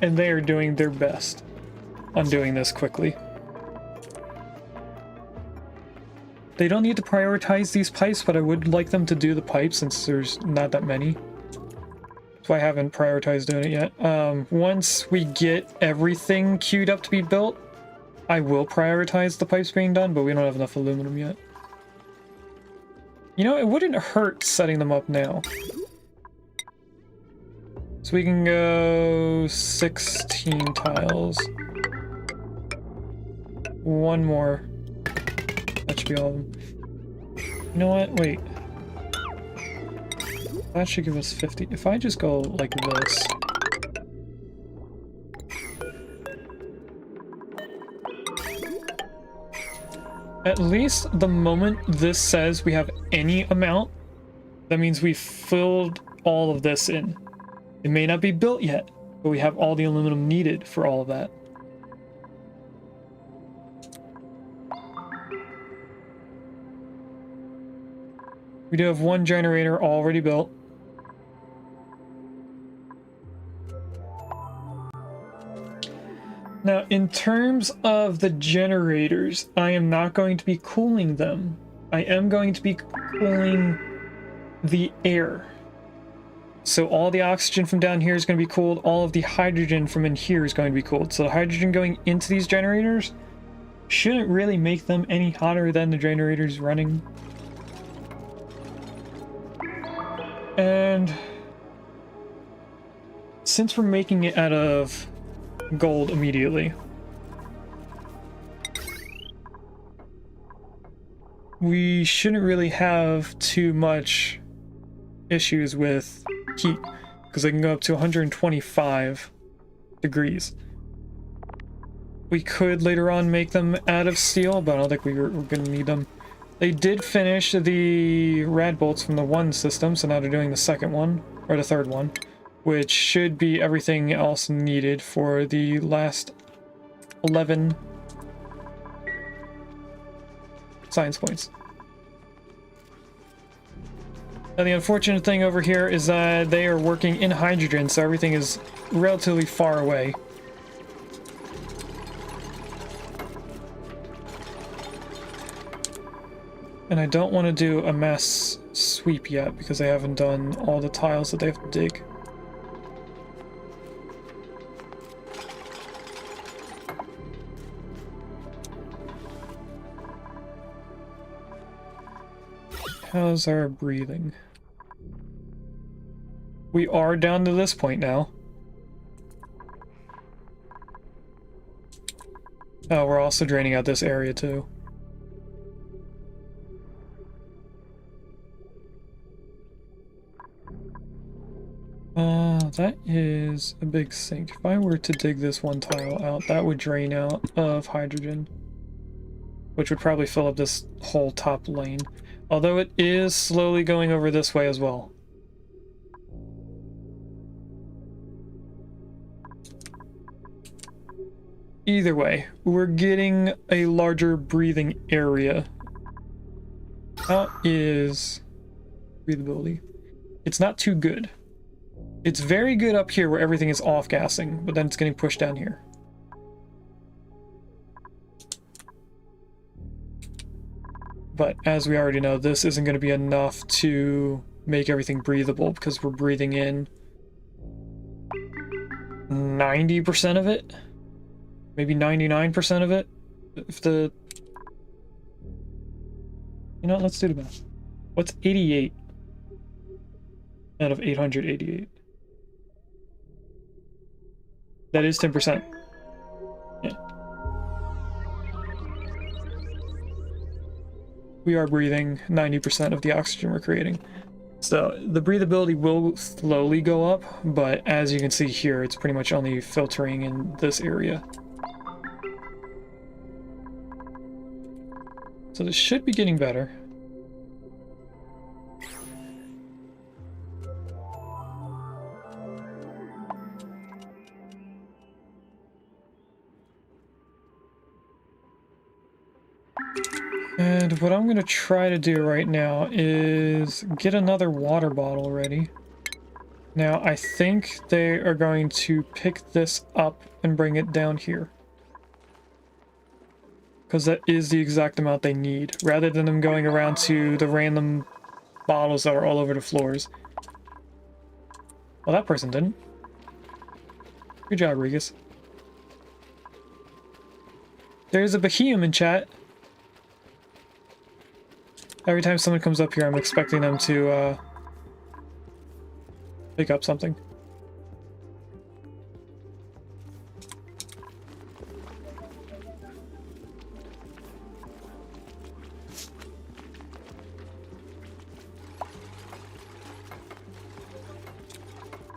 And they are doing their best on doing this quickly. They don't need to prioritize these pipes, but I would like them to do the pipes since there's not that many. So I haven't prioritized doing it yet. Once we get everything queued up to be built, I will prioritize the pipes being done, but we don't have enough aluminum yet. You know, it wouldn't hurt setting them up now. So we can go 16 tiles. One more. That should be all of them. You know what? Wait. That should give us 50. If I just go like this. At least the moment this says we have any amount, that means we filled all of this in. It may not be built yet, but we have all the aluminum needed for all of that. We do have one generator already built. Now, in terms of the generators, I am not going to be cooling them. I am going to be cooling the air. So all the oxygen from down here is going to be cooled. All of the hydrogen from in here is going to be cooled. So the hydrogen going into these generators shouldn't really make them any hotter than the generators running. And since we're making it out of gold immediately, we shouldn't really have too much issues with heat, because they can go up to 125 degrees. We could later on make them out of steel, but I don't think we're going to need them. They did finish the rad bolts from the one system, so now they're doing the second one, or the third one, which should be everything else needed for the last 11 science points. Now the unfortunate thing over here is that they are working in hydrogen, so everything is relatively far away. And I don't want to do a mass sweep yet because I haven't done all the tiles that they have to dig. How's our breathing? We are down to this point now. Oh, we're also draining out this area too. That is a big sink. If I were to dig this one tile out, that would drain out of hydrogen, which would probably fill up this whole top lane. Although it is slowly going over this way as well. Either way, we're getting a larger breathing area. How is breathability? It's not too good. It's very good up here where everything is off-gassing, but then it's getting pushed down here. But as we already know, this isn't going to be enough to make everything breathable because we're breathing in 90% of it, maybe 99% of it. If the, you know what, let's do the math. What's 88 out of 888? That is 10%. Yeah. We are breathing 90% of the oxygen we're creating. So the breathability will slowly go up, but as you can see here, it's pretty much only filtering in this area. So this should be getting better. And what I'm going to try to do right now is get another water bottle ready. Now, I think they are going to pick this up and bring it down here, because that is the exact amount they need, rather than them going around to the random bottles that are all over the floors. Well, that person didn't. Good job, Regus. There's a Bahium in chat. Every time someone comes up here, I'm expecting them to pick up something.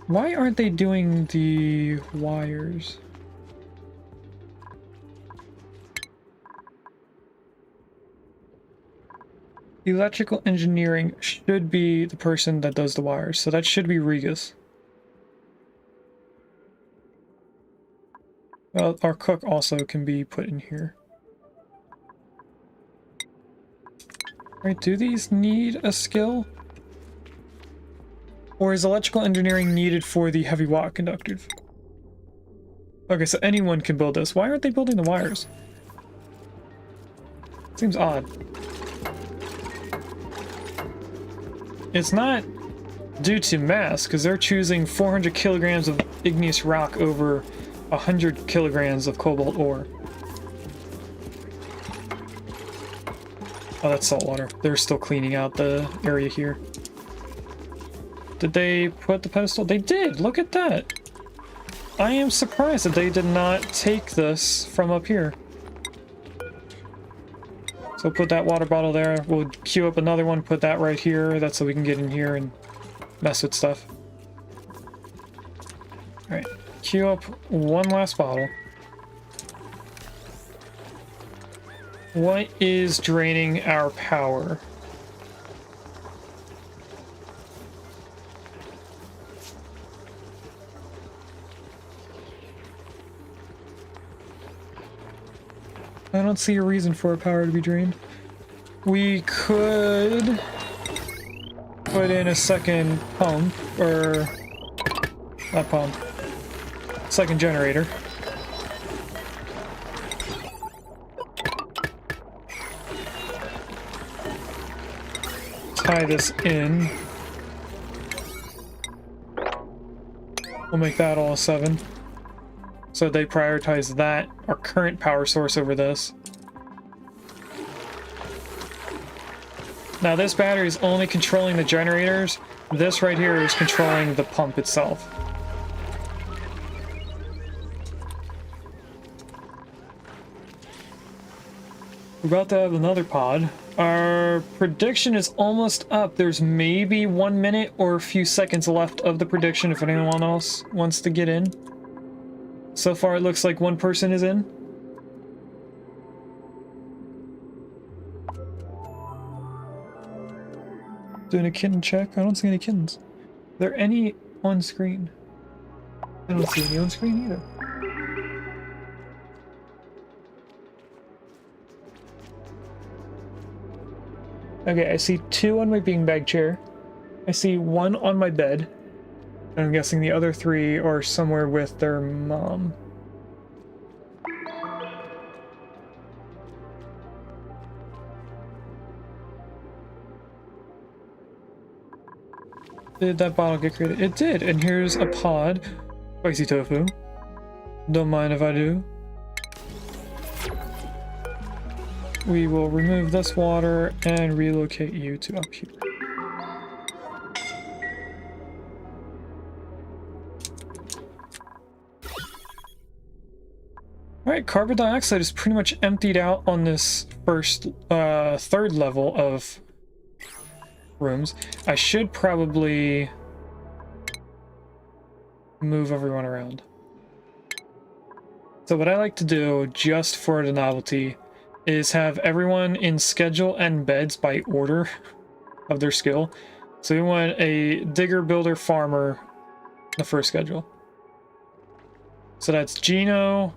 Why aren't they doing the wires? Electrical engineering should be the person that does the wires, so that should be Regus. Well, our cook also can be put in here. Alright, do these need a skill? Or is electrical engineering needed for the heavy watt conductors? Okay, so anyone can build this. Why aren't they building the wires? Seems odd. It's not due to mass, because they're choosing 400 kilograms of igneous rock over 100 kilograms of cobalt ore. Oh, that's salt water. They're still cleaning out the area here. Did they put the pedestal? They did! Look at that! I am surprised that they did not take this from up here. So put that water bottle there. We'll queue up another one, put that right here. That's so we can get in here and mess with stuff. Alright, queue up one last bottle. What is draining our power? I don't see a reason for our power to be drained. We could put in a second pump, or not pump, second generator. Tie this in. We'll make that all 7. So they prioritize that, our current power source, over this. Now this battery is only controlling the generators. This right here is controlling the pump itself. We're about to have another pod. Our prediction is almost up. There's maybe 1 minute or a few seconds left of the prediction if anyone else wants to get in. So far, it looks like one person is in. Doing a kitten check. I don't see any kittens. Are there any on screen? I don't see any on screen either. Okay, I see 2 on my beanbag chair. I see 1 on my bed. I'm guessing the other 3 are somewhere with their mom. Did that bottle get created? It did, and here's a pod. Spicy tofu. Don't mind if I do. We will remove this water and relocate you to up here. Alright, carbon dioxide is pretty much emptied out on this first, 3rd level of rooms. I should probably move everyone around. So what I like to do, just for the novelty, is have everyone in schedule and beds by order of their skill. So we want a digger, builder, farmer in the first schedule. So that's Gino,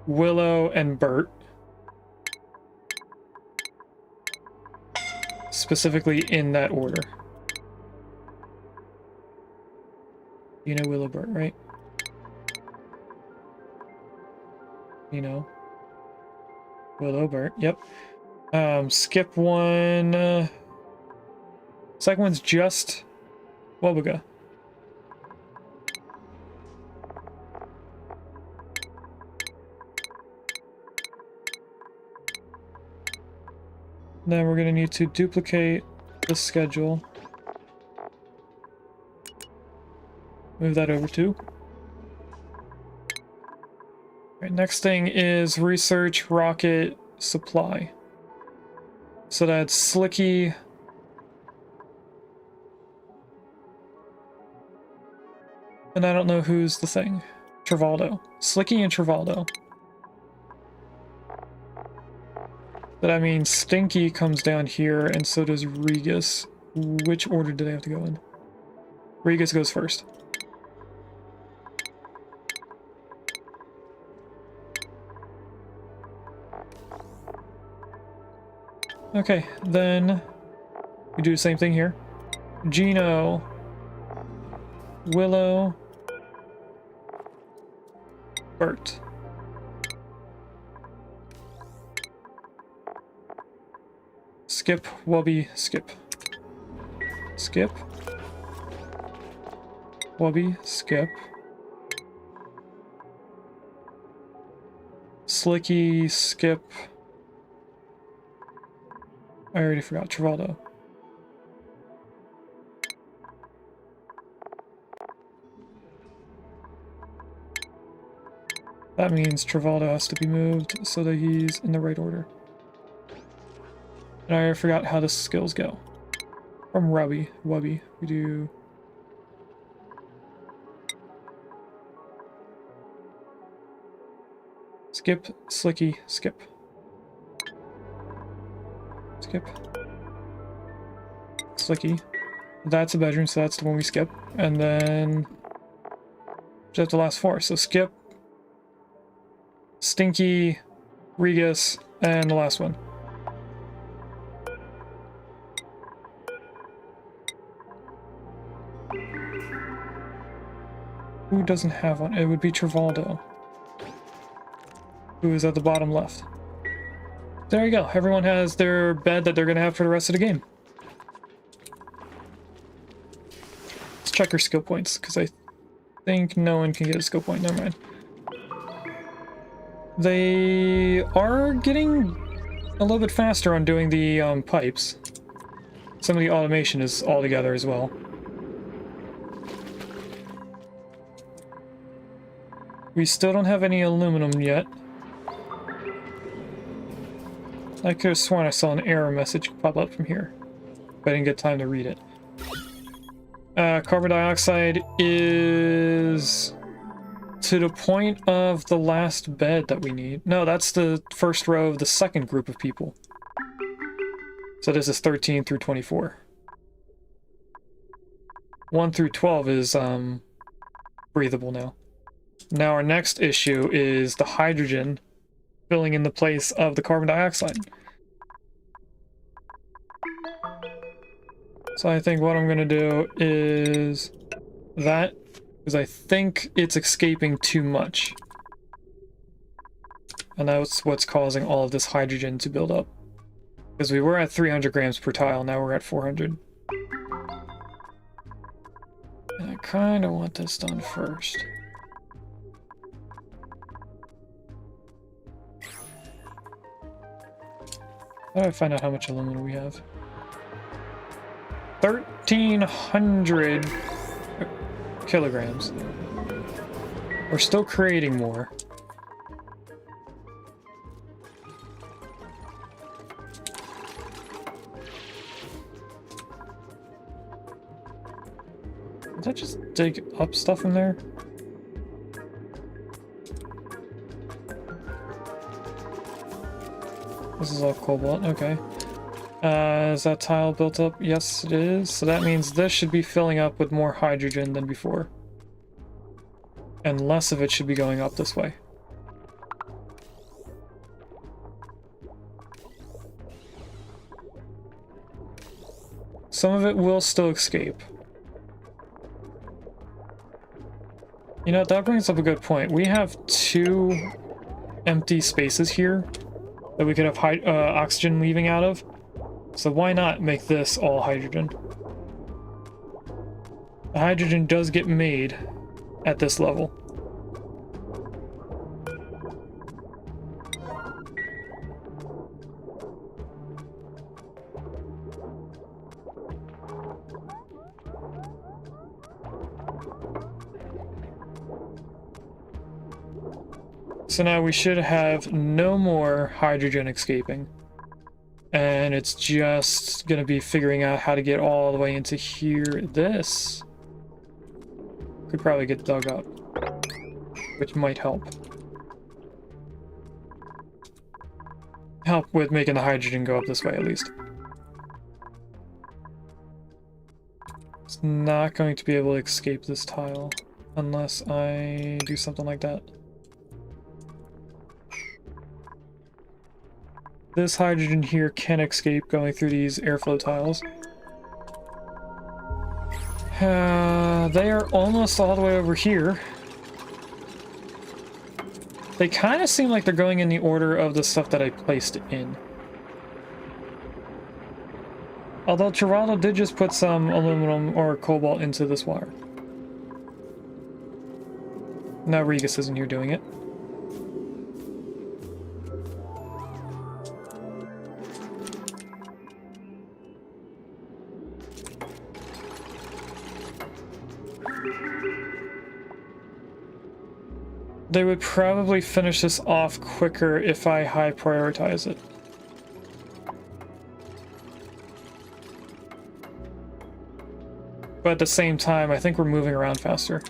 Willow, and Bert. Specifically in that order. Gino, Willow, Bert, right? Gino, Willow, Bert, yep. Skip one. Second one's just Wubby. Then we're going to need to duplicate the schedule. Move that over too. Right, next thing is research rocket supply. So that's Slicky. And I don't know who's the thing. Travaldo. Slicky and Travaldo. But I mean, Stinky comes down here, and so does Regus. Which order do they have to go in? Regus goes first. Okay, then we do the same thing here. Gino, Willow, Bert. Skip, Wubby, skip. Skip. Wubby, skip. Slicky, skip. I already forgot Travaldo. That means Travaldo has to be moved so that he's in the right order. And I already forgot how the skills go. From Wubby, we do... Skip, Slicky, skip. Skip. Slicky. That's a bedroom, so that's the one we skip. And then... just the last 4. So skip, Stinky, Regus, and the last one. Who doesn't have one? It would be Travaldo, who is at the bottom left. There you go. Everyone has their bed that they're going to have for the rest of the game. Let's check our skill points, because I think no one can get a skill point. Never mind. They are getting a little bit faster on doing the pipes. Some of the automation is all together as well. We still don't have any aluminum yet. I could have sworn I saw an error message pop up from here, but I didn't get time to read it. Carbon dioxide is to the point of the last bed that we need. No, that's the first row of the second group of people. So this is 13 through 24. 1 through 12 is breathable now. Now our next issue is the hydrogen filling in the place of the carbon dioxide. So I think what I'm going to do is that because I think it's escaping too much. And that's what's causing all of this hydrogen to build up. Because we were at 300 grams per tile, now we're at 400. And I kind of want this done first. How do I find out how much aluminum we have? 1,300 kilograms. We're still creating more. Did I just dig up stuff in there? This is all cobalt, okay. Is that tile built up? Yes, it is. So that means this should be filling up with more hydrogen than before. And less of it should be going up this way. Some of it will still escape. You know, that brings up a good point. We have 2 empty spaces here that we could have oxygen leaving out of. So why not make this all hydrogen? The hydrogen does get made at this level. So now we should have no more hydrogen escaping. And it's just gonna be figuring out how to get all the way into here. This could probably get dug up, which might help. Help with making the hydrogen go up this way, at least. It's not going to be able to escape this tile unless I do something like that. This hydrogen here can escape going through these airflow tiles. They are almost all the way over here. They kind of seem like they're going in the order of the stuff that I placed in. Although Geraldo did just put some aluminum or cobalt into this wire. Now Regus isn't here doing it. They would probably finish this off quicker if I high prioritize it. But at the same time, I think we're moving around faster.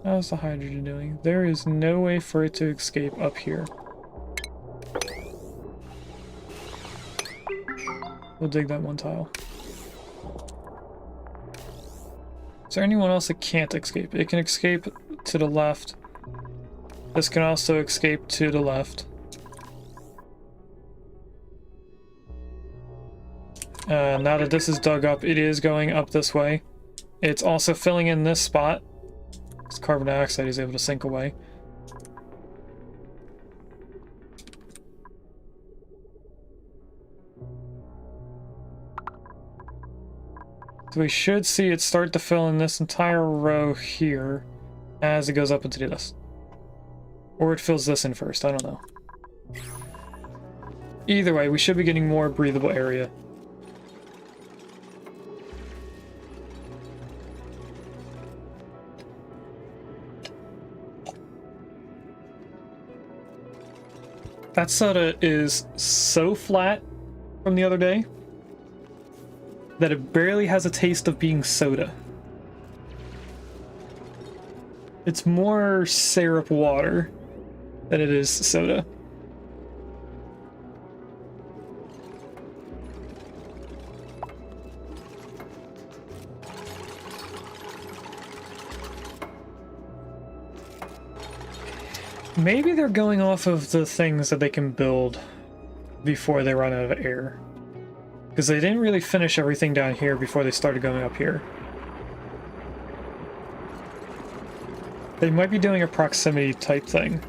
How's the hydrogen doing? There is no way for it to escape up here. We'll dig that one tile. Is there anyone else that can't escape? It can escape to the left. This can also escape to the left. Now that this is dug up, it is going up this way. It's also filling in this spot. This carbon dioxide is able to sink away. So we should see it start to fill in this entire row here as it goes up into this. Or it fills this in first, I don't know. Either way, we should be getting more breathable area. That soda is so flat from the other day that it barely has a taste of being soda. It's more syrup water than it is soda. Maybe they're going off of the things that they can build before they run out of air. Because they didn't really finish everything down here before they started going up here. They might be doing a proximity type thing.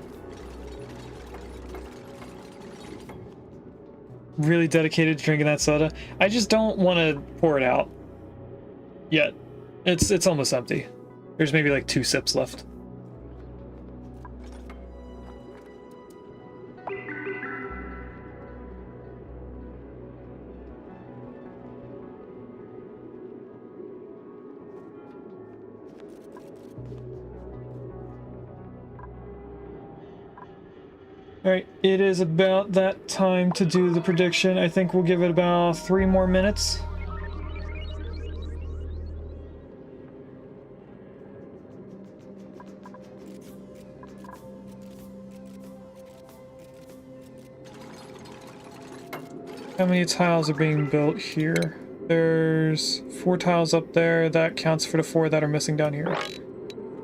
Really dedicated to drinking that soda. I just don't want to pour it out yet. It's almost empty. There's maybe like 2 sips left. Alright, it is about that time to do the prediction. I think we'll give it about 3 more minutes. How many tiles are being built here? There's 4 tiles up there. That counts for the 4 that are missing down here.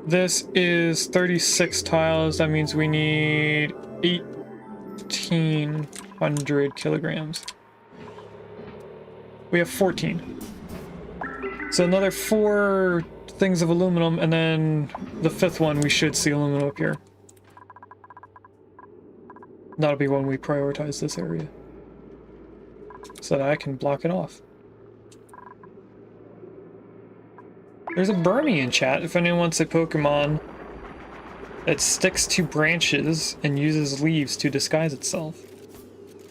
This is 36 tiles. That means we need 1,800 kilograms. We have 14. So another 4 things of aluminum, and then the 5th one we should see aluminum up here. That'll be when we prioritize this area, so that I can block it off. There's a Burmy in chat if anyone wants a Pokemon that sticks to branches and uses leaves to disguise itself.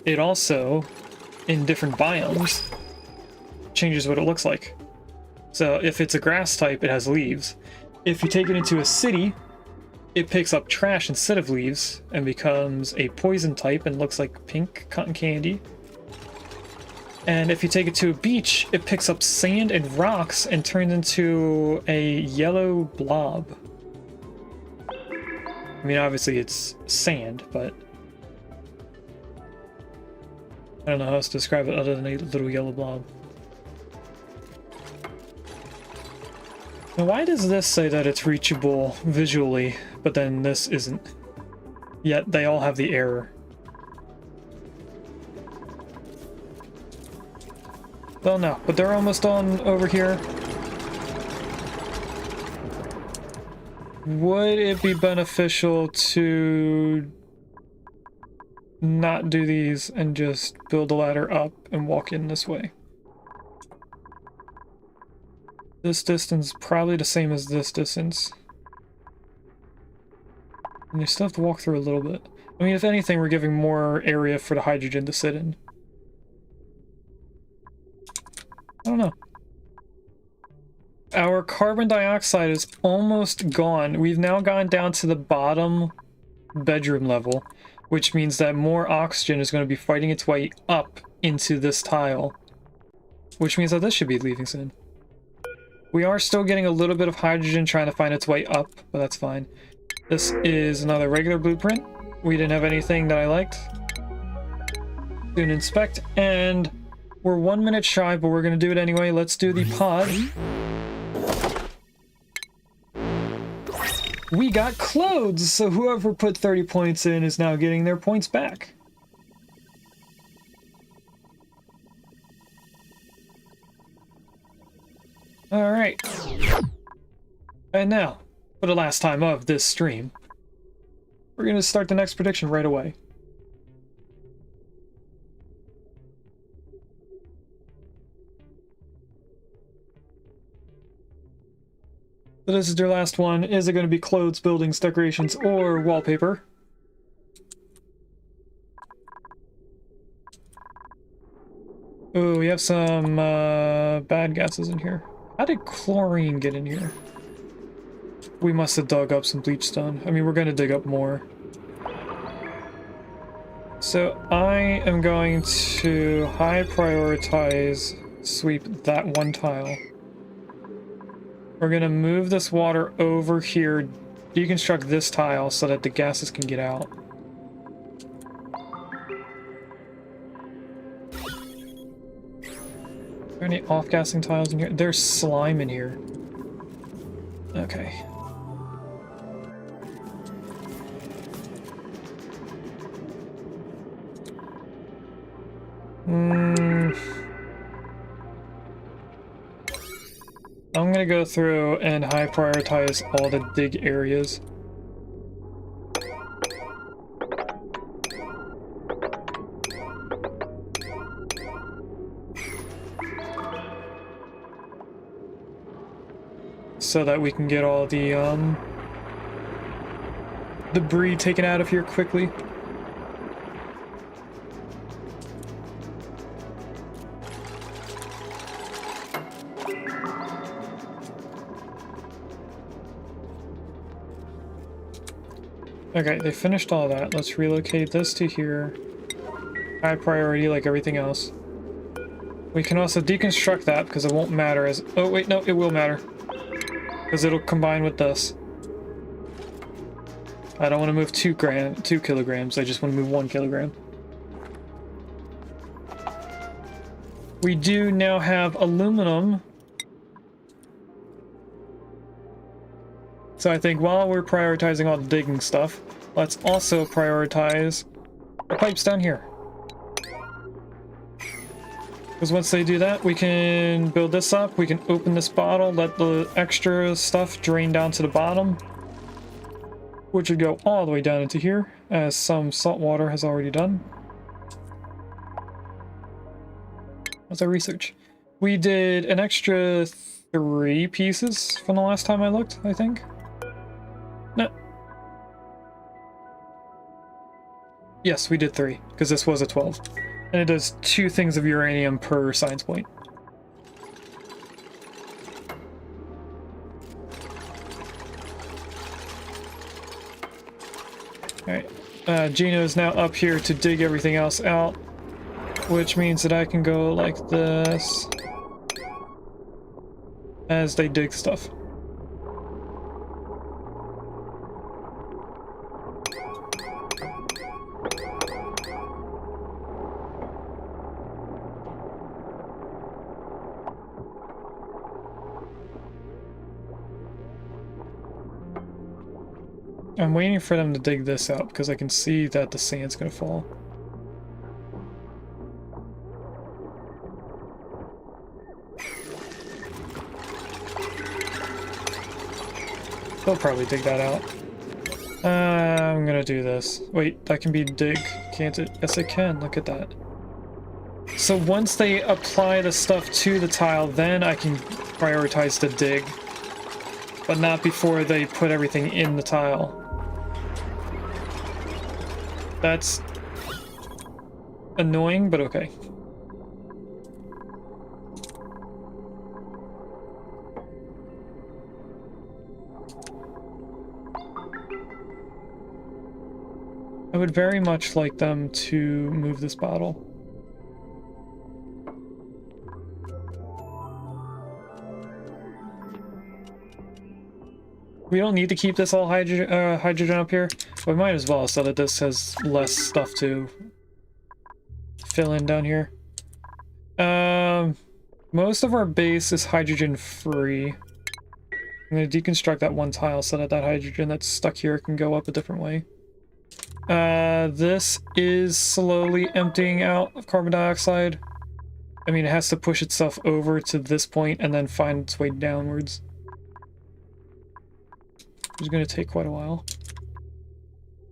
It also, in different biomes, changes what it looks like. So if it's a grass type, it has leaves. If you take it into a city, it picks up trash instead of leaves and becomes a poison type and looks like pink cotton candy. And if you take it to a beach, it picks up sand and rocks and turns into a yellow blob. I mean, obviously it's sand, but I don't know how else to describe it other than a little yellow blob. Now, why does this say that it's reachable visually, but then this isn't? Yet they all have the error. Well, no, but they're almost on over here. Would it be beneficial to not do these and just build a ladder up and walk in this way? This distance probably the same as this distance. And you still have to walk through a little bit. I mean, if anything, we're giving more area for the hydrogen to sit in. I don't know. Our carbon dioxide is almost gone. We've now gone down to the bottom bedroom level, which means that more oxygen is going to be fighting its way up into this tile, which means that this should be leaving soon. We are still getting a little bit of hydrogen trying to find its way up, but that's fine. This is another regular blueprint. We didn't have anything that I liked. Soon inspect, and we're 1 minute shy, but we're going to do it anyway. Let's do the pod. We got clothes, so whoever put 30 points in is now getting their points back. Alright. And now, for the last time of this stream, we're going to start the next prediction right away. So this is your last one. Is it going to be clothes, buildings, decorations, or wallpaper? Oh, we have some bad gases in here. How did chlorine get in here? We must have dug up some bleach stone. I mean, we're going to dig up more. So I am going to high prioritize sweep that one tile. We're going to move this water over here, deconstruct this tile so that the gases can get out. Are there any off-gassing tiles in here? There's slime in here. Okay. I'm gonna go through and high prioritize all the dig areas. So that we can get all the debris taken out of here quickly. Okay, they finished all that. Let's relocate this to here. High priority like everything else. We can also deconstruct that because it won't matter as... Oh, wait, no, it will matter. Because it'll combine with this. I don't want to move 2 kilograms. I just want to move 1 kilogram. We do now have aluminum. So I think while we're prioritizing all the digging stuff, let's also prioritize the pipes down here. Because once they do that, we can build this up, we can open this bottle, let the extra stuff drain down to the bottom, which would go all the way down into here, as some salt water has already done. That's our research. We did an extra 3 pieces from the last time I looked, I think. No. Yes, we did 3, because this was a 12. And it does 2 things of uranium per science point. Alright, Gino is now up here to dig everything else out, which means that I can go like this as they dig stuff. I'm waiting for them to dig this out because I can see that the sand's gonna fall. They'll probably dig that out. I'm gonna do this. Wait, that can be dig, can't it? Yes, it can. Look at that. So once they apply the stuff to the tile, then I can prioritize the dig, but not before they put everything in the tile. That's annoying, but okay. I would very much like them to move this bottle. We don't need to keep this all hydrogen up here, but we might as well so that this has less stuff to fill in down here. Most of our base is hydrogen free. I'm going to deconstruct that one tile so that that hydrogen that's stuck here can go up a different way. This is slowly emptying out of carbon dioxide. I mean, it has to push itself over to this point and then find its way downwards. It's going to take quite a while.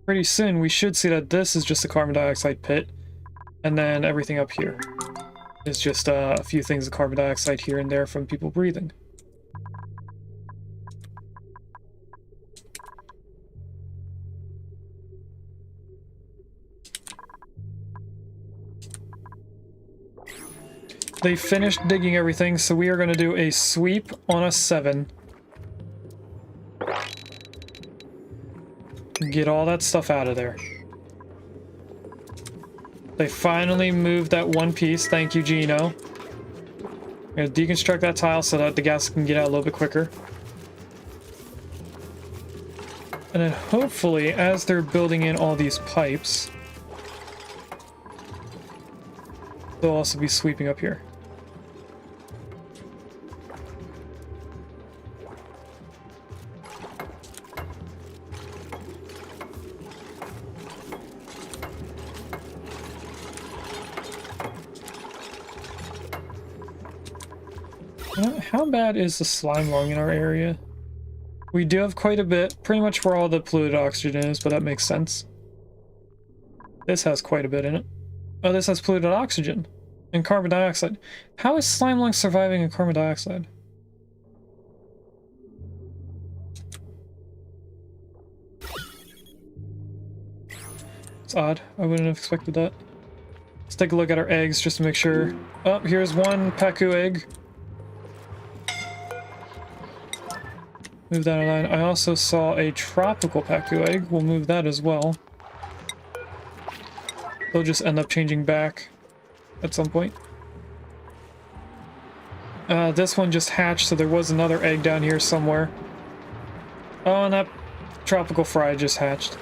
Pretty soon we should see that this is just a carbon dioxide pit, and then everything up here is just a few things of carbon dioxide here and there from people breathing. They finished digging everything, so we are going to do a sweep on a 7. Get all that stuff out of there. They finally moved that one piece. Thank you, Gino. I'm going to deconstruct that tile so that the gas can get out a little bit quicker. And then hopefully, as they're building in all these pipes, they'll also be sweeping up here. How bad is the slime lung in our area? We do have quite a bit, pretty much where all the polluted oxygen is, but that makes sense. This has quite a bit in it. Oh, this has polluted oxygen and carbon dioxide. How is slime lung surviving in carbon dioxide? It's odd. I wouldn't have expected that. Let's take a look at our eggs just to make sure. Oh, here's one Pacu egg. Move that online. I also saw a tropical Pacu egg. We'll move that as well. They'll just end up changing back at some point. This one just hatched, so there was another egg down here somewhere. Oh, and that tropical fry just hatched.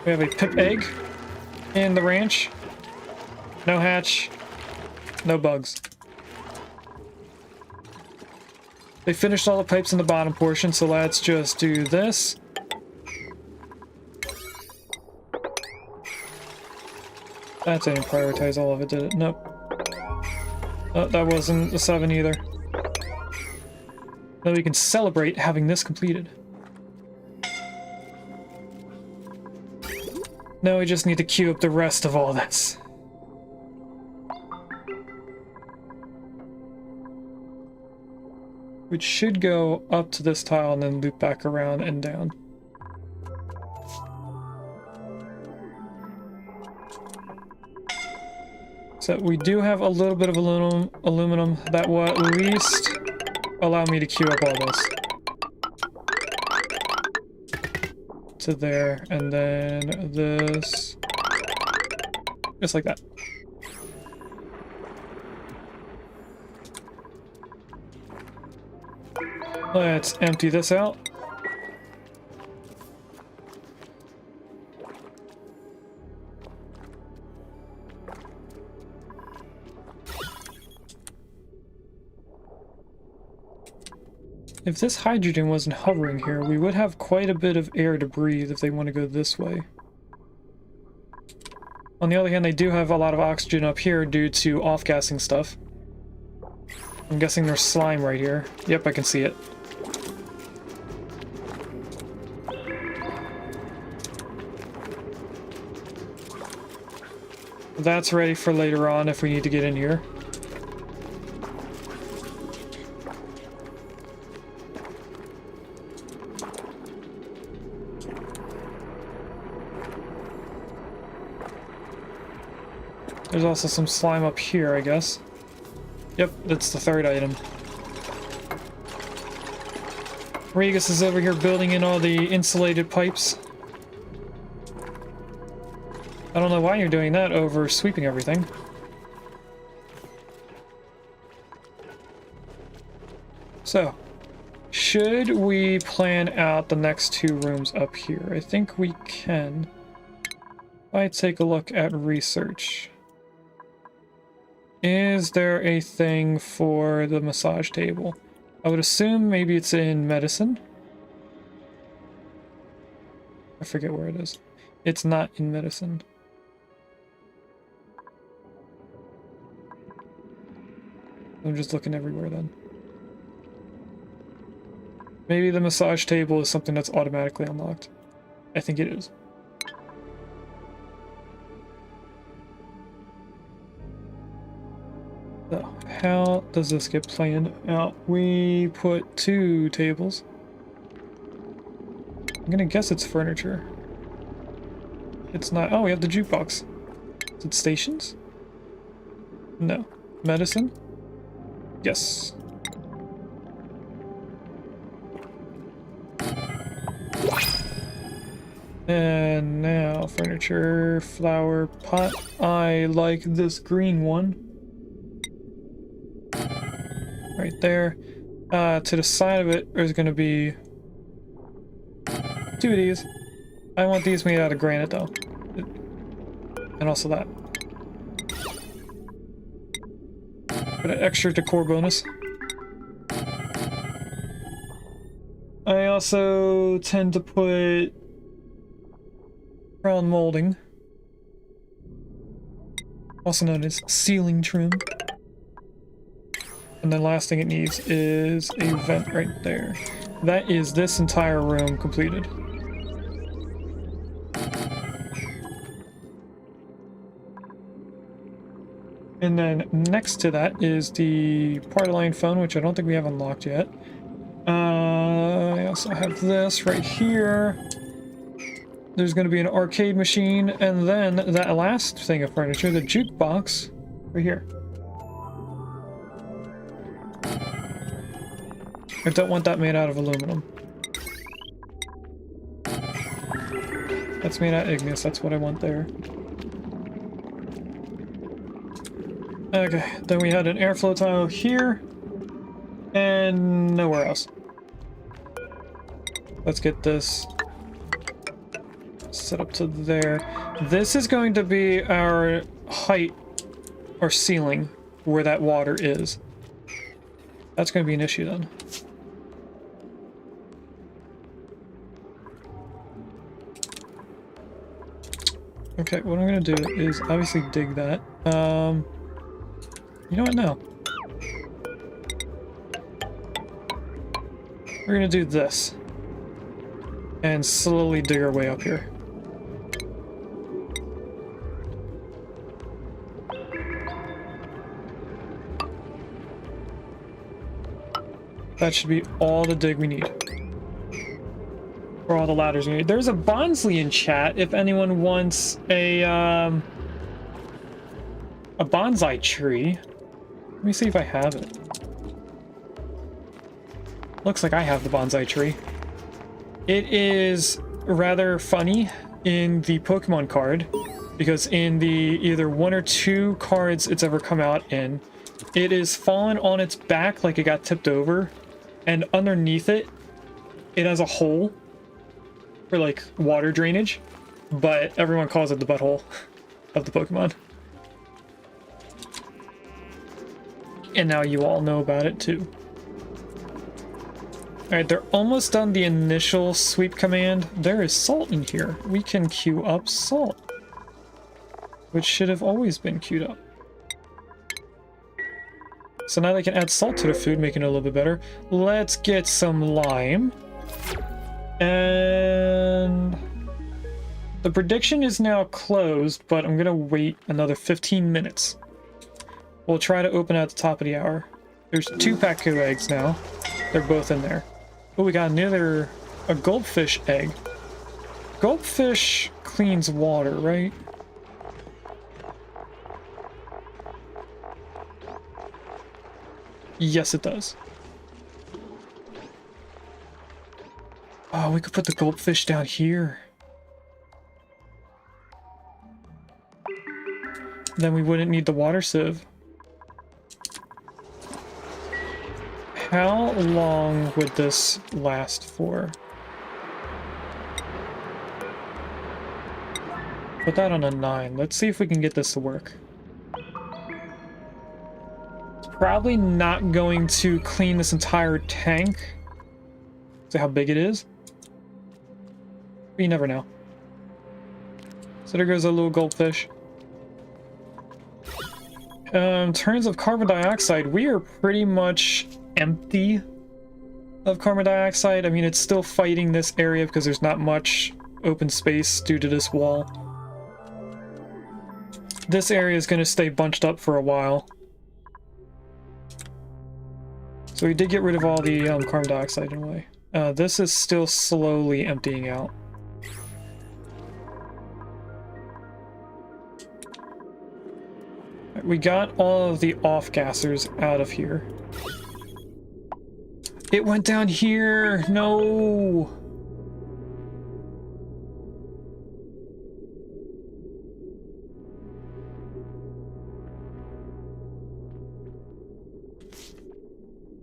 We have a pip egg in the ranch. No hatch. No bugs. They finished all the pipes in the bottom portion, so let's just do this. That didn't prioritize all of it, did it? Nope. Oh, that wasn't a 7 either. Now we can celebrate having this completed. Now we just need to queue up the rest of all this. Which should go up to this tile and then loop back around and down. So we do have a little bit of aluminum that will at least allow me to queue up all this. To there, and then this. Just like that. Let's empty this out. If this hydrogen wasn't hovering here, we would have quite a bit of air to breathe if they want to go this way. On the other hand, they do have a lot of oxygen up here due to off-gassing stuff. I'm guessing there's slime right here. Yep, I can see it. That's ready for later on if we need to get in here. There's also some slime up here, I guess. Yep, that's the third item. Regus is over here building in all the insulated pipes. I don't know why you're doing that over sweeping everything. So, should we plan out the next 2 rooms up here? I think we can. I take a look at research. Is there a thing for the massage table? I would assume maybe it's in medicine. I forget where it is. It's not in medicine. I'm just looking everywhere then. Maybe the massage table is something that's automatically unlocked. I think it is. So, how does this get planned out? We put 2 tables. I'm gonna guess it's furniture. It's not. Oh, we have the jukebox. Is it stations? No. Medicine? Yes. And now furniture, flower pot. I like this green one. Right there. To the side of it, there's going to be 2 of these. I want these made out of granite, though. And also that. For an extra decor bonus. I also tend to put crown molding, also known as ceiling trim. And then last thing it needs is a vent right there. That is this entire room completed. And then next to that is the party line phone, which I don't think we have unlocked yet. I also have this right here. There's going to be an arcade machine, and then that last thing of furniture, the jukebox, right here. I don't want that made out of aluminum. That's made out of igneous, that's what I want there. Okay, then we had an airflow tile here, and nowhere else. Let's get this set up to there. This is going to be our height, or ceiling, where that water is. That's going to be an issue then. Okay, what I'm going to do is obviously dig that. You know what? No. We're gonna do this. And slowly dig our way up here. That should be all the dig we need. For all the ladders we need. There's a Bonsley in chat if anyone wants a bonsai tree. Let me see if I have it. Looks like I have the bonsai tree. It is rather funny in the Pokemon card, because in the either 1 or 2 cards it's ever come out in, it is fallen on its back like it got tipped over, and underneath it, it has a hole for like water drainage, but everyone calls it the butthole of the Pokemon. And now you all know about it too. Alright, they're almost done the initial sweep command. There is salt in here. We can queue up salt, which should have always been queued up. So now they can add salt to the food, making it a little bit better. Let's get some lime. And the prediction is now closed, but I'm gonna wait another 15 minutes. We'll try to open at the top of the hour. There's 2 Pacu eggs now. They're both in there. Oh, we got a goldfish egg. Goldfish cleans water, right? Yes, it does. Oh, we could put the goldfish down here. Then we wouldn't need the water sieve. How long would this last for? Put that on a 9. Let's see if we can get this to work. Probably not going to clean this entire tank. See how big it is? But you never know. So there goes a little goldfish. In terms of carbon dioxide, we are pretty much empty of carbon dioxide. I mean, it's still fighting this area because there's not much open space due to this wall. This area is going to stay bunched up for a while. So we did get rid of all the carbon dioxide in a way. This is still slowly emptying out. We got all of the off-gassers out of here. It went down here! No!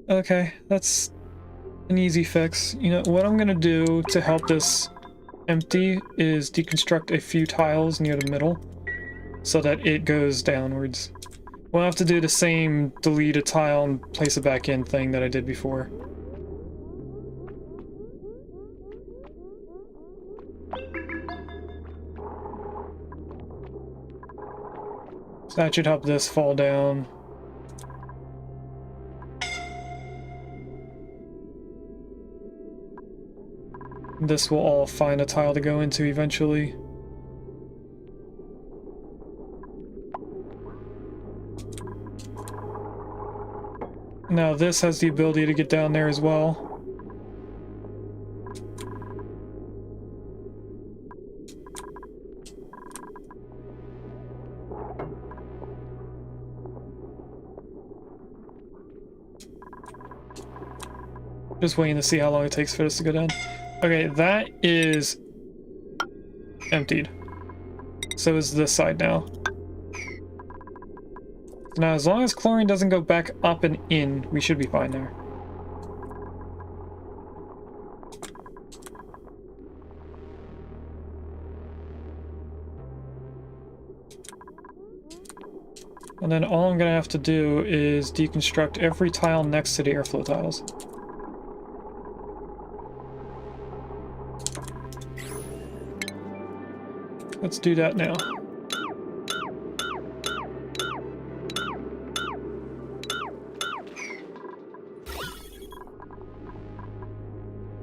Okay, that's an easy fix. You know, what I'm gonna do to help this empty is deconstruct a few tiles near the middle so that it goes downwards. We'll have to do the same delete a tile and place it back in thing that I did before. So that should help this fall down. this will all find a tile to go into eventually. Now this has the ability to get down there as well. Just waiting to see how long it takes for this to go down. Okay, that is emptied. So is this side now. Now, as long as chlorine doesn't go back up and in, we should be fine there. And then all I'm gonna have to do is deconstruct every tile next to the airflow tiles. Let's do that now.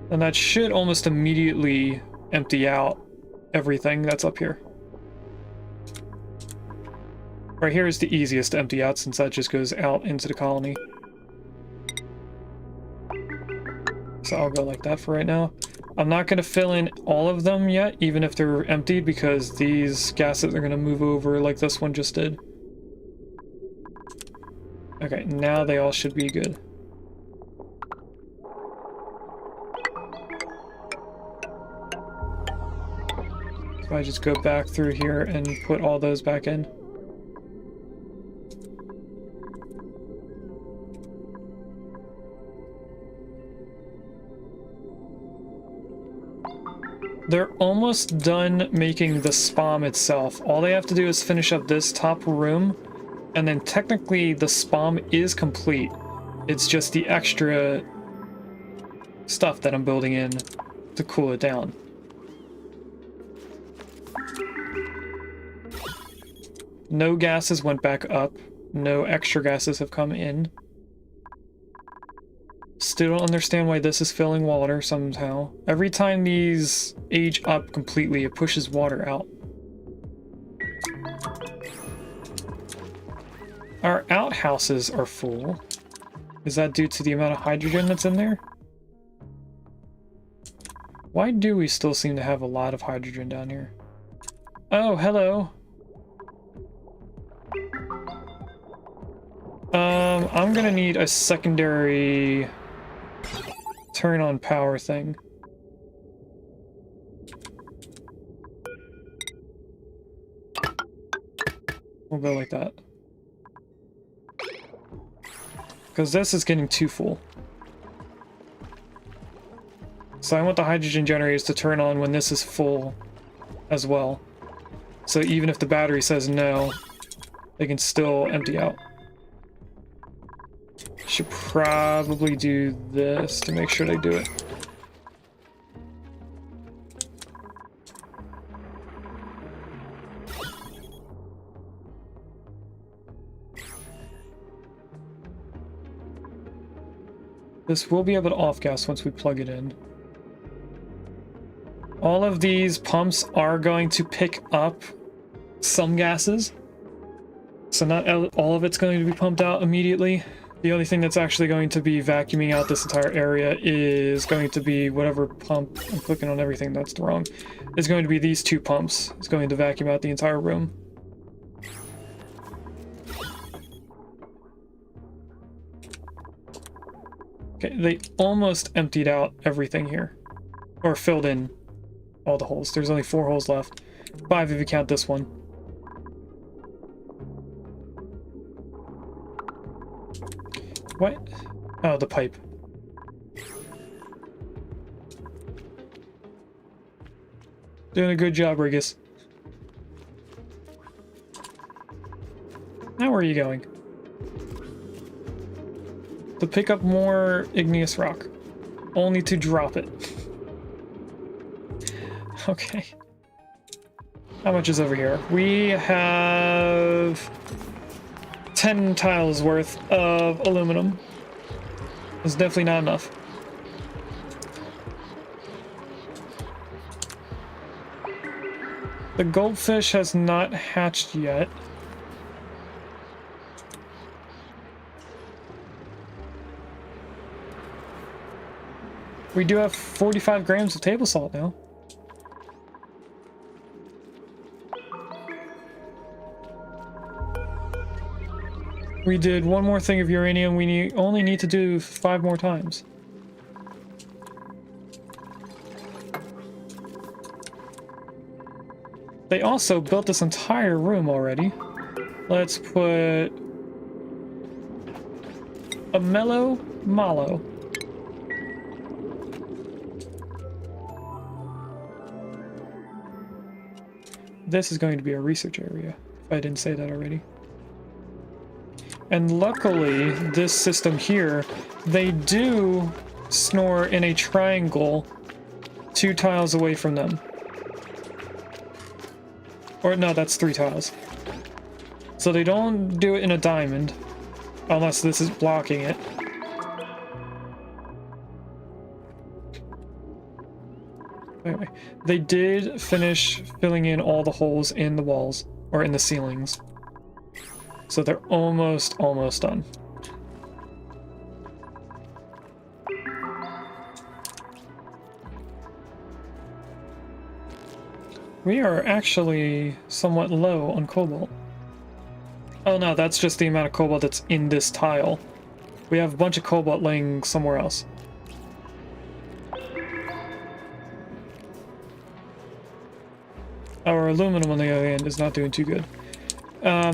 And that should almost immediately empty out everything that's up here. Right here is the easiest to empty out since that just goes out into the colony. So I'll go like that for right now. I'm not going to fill in all of them yet, even if they're emptied, because these gases are going to move over like this one just did. Okay, now they all should be good. So I just go back through here and put all those back in. They're almost done making the SPOM itself. All they have to do is finish up this top room, and then technically the SPOM is complete. It's just the extra stuff that I'm building in to cool it down. No gases went back up. No extra gases have come in. Still don't understand why this is filling water somehow. Every time these age up completely, it pushes water out. Our outhouses are full. Is that due to the amount of hydrogen that's in there? Why do we still seem to have a lot of hydrogen down here? Oh, hello. I'm gonna need a secondary turn on power thing. We'll go like that. Because this is getting too full. So I want the hydrogen generators to turn on when this is full as well. So even if the battery says no, they can still empty out. Should probably do this to make sure they do it. This will be able to off-gas once we plug it in. All of these pumps are going to pick up some gases. So not all of it's going to be pumped out immediately. The only thing that's actually going to be vacuuming out this entire area is going to be whatever pump. I'm clicking on everything that's wrong. It's going to be these two pumps. It's going to vacuum out the entire room. Okay, they almost emptied out everything here. Or filled in all the holes. There's only 4 holes left. 5 if you count this one. What? Oh, the pipe. Doing a good job, Rigus. Now where are you going? To pick up more igneous rock. Only to drop it. Okay. How much is over here? We have 10 tiles worth of aluminum. It's definitely not enough. The goldfish has not hatched yet. We do have 45 grams of table salt now. We did one more thing of uranium. We only need to do 5 more times. They also built this entire room already. Let's put a mellow mallow. This is going to be a research area, if I didn't say that already. And luckily, this system here, they do snore in a triangle 2 tiles away from them. Or no, that's 3 tiles. So they don't do it in a diamond, unless this is blocking it. Anyway, they did finish filling in all the holes in the walls, or in the ceilings. So they're almost done. We are actually somewhat low on cobalt. Oh no, that's just the amount of cobalt that's in this tile. We have a bunch of cobalt laying somewhere else. Our aluminum on the other end is not doing too good.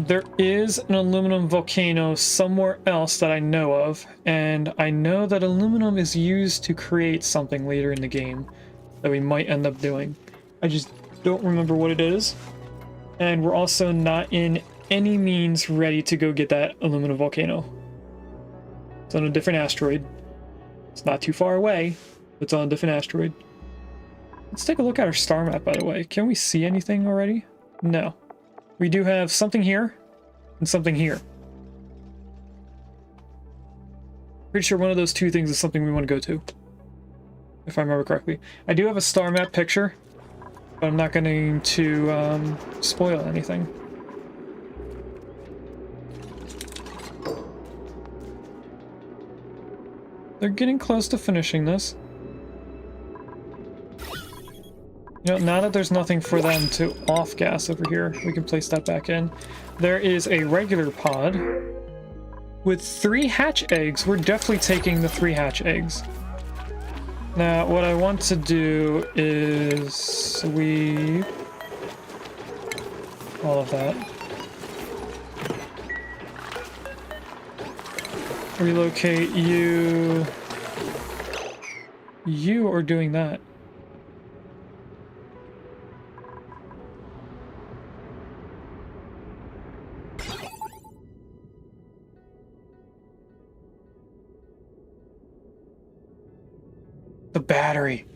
There is an aluminum volcano somewhere else that I know of, and I know that aluminum is used to create something later in the game that we might end up doing. I just don't remember what it is, and we're also not in any means ready to go get that aluminum volcano. It's on a different asteroid. It's not too far away, but it's on a different asteroid. Let's take a look at our star map, by the way. Can we see anything already? No. We do have something here and something here. Pretty sure one of those 2 things is something we want to go to, if I remember correctly. I do have a star map picture, but I'm not going to spoil anything. They're getting close to finishing this. You know, now that there's nothing for them to off-gas over here, we can place that back in. There is a regular pod with 3 hatch eggs. We're definitely taking the 3 hatch eggs. Now, what I want to do is sweep all of that. Relocate you. You are doing that. The battery.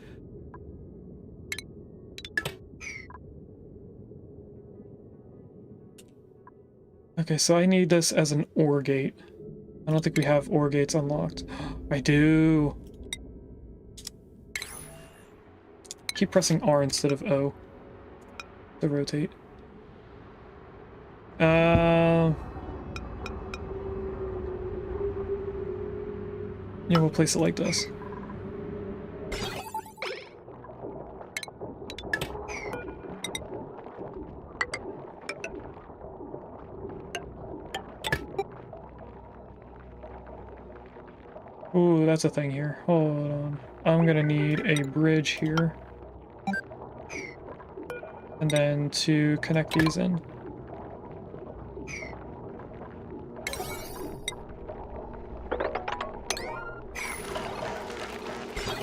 Okay, so I need this as an OR gate. I don't think we have OR gates unlocked. I do. Keep pressing R instead of O to rotate. Yeah, we'll place it like this. Ooh, that's a thing here. Hold on. I'm gonna need a bridge here. And then to connect these in.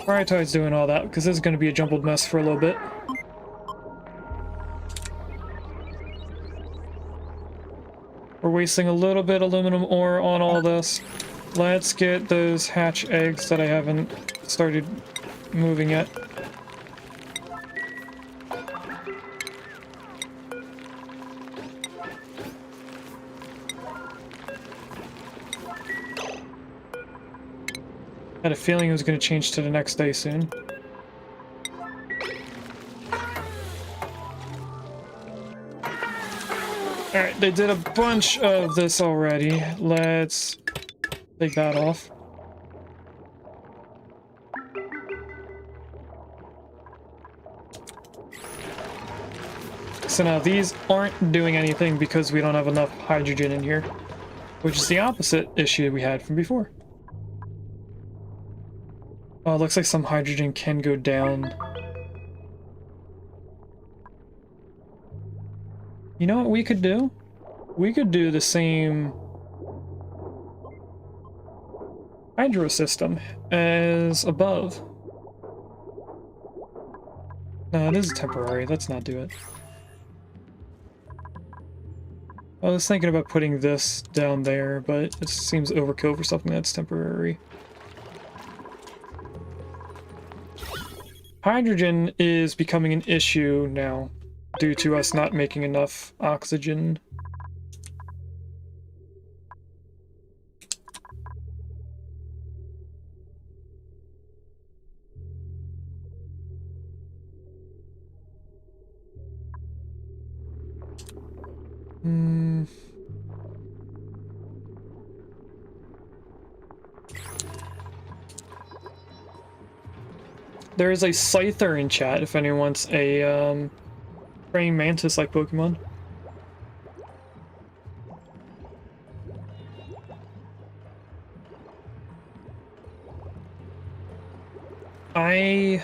Prioritize doing all that, because this is gonna be a jumbled mess for a little bit. We're wasting a little bit of aluminum ore on all this. Let's get those hatch eggs that I haven't started moving yet. I had a feeling it was going to change to the next day soon. Alright, they did a bunch of this already. Let's take that off. So now these aren't doing anything because we don't have enough hydrogen in here, which is the opposite issue we had from before. Oh, it looks like some hydrogen can go down. You know what we could do? We could do the same hydro system as above. No, it is temporary. Let's not do it. I was thinking about putting this down there, but it seems overkill for something that's temporary. Hydrogen is becoming an issue now due to us not making enough oxygen. There is a Scyther in chat if anyone wants a praying mantis like Pokemon. I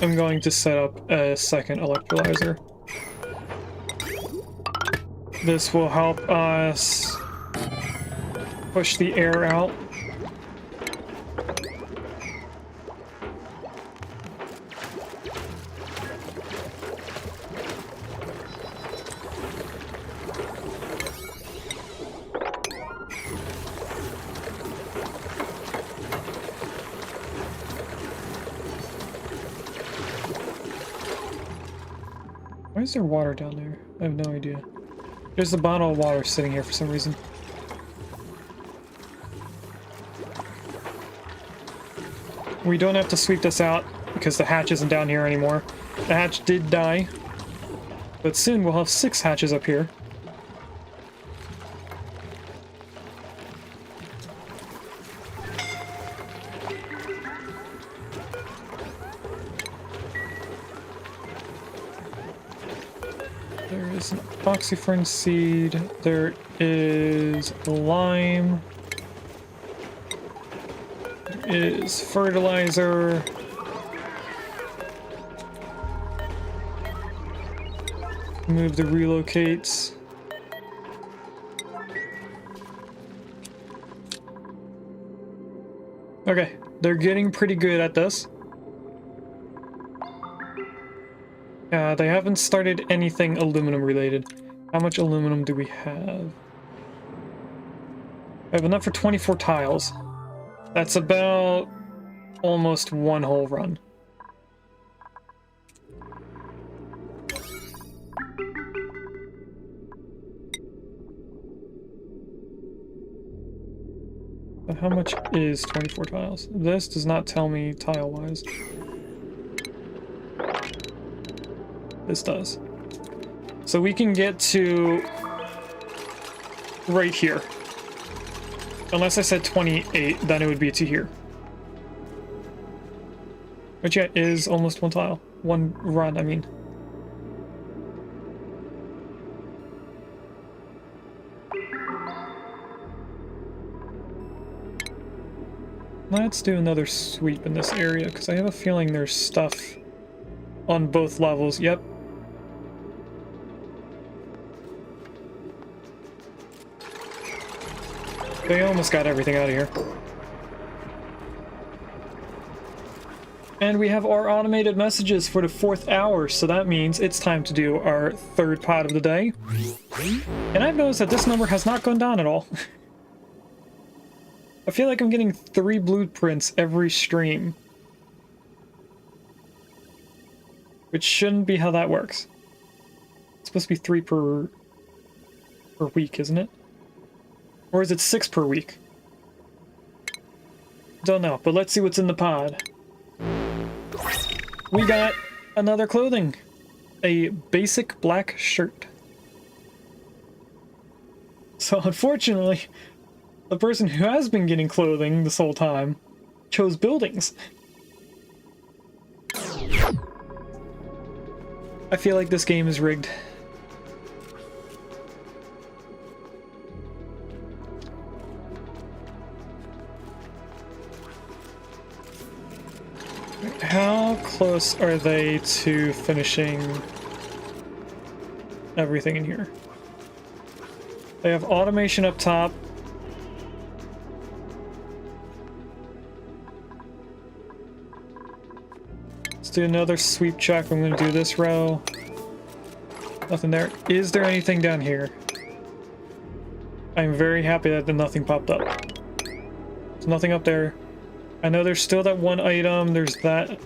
am going to set up a second electrolyzer. This will help us push the air out. Why is there water down there? I have no idea. There's a bottle of water sitting here for some reason. We don't have to sweep this out because the hatch isn't down here anymore. The hatch did die, but soon we'll have 6 hatches up here. There is an oxyfern seed. There is lime. There is fertilizer. Move the relocates. Okay, they're getting pretty good at this. They haven't started anything aluminum related. How much aluminum do we have? I have enough for 24 tiles. That's about almost 1 whole run. But how much is 24 tiles? This does not tell me tile-wise. This does. So we can get to right here. Unless I said 28, then it would be to here. Which yeah, is almost 1 tile. 1 run, I mean. Let's do another sweep in this area, because I have a feeling there's stuff on both levels. Yep. They almost got everything out of here. And we have our automated messages for the 4th hour, so that means it's time to do our 3rd pod of the day. And I've noticed that this number has not gone down at all. I feel like I'm getting 3 blueprints every stream. Which shouldn't be how that works. It's supposed to be 3 per week, isn't it? Or is it 6 per week? Don't know, but let's see what's in the pod. We got another clothing. A basic black shirt. So unfortunately, the person who has been getting clothing this whole time chose buildings. I feel like this game is rigged. How close are they to finishing everything in here? They have automation up top. Let's do another sweep check. I'm going to do this row. Nothing there. Is there anything down here? I'm very happy that nothing popped up. There's nothing up there. I know there's still that one item. There's that.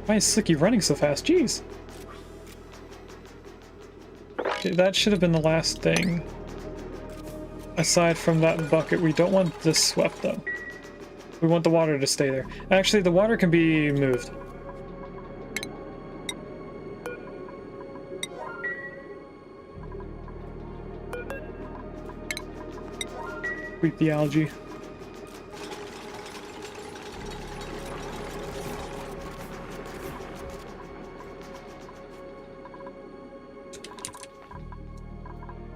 Why is Slicky running so fast? Jeez. Okay, that should have been the last thing. Aside from that bucket, we don't want this swept though. We want the water to stay there. Actually, the water can be moved. Sweep the algae.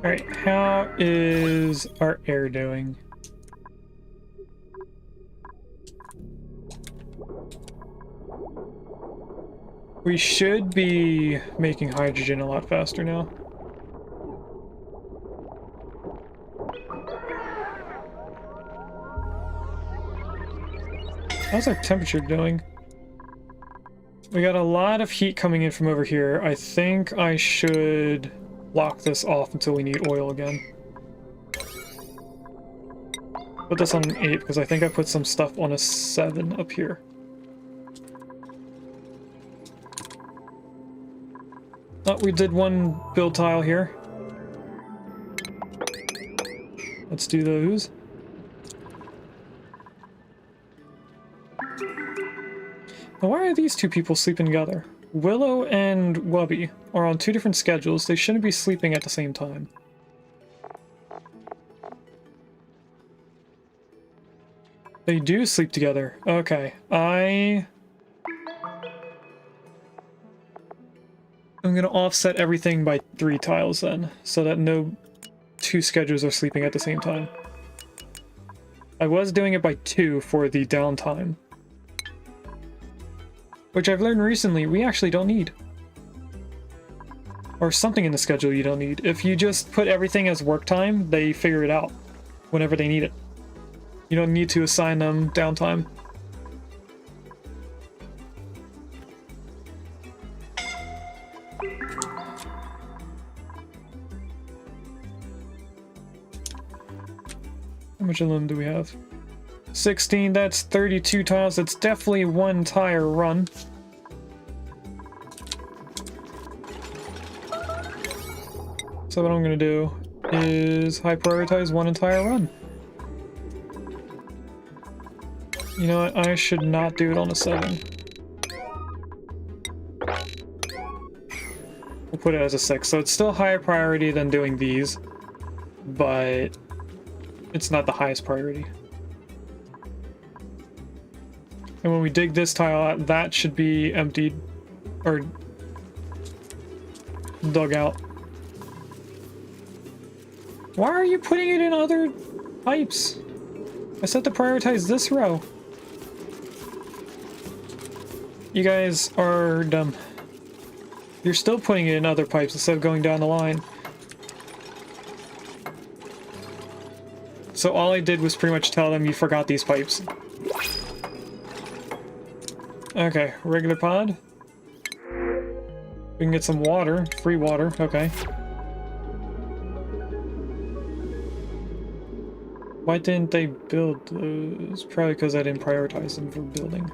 Alright, how is our air doing? We should be making hydrogen a lot faster now. How's our temperature doing? We got a lot of heat coming in from over here. I think I should lock this off until we need oil again. Put this on an 8 because I think I put some stuff on a 7 up here. Oh, we did one build tile here. Let's do those. Now, why are these two people sleeping together? Willow and Wubby are on 2 different schedules. They shouldn't be sleeping at the same time. They do sleep together. Okay, I'm gonna offset everything by 3 tiles then, so that no 2 schedules are sleeping at the same time. I was doing it by 2 for the downtime, which I've learned recently we actually don't need. Or something in the schedule you don't need. If you just put everything as work time, they figure it out whenever they need it. You don't need to assign them downtime. How much aluminum do we have? 16, that's 32 tiles. That's definitely one entire run. So what I'm gonna do is high prioritize one entire run. You know what? I should not do it on a 7. We'll put it as a 6. So it's still higher priority than doing these, but it's not the highest priority. And when we dig this tile out, that should be emptied or dug out. Why are you putting it in other pipes? I said to prioritize this row. You guys are dumb. You're still putting it in other pipes instead of going down the line. So all I did was pretty much tell them you forgot these pipes. Okay, regular pod. We can get some water, free water, okay. Why didn't they build those? Probably because I didn't prioritize them for building.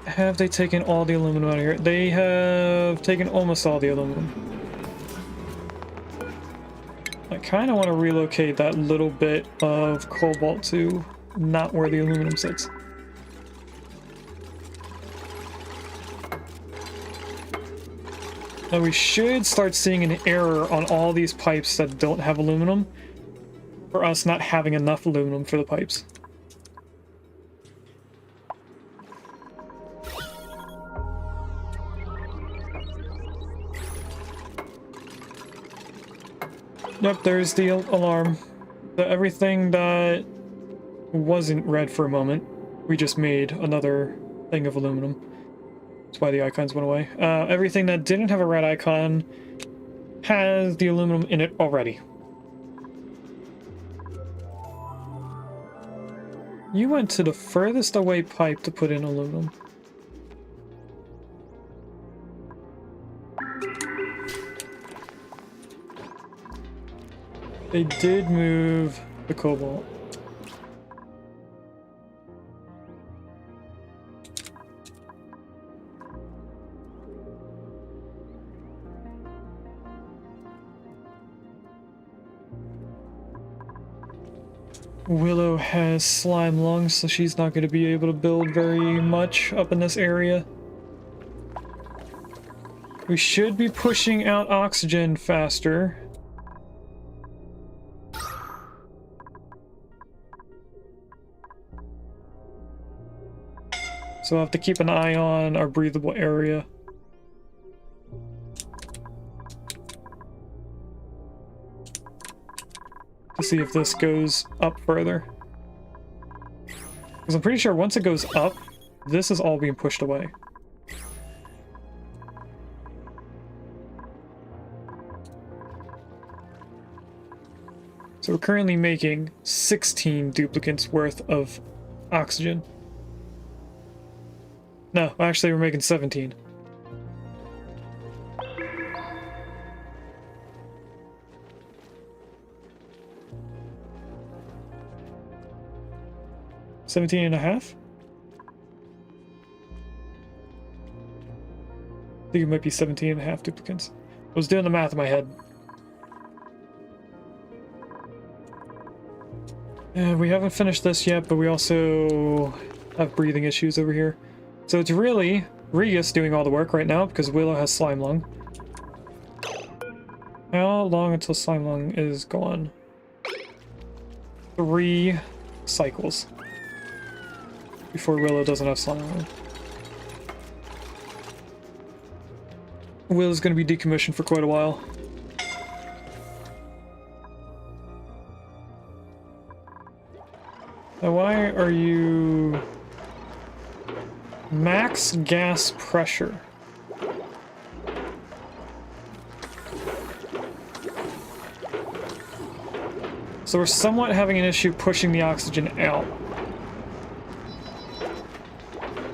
Have they taken all the aluminum out of here? They have taken almost all the aluminum. I kind of want to relocate that little bit of cobalt to not where the aluminum sits. Now we should start seeing an error on all these pipes that don't have aluminum for us not having enough aluminum for the pipes. Yep, there's the alarm. Everything that wasn't red for a moment, we just made another thing of aluminum. That's why the icons went away. Everything that didn't have a red icon has the aluminum in it already. You went to the furthest away pipe to put in aluminum. They did move the cobalt. Willow has slime lungs, so she's not going to be able to build very much up in this area. We should be pushing out oxygen faster. So I'll have to keep an eye on our breathable area. To see if this goes up further. Because I'm pretty sure once it goes up, this is all being pushed away. So we're currently making 16 duplicates worth of oxygen. No, actually we're making 17. $17 and a half? I think it might be 17 and a half duplicates. I was doing the math in my head. We haven't finished this yet, but we also have breathing issues over here. So it's really Regus doing all the work right now because Willow has slime lung. How long until slime lung is gone? 3 cycles before Willow doesn't have slime lung. Willow's going to be decommissioned for quite a while. Now why are you... Max gas pressure. So we're somewhat having an issue pushing the oxygen out.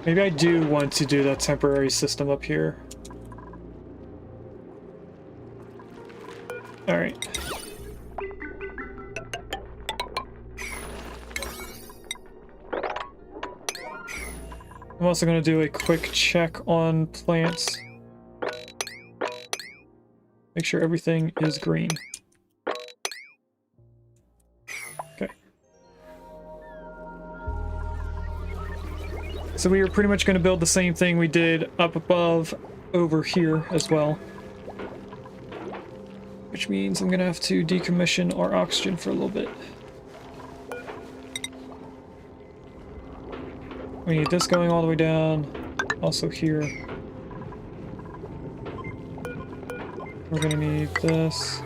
Maybe I do want to do that temporary system up here. All right. I'm also going to do a quick check on plants. Make sure everything is green. Okay. So we are pretty much going to build the same thing we did up above over here as well. Which means I'm going to have to decommission our oxygen for a little bit. We need this going all the way down, also here. We're gonna need this,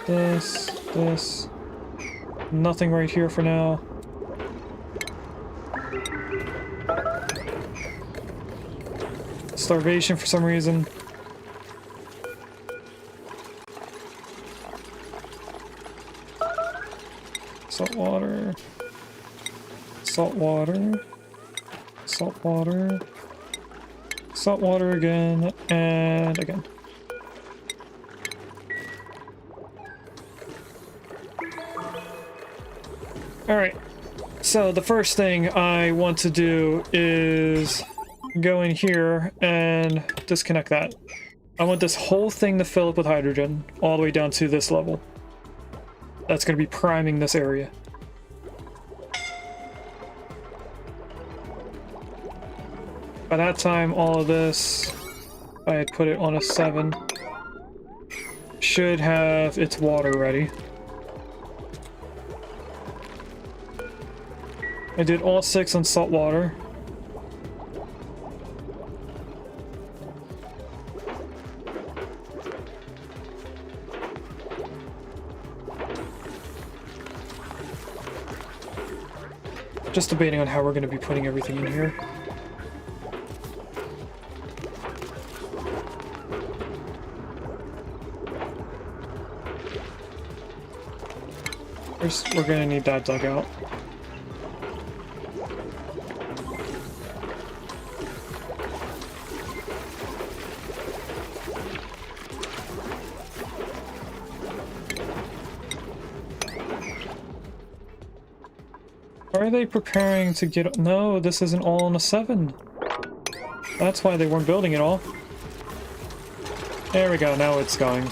this. Nothing right here for now. Starvation for some reason. Salt water. Salt water, salt water, salt water again, and again. Alright, so the first thing I want to do is go in here and disconnect that. I want this whole thing to fill up with hydrogen all the way down to this level. That's going to be priming this area. By that time, all of this, if I had put it on a 7, should have its water ready. I did all 6 on salt water. Just debating on how we're going to be putting everything in here. We're going to need that dug out. Are they preparing to get... No, this isn't all on a 7. That's why they weren't building it all. There we go, now it's going.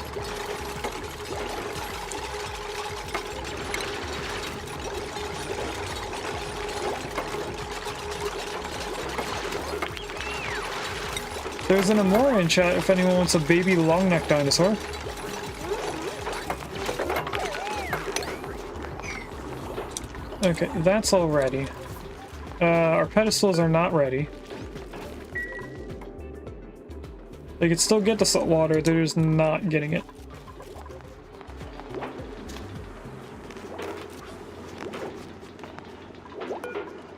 There's an Amora in chat if anyone wants a baby long neck dinosaur. Okay, that's all ready. Our pedestals are not ready. They could still get the salt water, they're just not getting it.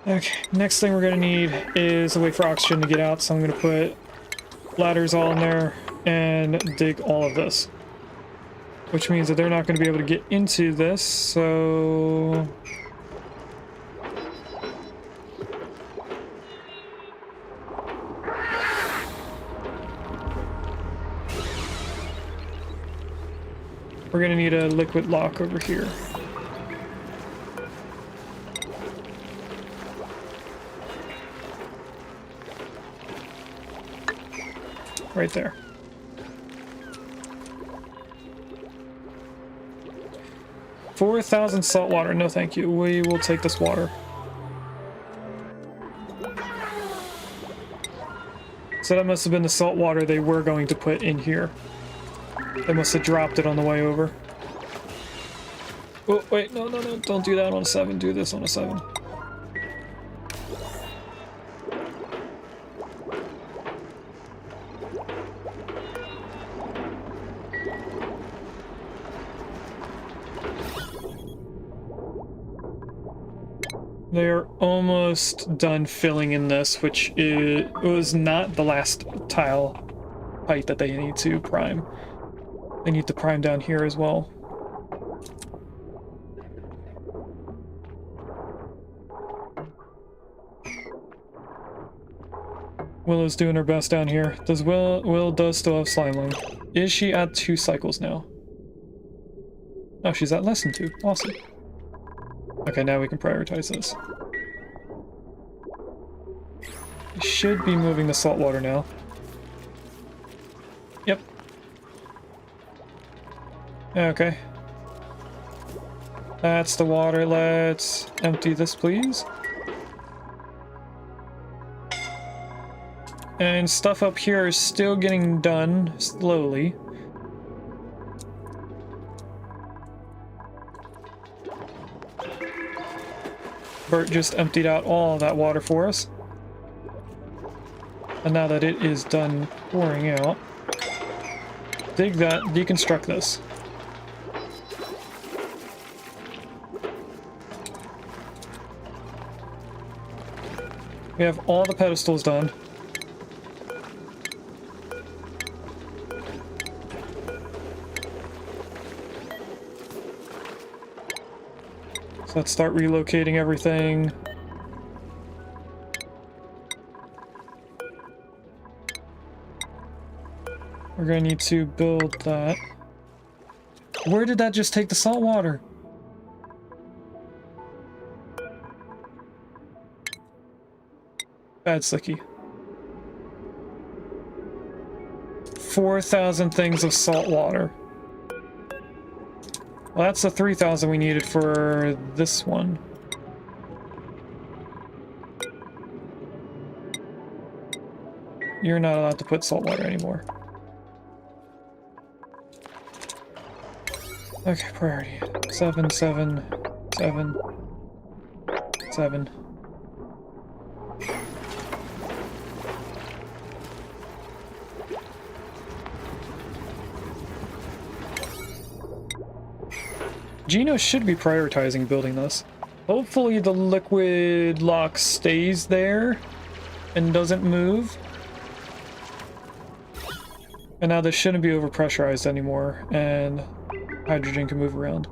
Okay, next thing we're gonna need is a way for oxygen to get out, so I'm gonna put ladders all in there and dig all of this. Which means that they're not gonna be able to get into this, so... we're gonna need a liquid lock over here. Right there. $4,000 salt water. No, thank you. We will take this water. So that must have been the salt water they were going to put in here. They must have dropped it on the way over. Oh, wait, no, no, no, don't do that on a 7, do this on a 7. They're almost done filling in this, which was not the last tile height that they need to prime. They need to prime down here as well. Willow's doing her best down here. Does Will does still have slime lung. Is she at 2 cycles now? Oh, she's at less than 2. Awesome. Okay, now we can prioritize this. We should be moving the salt water now. Yep. Okay. That's the water. Let's empty this, please. And stuff up here is still getting done slowly. Bert just emptied out all that water for us. And now that it is done pouring out, dig that, deconstruct this. We have all the pedestals done. So let's start relocating everything. We're gonna need to build that. Where did that just take the salt water? Bad Slicky. 4,000 things of salt water. Well, that's the 3,000 we needed for this one. You're not allowed to put salt water anymore. Okay, priority. 7, 7, 7, 7. Gino should be prioritizing building this. Hopefully the liquid lock stays there and doesn't move. And now this shouldn't be overpressurized anymore, and hydrogen can move around.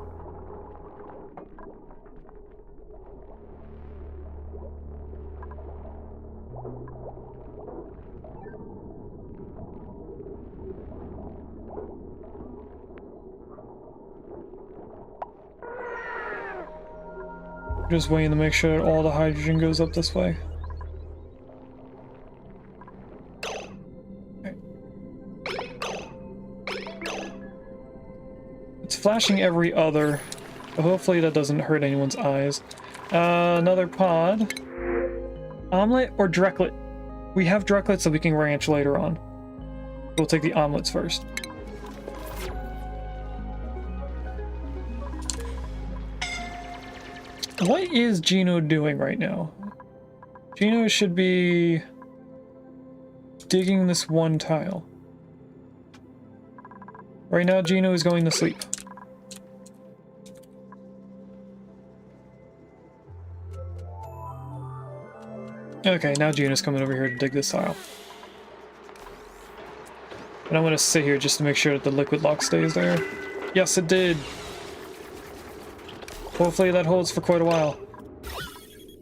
Just waiting to make sure that all the hydrogen goes up this way. Okay. It's flashing every other, but hopefully that doesn't hurt anyone's eyes. Another pod. Omelet or Drecklet? We have Drecklets that we can ranch later on. We'll take the omelets first. What is Gino doing right now? Gino should be digging this one tile. Right now, Gino is going to sleep. Okay, now Gino's coming over here to dig this tile. And I'm going to sit here just to make sure that the liquid lock stays there. Yes, it did. Hopefully that holds for quite a while.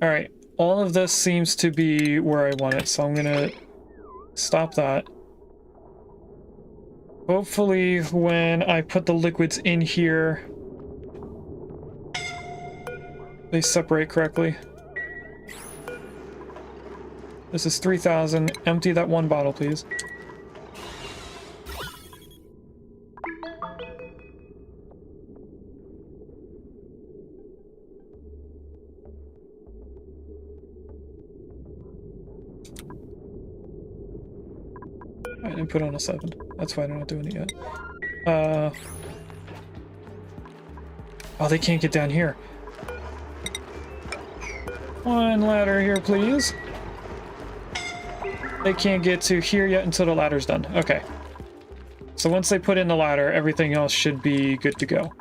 Alright, all of this seems to be where I want it, so I'm gonna stop that. Hopefully when I put the liquids in here, they separate correctly. This is 3,000. Empty that one bottle, please. I didn't put on a 7. That's why I'm not doing it yet. Oh, they can't get down here. One ladder here, please. They can't get to here yet until the ladder's done. Okay. So once they put in the ladder, everything else should be good to go.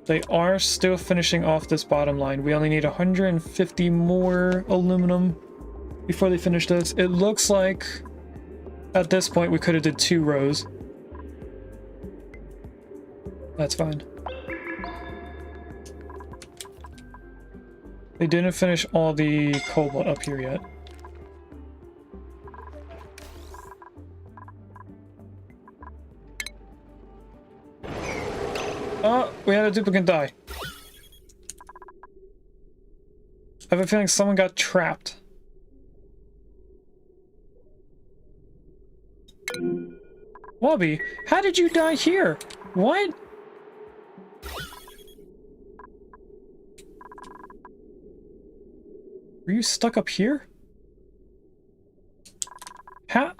They are still finishing off this bottom line. We only need 150 more aluminum before they finish this. It looks like at this point we could have did 2 rows. That's fine. They didn't finish all the cobalt up here yet. Oh, we had a duplicate die. I have a feeling someone got trapped. Wubby, how did you die here? What? Were you stuck up here? How?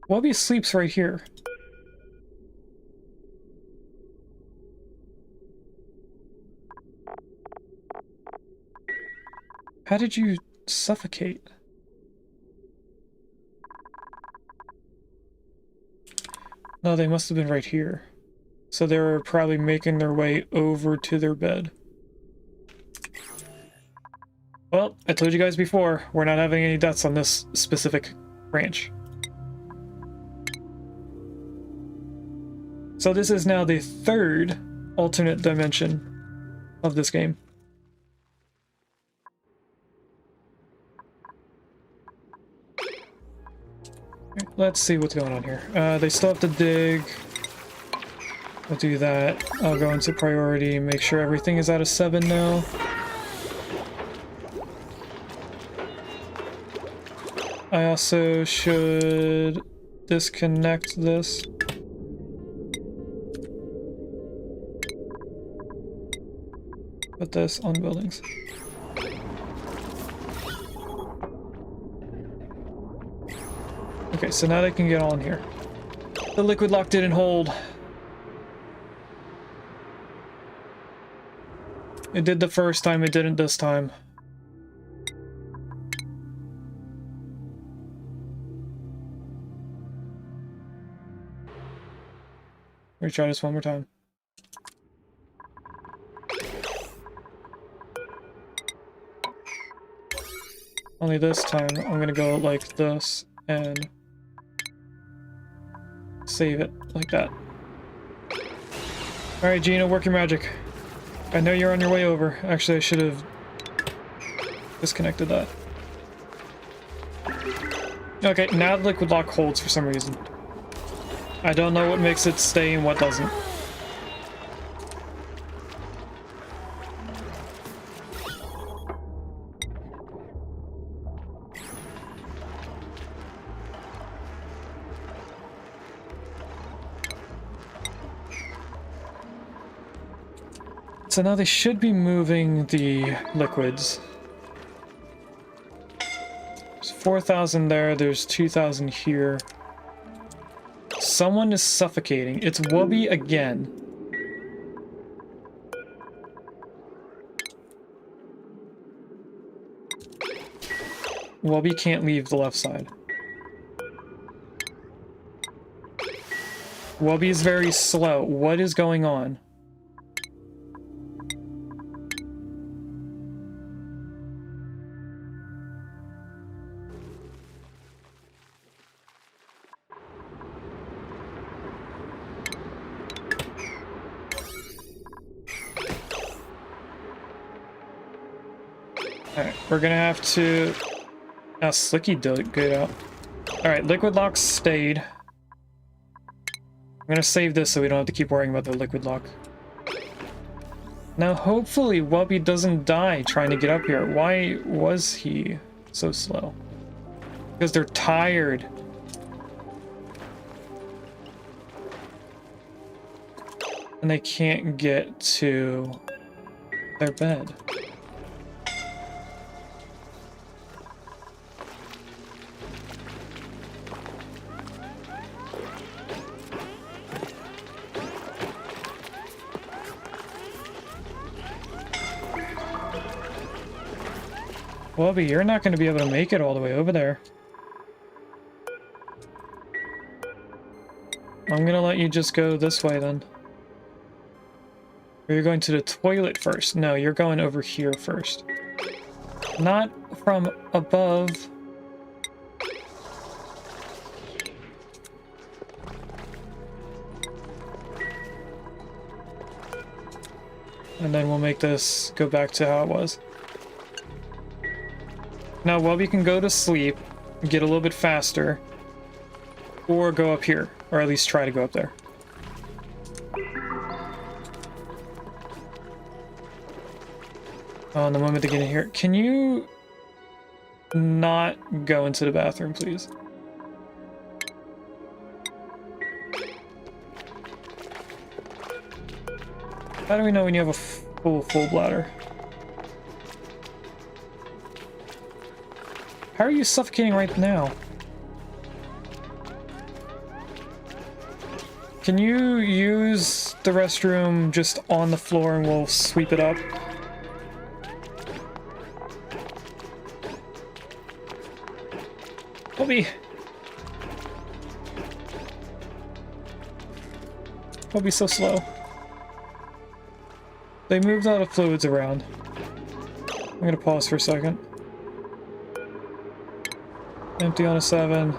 Wubby sleeps right here. How did you suffocate? No, they must have been right here. So they were probably making their way over to their bed. Well, I told you guys before, we're not having any deaths on this specific ranch. So this is now the 3rd alternate dimension of this game. Let's see what's going on here. They still have to dig. I'll do that. I'll go into priority, make sure everything is at a 7 now. I also should disconnect this. Put this on buildings. Okay, so now they can get on here. The liquid lock didn't hold. It did the first time, it didn't this time. Retry this one more time. Only this time, I'm gonna go like this and save it like that. Alright, Gina, work your magic. I know you're on your way over. Actually, I should have disconnected that. Okay, now the liquid lock holds for some reason. I don't know what makes it stay and what doesn't. So now they should be moving the liquids. There's 4,000 there, there's 2,000 here. Someone is suffocating. It's Wubby again. Wubby can't leave the left side. Wubby is very slow. What is going on? Alright, we're gonna have to... Now Slicky did get out. Alright, liquid lock stayed. I'm gonna save this so we don't have to keep worrying about the liquid lock. Now hopefully Wubby doesn't die trying to get up here. Why was he so slow? Because they're tired. And they can't get to their bed. Wubby, you're not going to be able to make it all the way over there. I'm going to let you just go this way then. Or you're going to the toilet first. No, you're going over here first. Not from above. And then we'll make this go back to how it was. Now, Wubby can go to sleep, get a little bit faster, or go up here, or at least try to go up there. Oh, and the moment they get in here, can you not go into the bathroom, please? How do we know when you have a full bladder? How are you suffocating right now? Can you use the restroom just on the floor and we'll sweep it up? Wubby! Wubby's so slow. They moved all the fluids around. I'm gonna pause for a second. Empty on a 7.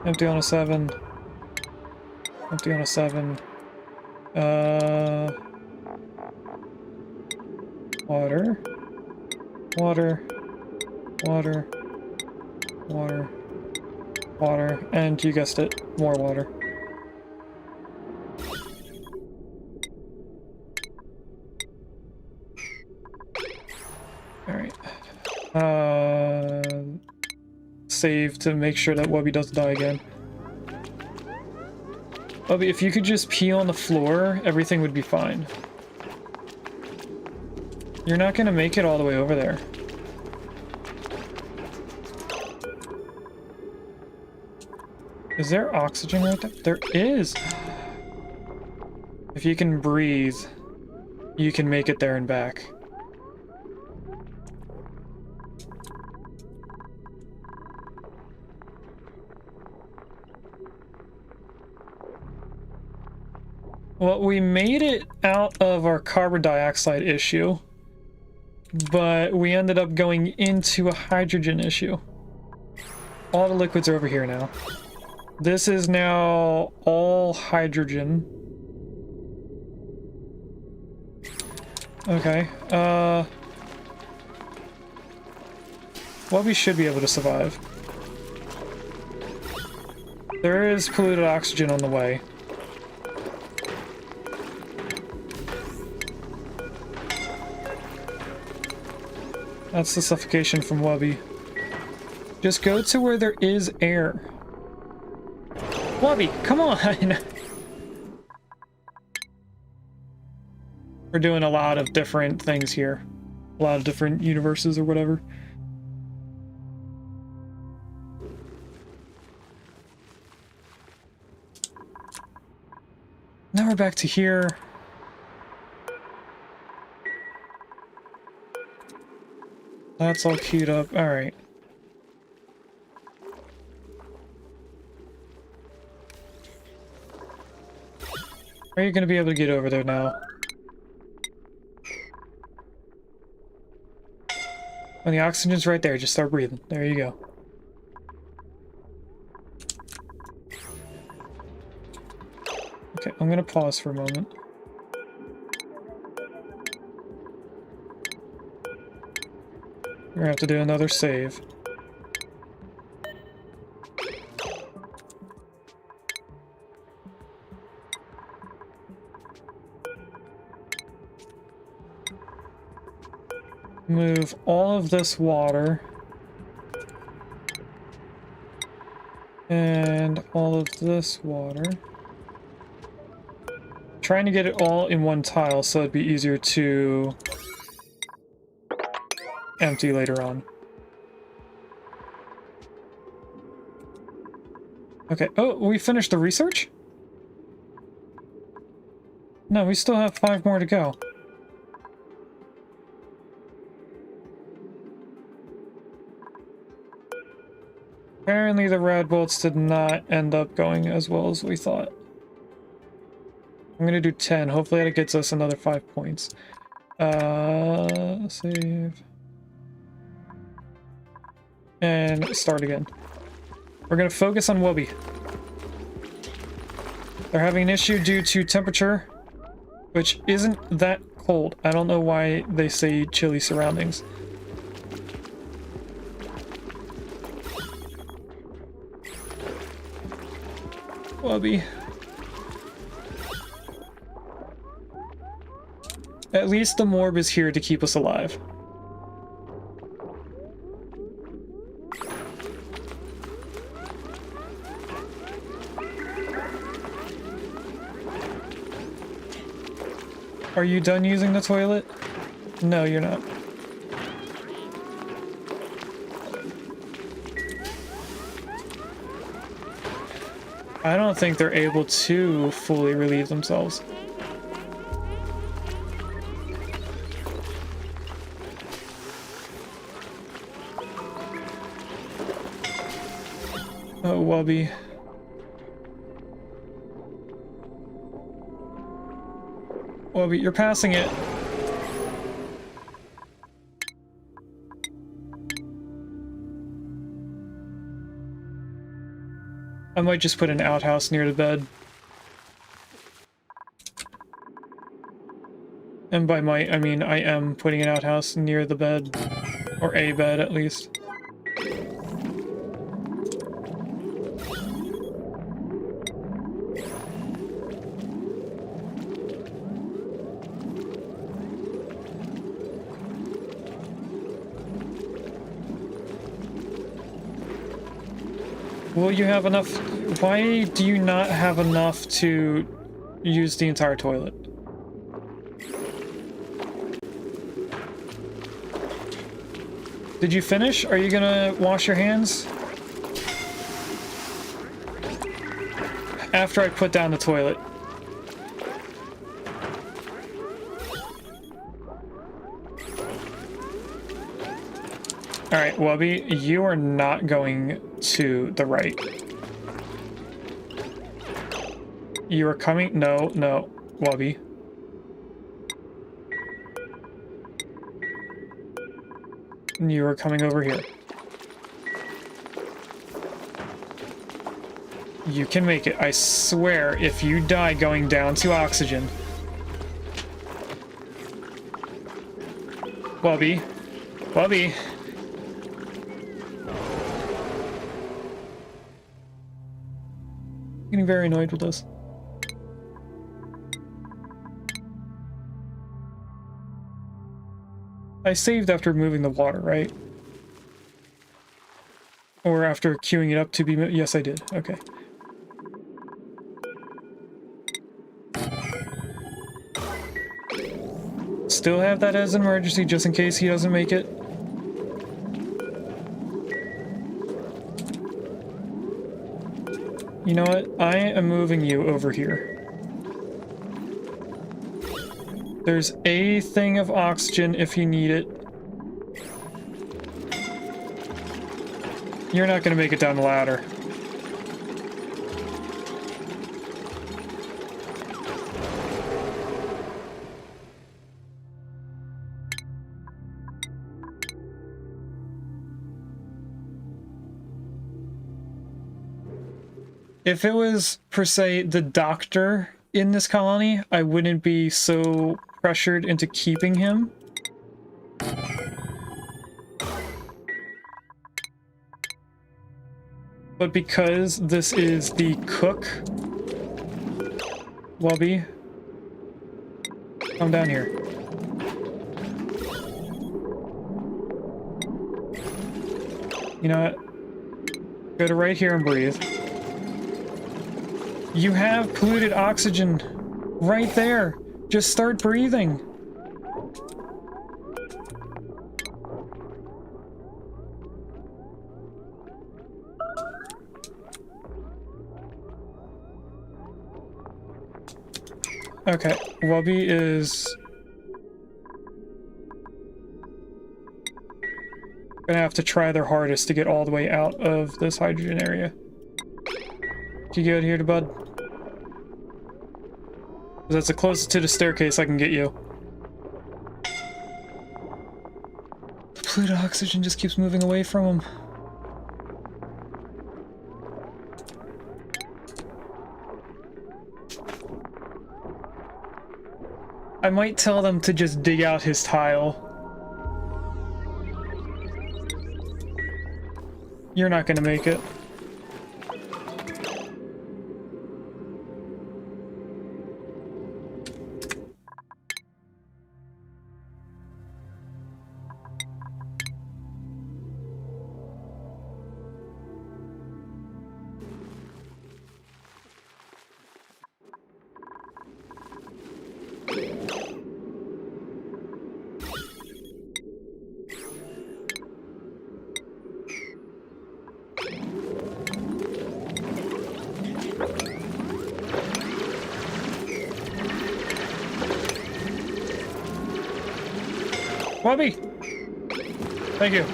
Empty on a 7. Empty on a 7. Water. Water. Water. Water. Water. And you guessed it, more water. Save to make sure that Wubby doesn't die again. Wubby, if you could just pee on the floor, everything would be fine. You're not gonna make it all the way over there. Is there oxygen right there? There is! If you can breathe, you can make it there and back. Well, we made it out of our carbon dioxide issue, but we ended up going into a hydrogen issue. All the liquids are over here now. This is now all hydrogen. Okay, well, we should be able to survive. There is polluted oxygen on the way. That's the suffocation from Wubby. Just go to where there is air. Wubby, come on! We're doing a lot of different things here. A lot of different universes or whatever. Now we're back to here. That's all queued up. Alright. Are you gonna be able to get over there now? When the oxygen's right there, just start breathing. There you go. Okay, I'm gonna pause for a moment. We're gonna have to do another save. Move all of this water. And all of this water. Trying to get it all in one tile so it'd be easier to empty later on. Okay, oh, we finished the research? No, we still have 5 more to go. Apparently the rad bolts did not end up going as well as we thought. I'm gonna do 10. Hopefully that gets us another 5 points. Save. And start again. We're gonna focus on Wubby. They're having an issue due to temperature, which isn't that cold. I don't know why they say chilly surroundings. Wubby. At least the morb is here to keep us alive. Are you done using the toilet? No, you're not. I don't think they're able to fully relieve themselves. Oh, Wubby. Wubby, you're passing it. I might just put an outhouse near the bed. And by might, I mean I am putting an outhouse near the bed. Or a bed, at least. Will you have enough? Why do you not have enough to use the entire toilet? Did you finish? Are you gonna wash your hands? After I put down the toilet. Alright, Wubby, you are not going to the right. You are coming. No, no, Wubby. You are coming over here. You can make it. I swear, if you die going down to oxygen. Wubby. Wubby. I'm getting very annoyed with this. I saved after moving the water, right? Or after queuing it up to be... Yes, I did. Okay. Still have that as an emergency, just in case he doesn't make it. You know what? I am moving you over here. There's a thing of oxygen if you need it. You're not gonna make it down the ladder. If it was, per se, the doctor in this colony, I wouldn't be so pressured into keeping him. But because this is the cook, Wubby, come down here. You know what? Go to right here and breathe. You have polluted oxygen right there. Just start breathing. Okay, Wubby is gonna have to try their hardest to get all the way out of this hydrogen area. Can you get here to bud? That's the closest to the staircase I can get you. Polluted oxygen just keeps moving away from him. I might tell them to just dig out his tile. You're not gonna make it. Wubby! Thank you.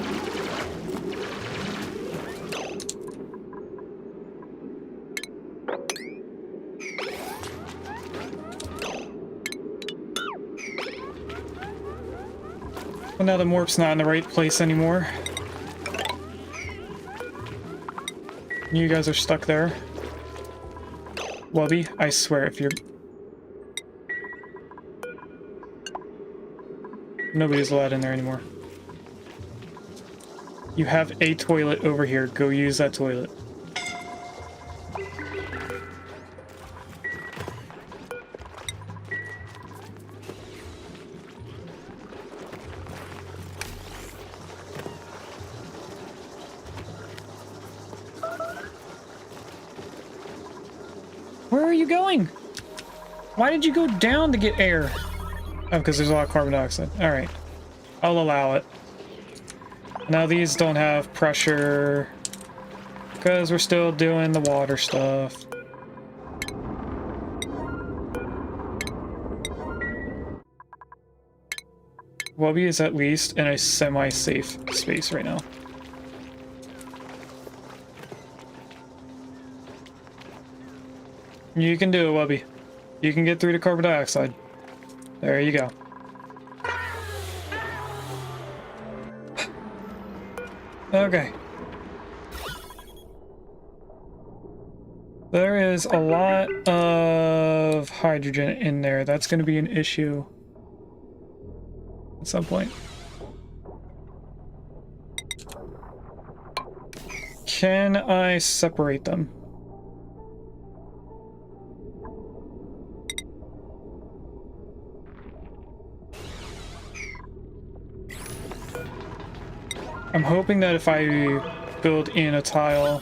Well, now the morph's not in the right place anymore. You guys are stuck there. Wubby, I swear if you're... Nobody's allowed in there anymore. You have a toilet over here. Go use that toilet. are you going? Why did you go down to get air? Oh, because there's a lot of carbon dioxide. Alright. I'll allow it. Now these don't have pressure because we're still doing the water stuff. Wubby is at least in a semi-safe space right now. You can do it, Wubby. You can get through the carbon dioxide. There you go. Okay. There is a lot of hydrogen in there. That's going to be an issue at some point. Can I separate them? I'm hoping that if I build in a tile,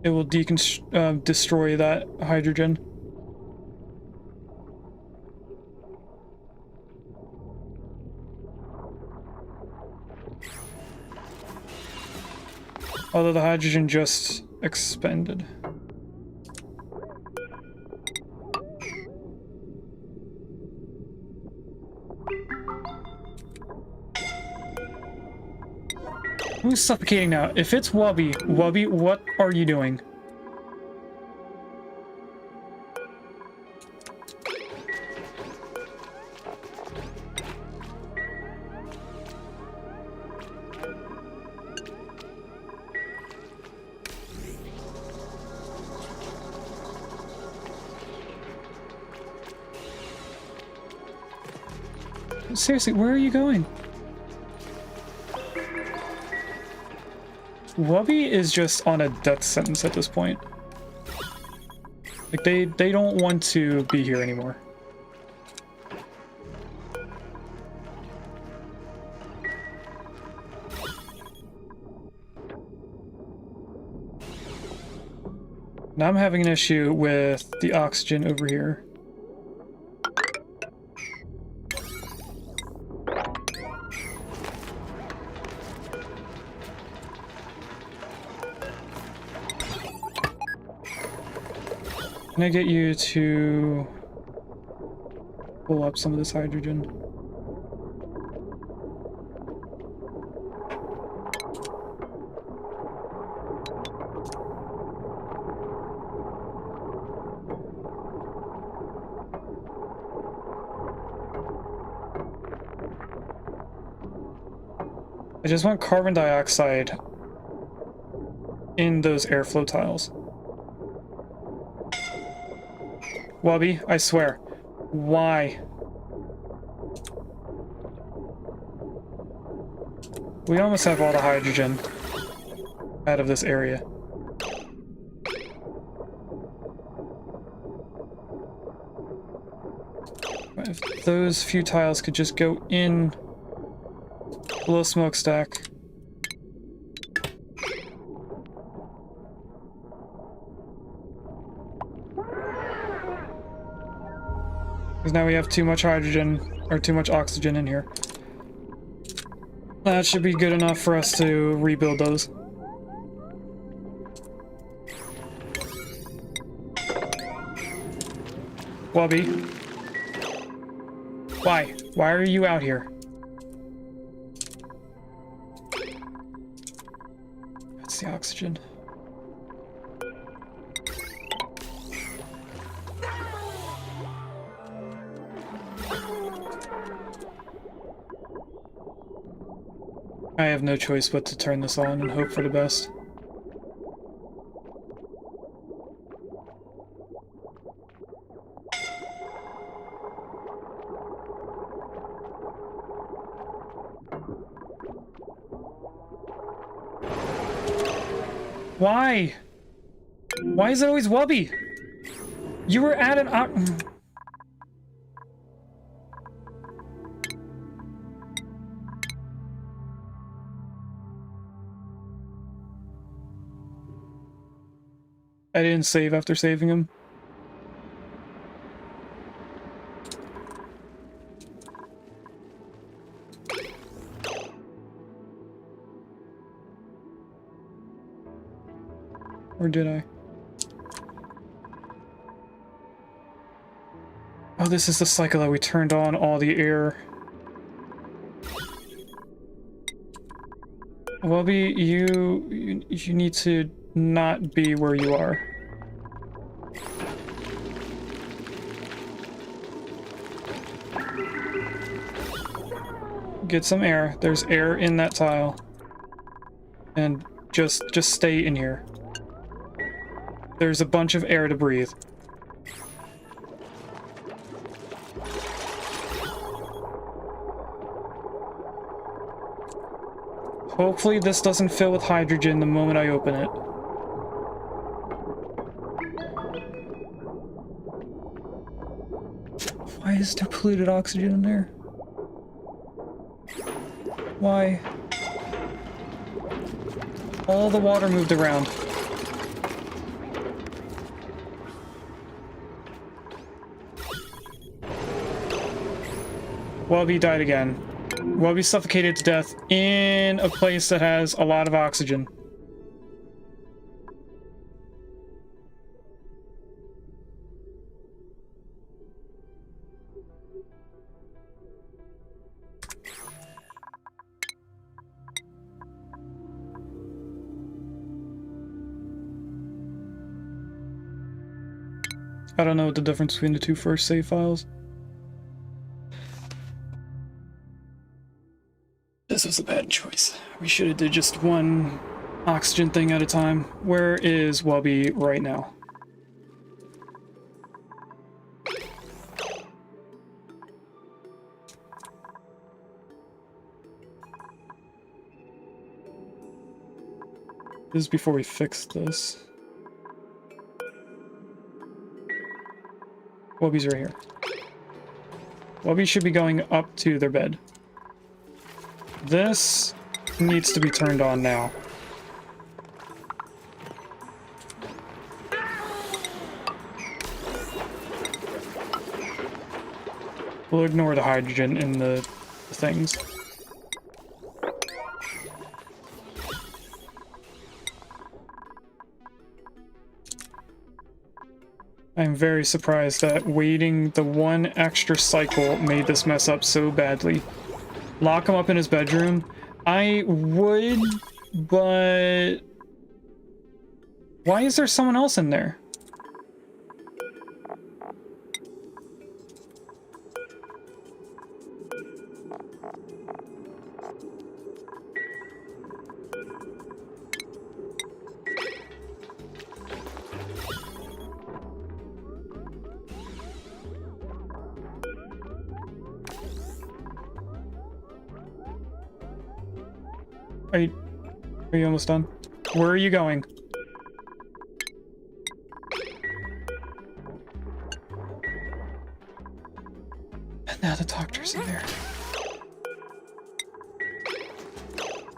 it will destroy that hydrogen. Although the hydrogen just expended. Who's suffocating now? If it's Wubby, what are you doing? Seriously, where are you going? Wubby is just on a death sentence at this point. Like, they don't want to be here anymore. Now I'm having an issue with the oxygen over here. Can I get you to pull up some of this hydrogen? I just want carbon dioxide in those airflow tiles. Wubby, I swear. Why? We almost have all the hydrogen out of this area. If those few tiles could just go in below smokestack. Because now we have too much hydrogen, or too much oxygen in here. That should be good enough for us to rebuild those. Wubby. Why? Why are you out here? That's the oxygen. I have no choice but to turn this on and hope for the best. Why? Why is it always Wubby? You were at an I didn't save after saving him. Or did I? Oh, this is the cycle that we turned on all the air. Wubby, you need to not be where you are. Get some air. There's air in that tile. And just stay in here. There's a bunch of air to breathe. Hopefully this doesn't fill with hydrogen the moment I open it. Why is there polluted oxygen in there? Why? All the water moved around. Wubby died again. Wubby suffocated to death in a place that has a lot of oxygen. I don't know what the difference between the two first save files. This was a bad choice. We should have did just one oxygen thing at a time. Where is Wubby right now? This is before we fix this. Wubby's right here. Wubby should be going up to their bed. This needs to be turned on now. We'll ignore the hydrogen in the things. I'm very surprised that waiting the one extra cycle made this mess up so badly. Lock him up in his bedroom. I would, but why is there someone else in there? Are you almost done? Where are you going? And now the doctor's in there.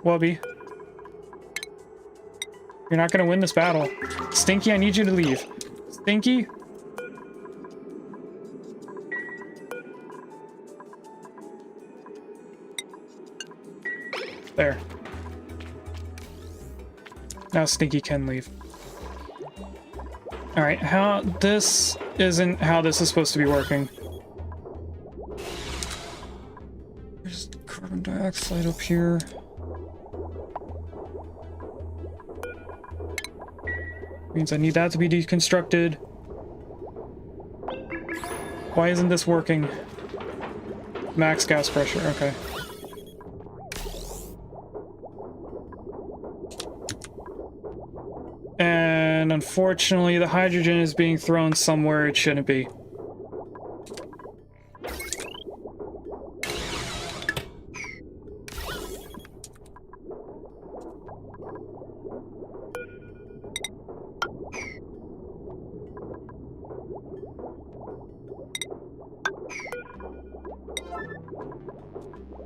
Wubby. You're not gonna win this battle. Stinky, I need you to leave. Stinky? There. Now Stinky can leave. Alright, this isn't how this is supposed to be working. There's carbon dioxide up here. Means I need that to be deconstructed. Why isn't this working? Max gas pressure, okay. And unfortunately, the hydrogen is being thrown somewhere it shouldn't be.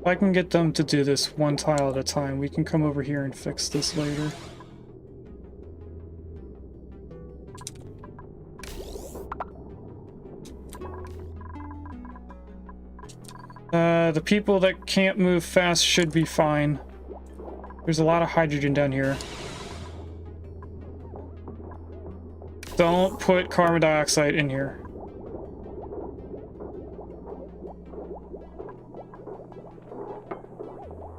If I can get them to do this one tile at a time, we can come over here and fix this later. The people that can't move fast should be fine. There's a lot of hydrogen down here. Don't put carbon dioxide in here.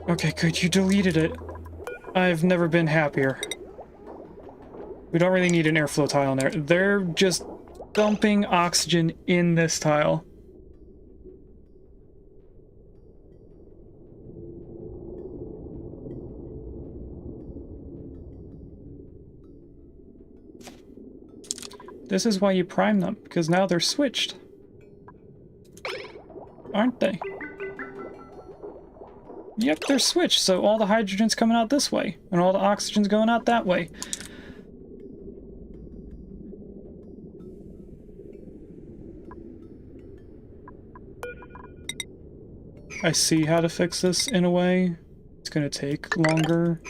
Okay, good, you deleted it. I've never been happier. We don't really need an airflow tile in there. They're just dumping oxygen in this tile. This is why you prime them, because now they're switched. Aren't they? Yep, they're switched, so all the hydrogen's coming out this way, and all the oxygen's going out that way. I see how to fix this in a way. It's gonna take longer.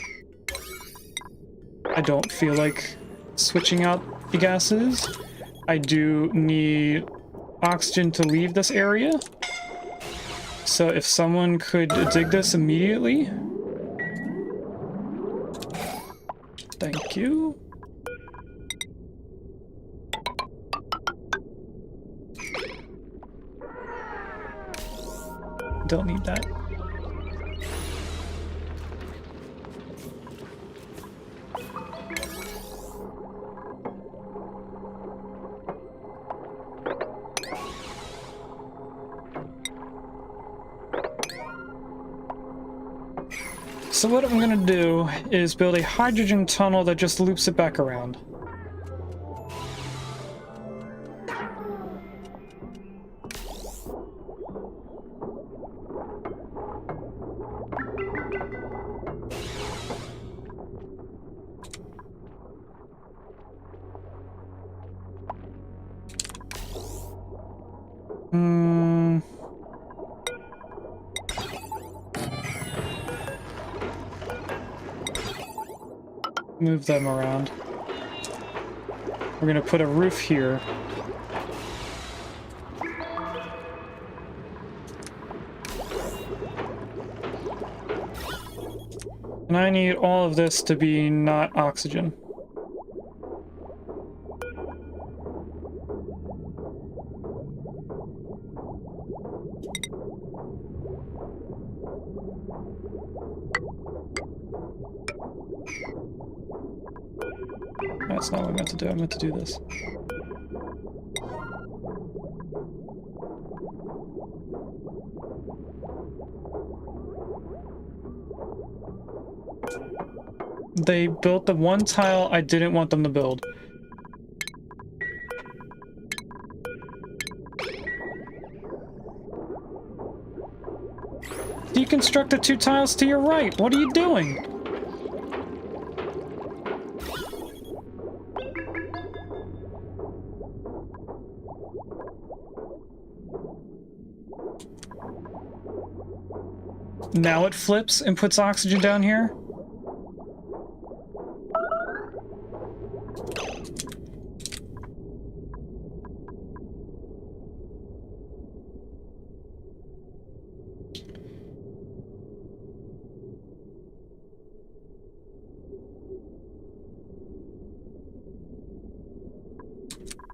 I don't feel like switching out the gases. I do need oxygen to leave this area. So if someone could dig this immediately. Thank you. Don't need that. So what I'm gonna do is build a hydrogen tunnel that just loops it back around. Move them around. We're gonna put a roof here. And I need all of this to be not oxygen. That's not what I meant to do. I meant to do this. They built the one tile I didn't want them to build. Deconstruct the two tiles to your right. What are you doing? Now it flips and puts oxygen down here.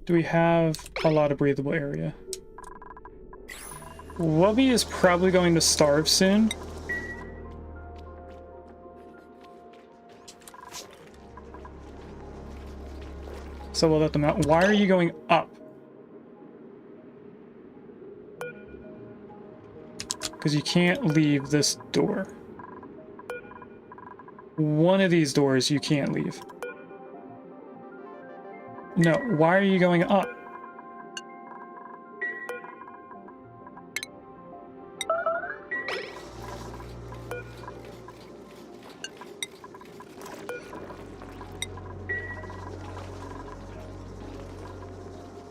Do we have a lot of breathable area? Wubby is probably going to starve soon. So we'll let them out. Why are you going up? Because you can't leave this door. One of these doors you can't leave. No, why are you going up?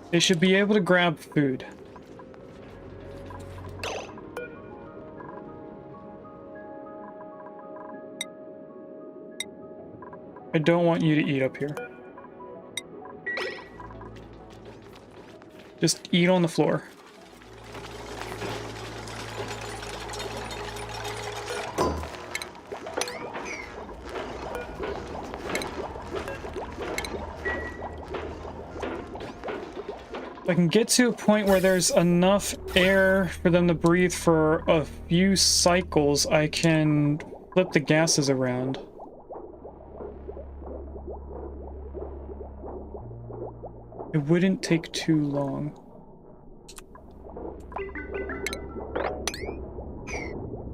They should be able to grab food. I don't want you to eat up here. Just eat on the floor. If I can get to a point where there's enough air for them to breathe for a few cycles, I can flip the gases around. It wouldn't take too long.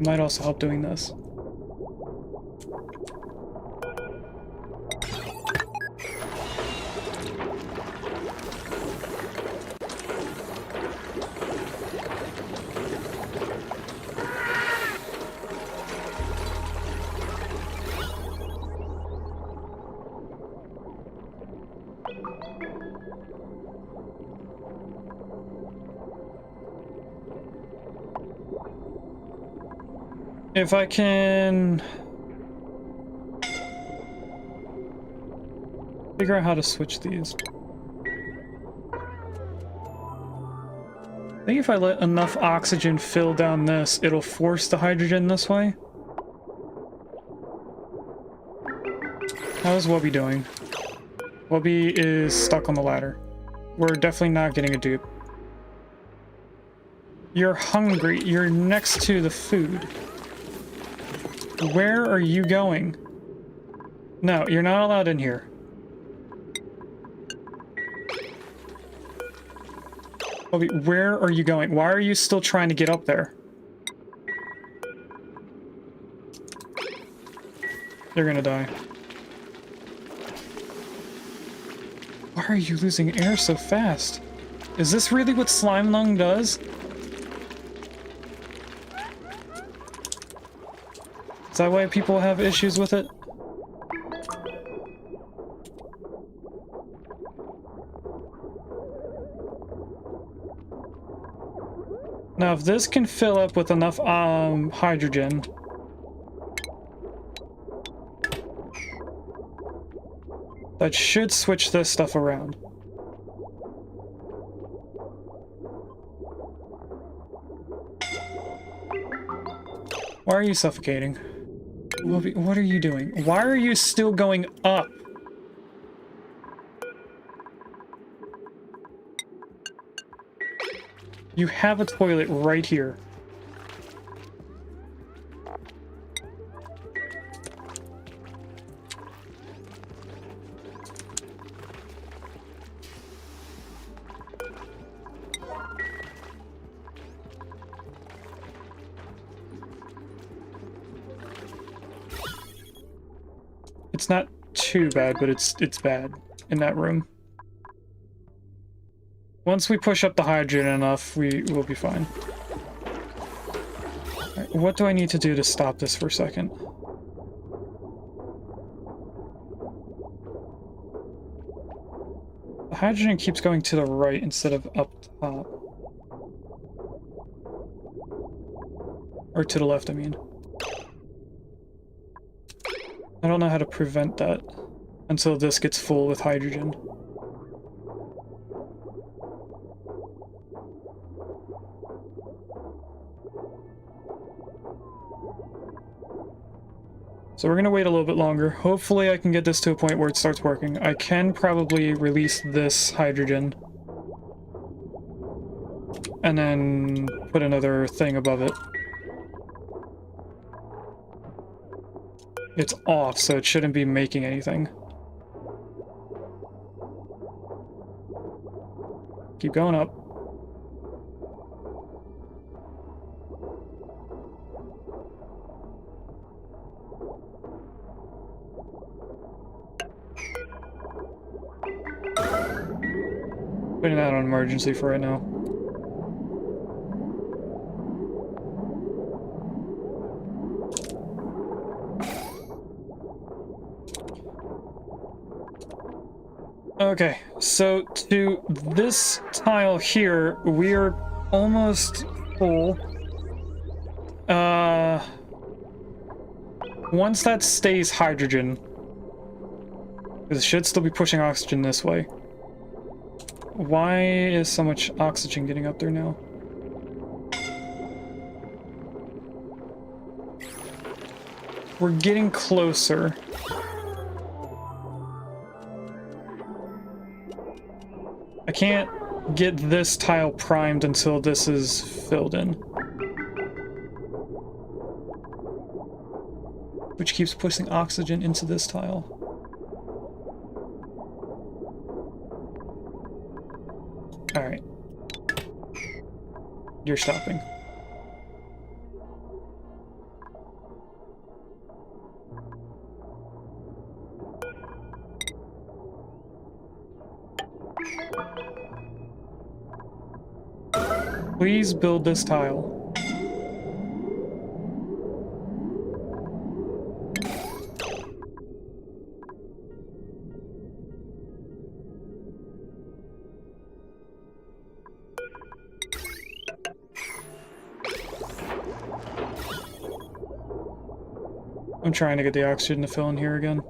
Might also help doing this. If I can figure out how to switch these. I think if I let enough oxygen fill down this, it'll force the hydrogen this way. How's Wubby doing? Wubby is stuck on the ladder. We're definitely not getting a dupe. You're hungry. You're next to the food. Where are you going? No, you're not allowed in here. Bobby, where are you going? Why are you still trying to get up there? You're gonna die. Why are you losing air so fast? Is this really what slime lung does? Is that why people have issues with it? Now, if this can fill up with enough hydrogen, that should switch this stuff around. Why are you suffocating? What are you doing? Why are you still going up? You have a toilet right here. It's not too bad, but it's bad in that room. Once we push up the hydrogen enough, we will be fine. Right, what do I need to do to stop this for a second? The hydrogen keeps going to the right instead of up top. Or to the left, I mean. I don't know how to prevent that until this gets full with hydrogen. So we're gonna wait a little bit longer. Hopefully I can get this to a point where it starts working. I can probably release this hydrogen and then put another thing above it. It's off, so it shouldn't be making anything. Keep going up. Putting that on emergency for right now. Okay, so to this tile here, we are almost full. Once that stays hydrogen, because it should still be pushing oxygen this way. Why is so much oxygen getting up there now? We're getting closer. I can't get this tile primed until this is filled in. Which keeps pushing oxygen into this tile. Alright. You're stopping. Please build this tile. I'm trying to get the oxygen to fill in here again.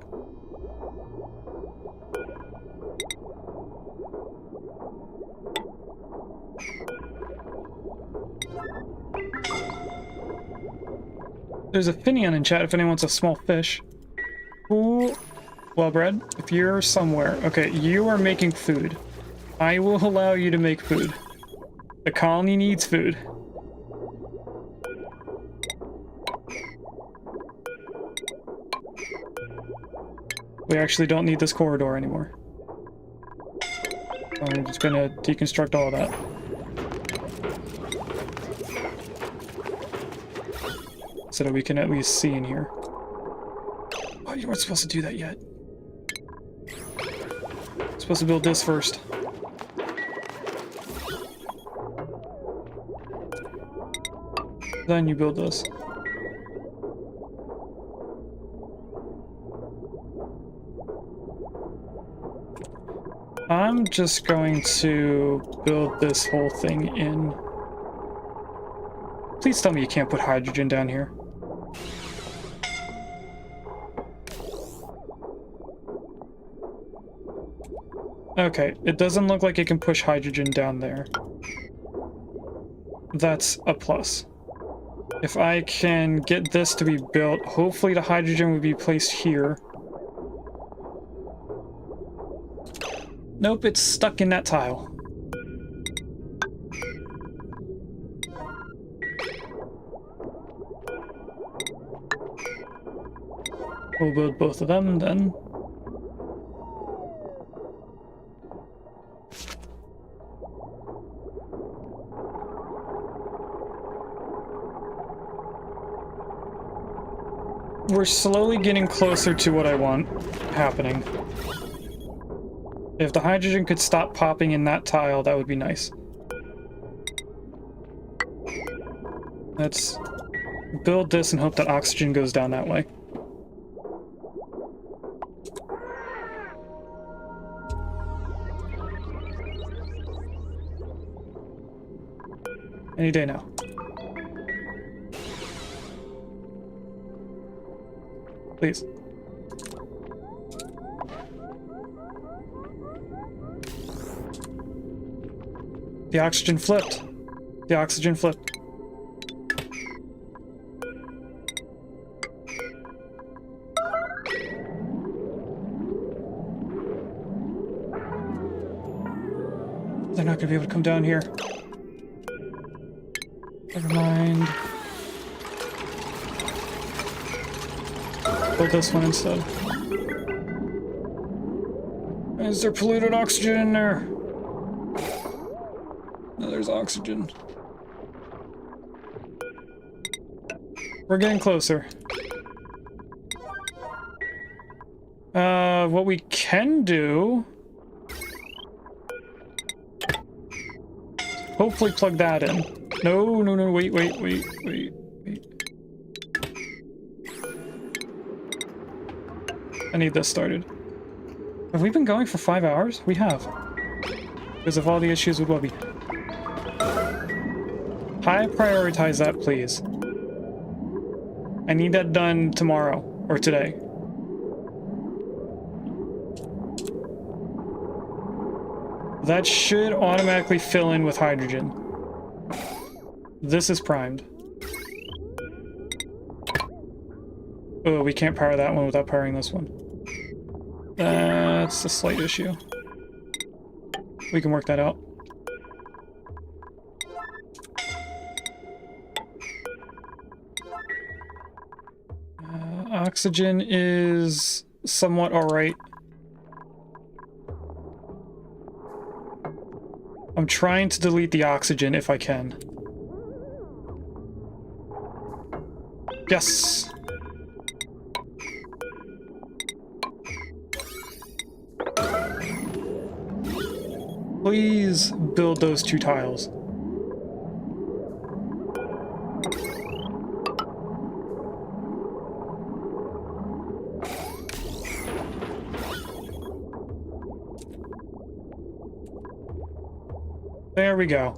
There's a Finion in chat if anyone wants a small fish. Ooh, well bred, if you're somewhere. Okay, you are making food. I will allow you to make food. The colony needs food. We actually don't need this corridor anymore. I'm just gonna deconstruct all of that. So that we can at least see in here. Oh, you weren't supposed to do that yet. I'm supposed to build this first. Then you build this. I'm just going to build this whole thing in. Please tell me you can't put hydrogen down here. Okay, it doesn't look like it can push hydrogen down there. That's a plus. If I can get this to be built, hopefully the hydrogen will be placed here. Nope, it's stuck in that tile. We'll build both of them then. We're slowly getting closer to what I want happening. If the hydrogen could stop popping in that tile, that would be nice. Let's build this and hope that oxygen goes down that way. Any day now. Please. The oxygen flipped. The oxygen flipped. They're not gonna be able to come down here. Never mind. Build this one instead. Is there polluted oxygen in there? No, there's oxygen. We're getting closer. What we can do... hopefully plug that in. No, wait. I need this started. Have we been going for 5 hours? We have. Because of all the issues with Wubby. High prioritize that, please. I need that done tomorrow, or today. That should automatically fill in with hydrogen. This is primed. Oh, we can't power that one without powering this one. That's a slight issue. We can work that out. oxygen is somewhat alright. I'm trying to delete the oxygen if I can. Yes! Please build those 2 tiles. There we go.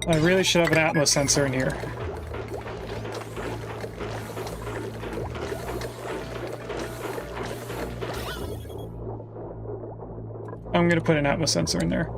I really should have an Atmos sensor in here. I'm gonna put an Atmos sensor in there.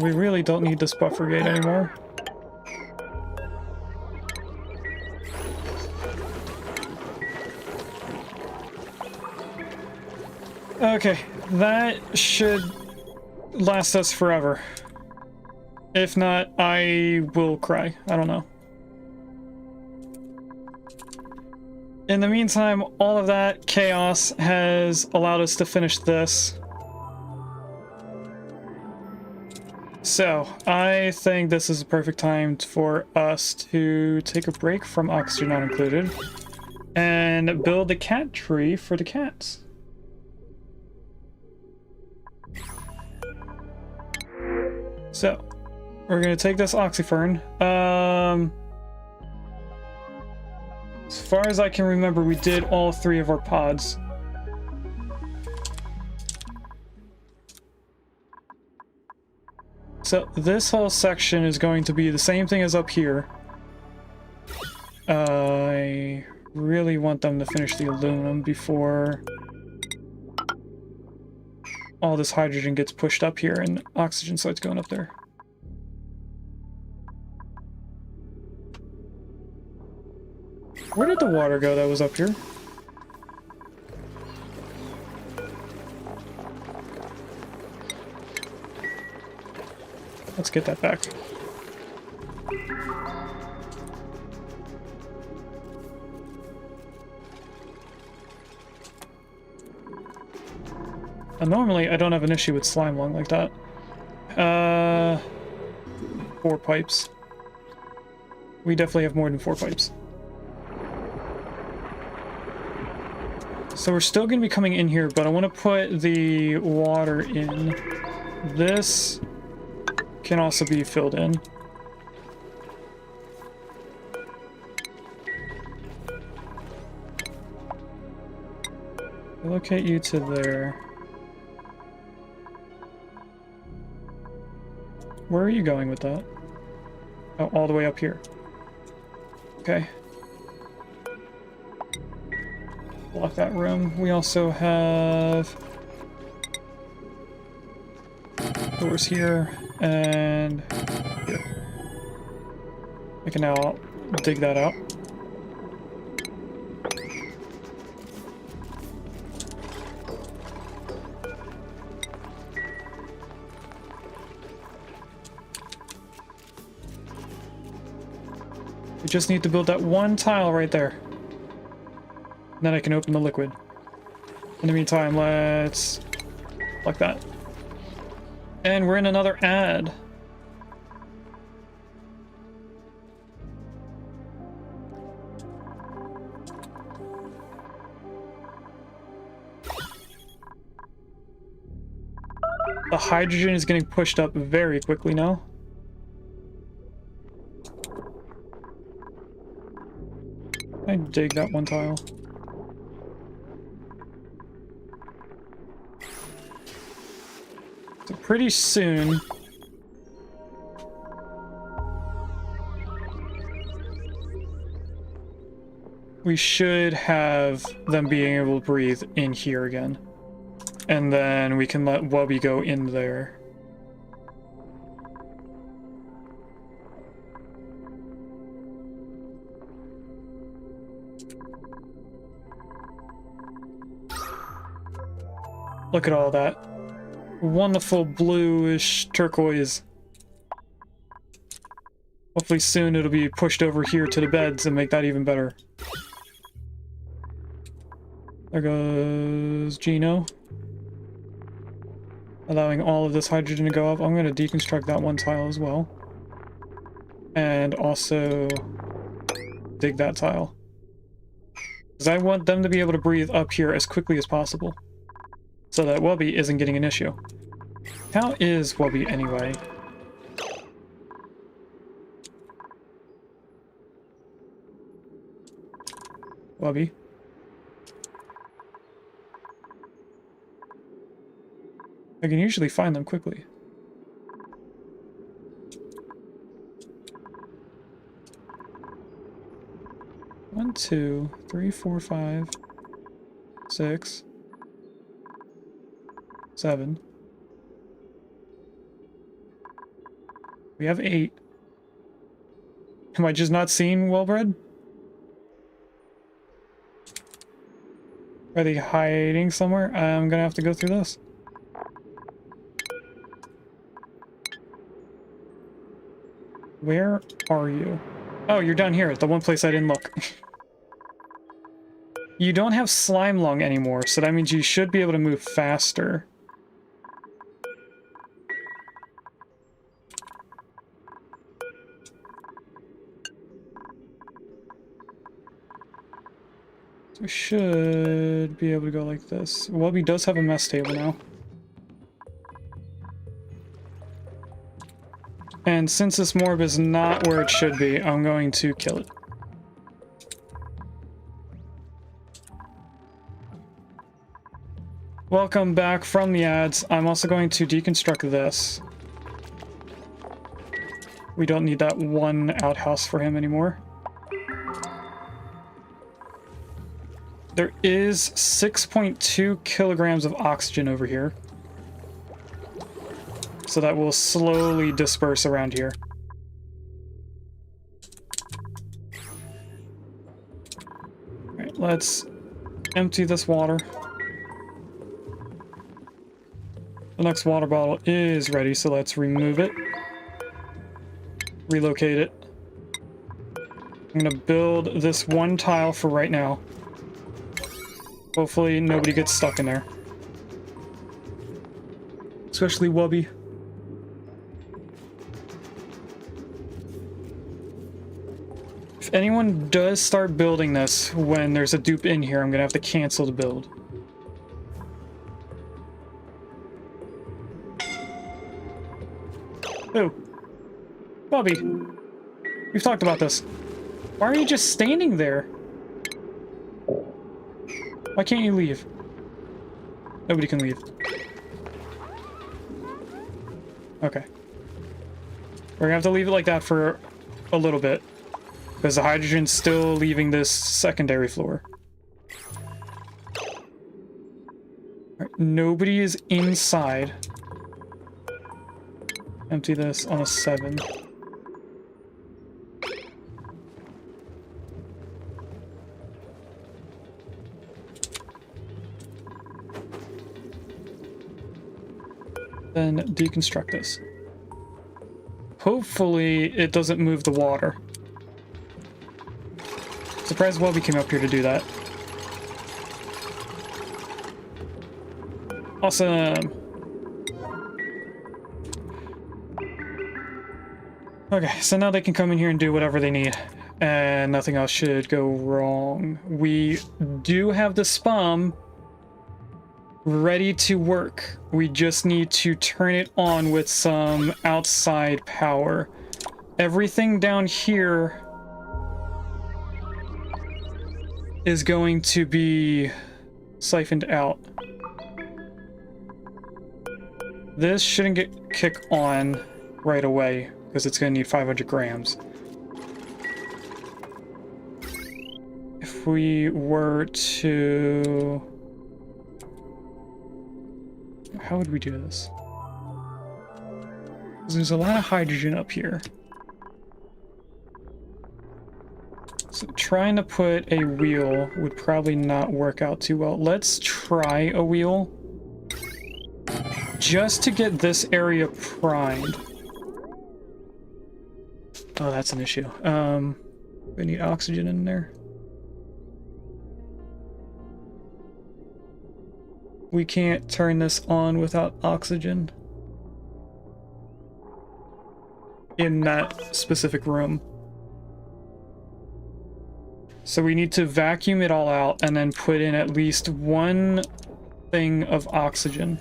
We really don't need this buffer gate anymore. Okay, that should last us forever. If not, I will cry. I don't know. In the meantime, all of that chaos has allowed us to finish this. So, I think this is a perfect time for us to take a break from Oxygen Not Included and build a cat tree for the cats. So, we're gonna take this oxyfern. As far as I can remember, we did all 3 of our pods. So this whole section is going to be the same thing as up here. I really want them to finish the aluminum before all this hydrogen gets pushed up here and oxygen starts going up there. Where did the water go that was up here? Let's get that back. Normally, I don't have an issue with slime lung like that. 4 pipes. We definitely have more than 4 pipes. So we're still going to be coming in here, but I want to put the water in. This can also be filled in. Relocate you to there. Where are you going with that? Oh, all the way up here. Okay. Block that room. We also have doors here and here. I can now dig that out. We just need to build that one tile right there. And then I can open the liquid. In the meantime, let's like that. And we're in another ad. The hydrogen is getting pushed up very quickly now. I dig that one tile. So pretty soon, we should have them being able to breathe in here again. And then we can let Wubby go in there. Look at all that. Wonderful bluish turquoise. Hopefully soon it'll be pushed over here to the beds and make that even better. There goes Gino. Allowing all of this hydrogen to go up. I'm going to deconstruct that one tile as well. And also dig that tile. Because I want them to be able to breathe up here as quickly as possible. So that Wubby isn't getting an issue. How is Wubby anyway? Wubby? I can usually find them quickly. One, 2, 3, 4, 5, 6, 7. We have 8. Am I just not seeing Wellbred? Are they hiding somewhere? I'm gonna have to go through this. Where are you? Oh, you're down here at the one place I didn't look. You don't have slime lung anymore, so that means you should be able to move faster. So we should be able to go like this. Wubby does have a mess table now. And since this morb is not where it should be, I'm going to kill it. Welcome back from the ads. I'm also going to deconstruct this. We don't need that one outhouse for him anymore. There is 6.2 kilograms of oxygen over here. So that will slowly disperse around here. Alright, let's empty this water. The next water bottle is ready, so let's remove it. Relocate it. I'm gonna build this one tile for right now. Hopefully nobody gets stuck in there. Especially Wubby. If anyone does start building this when there's a dupe in here, I'm gonna have to cancel the build. Oh. Wubby. We've talked about this. Why are you just standing there? Why can't you leave? Nobody can leave. Okay. We're gonna have to leave it like that for a little bit. Because the hydrogen's still leaving this secondary floor. Alright, nobody is inside. Empty this on a 7. Then deconstruct this. Hopefully it doesn't move the water. Surprised Wubby came up here to do that. Awesome. Okay, so now they can come in here and do whatever they need. And nothing else should go wrong. We do have the SPOM ready to work. We just need to turn it on with some outside power. Everything down here is going to be siphoned out. This shouldn't get kick on right away because it's going to need 500 grams. If we were to... How would we do this? 'Cause there's a lot of hydrogen up here. So trying to put a wheel would probably not work out too well. Let's try a wheel. Just to get this area primed. Oh, that's an issue. We need oxygen in there. We can't turn this on without oxygen in that specific room. So we need to vacuum it all out and then put in at least one thing of oxygen.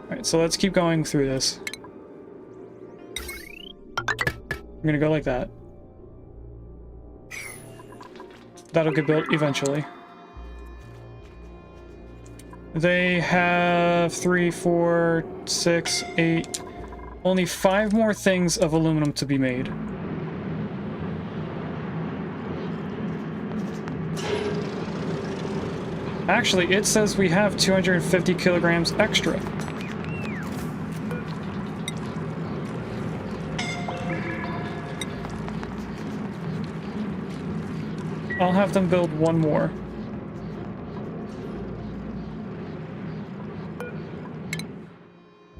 Alright, so let's keep going through this. I'm gonna go like that. That'll get built eventually. They have 3, 4, 6, 8... Only 5 more things of aluminum to be made. Actually, it says we have 250 kilograms extra. I'll have them build one more.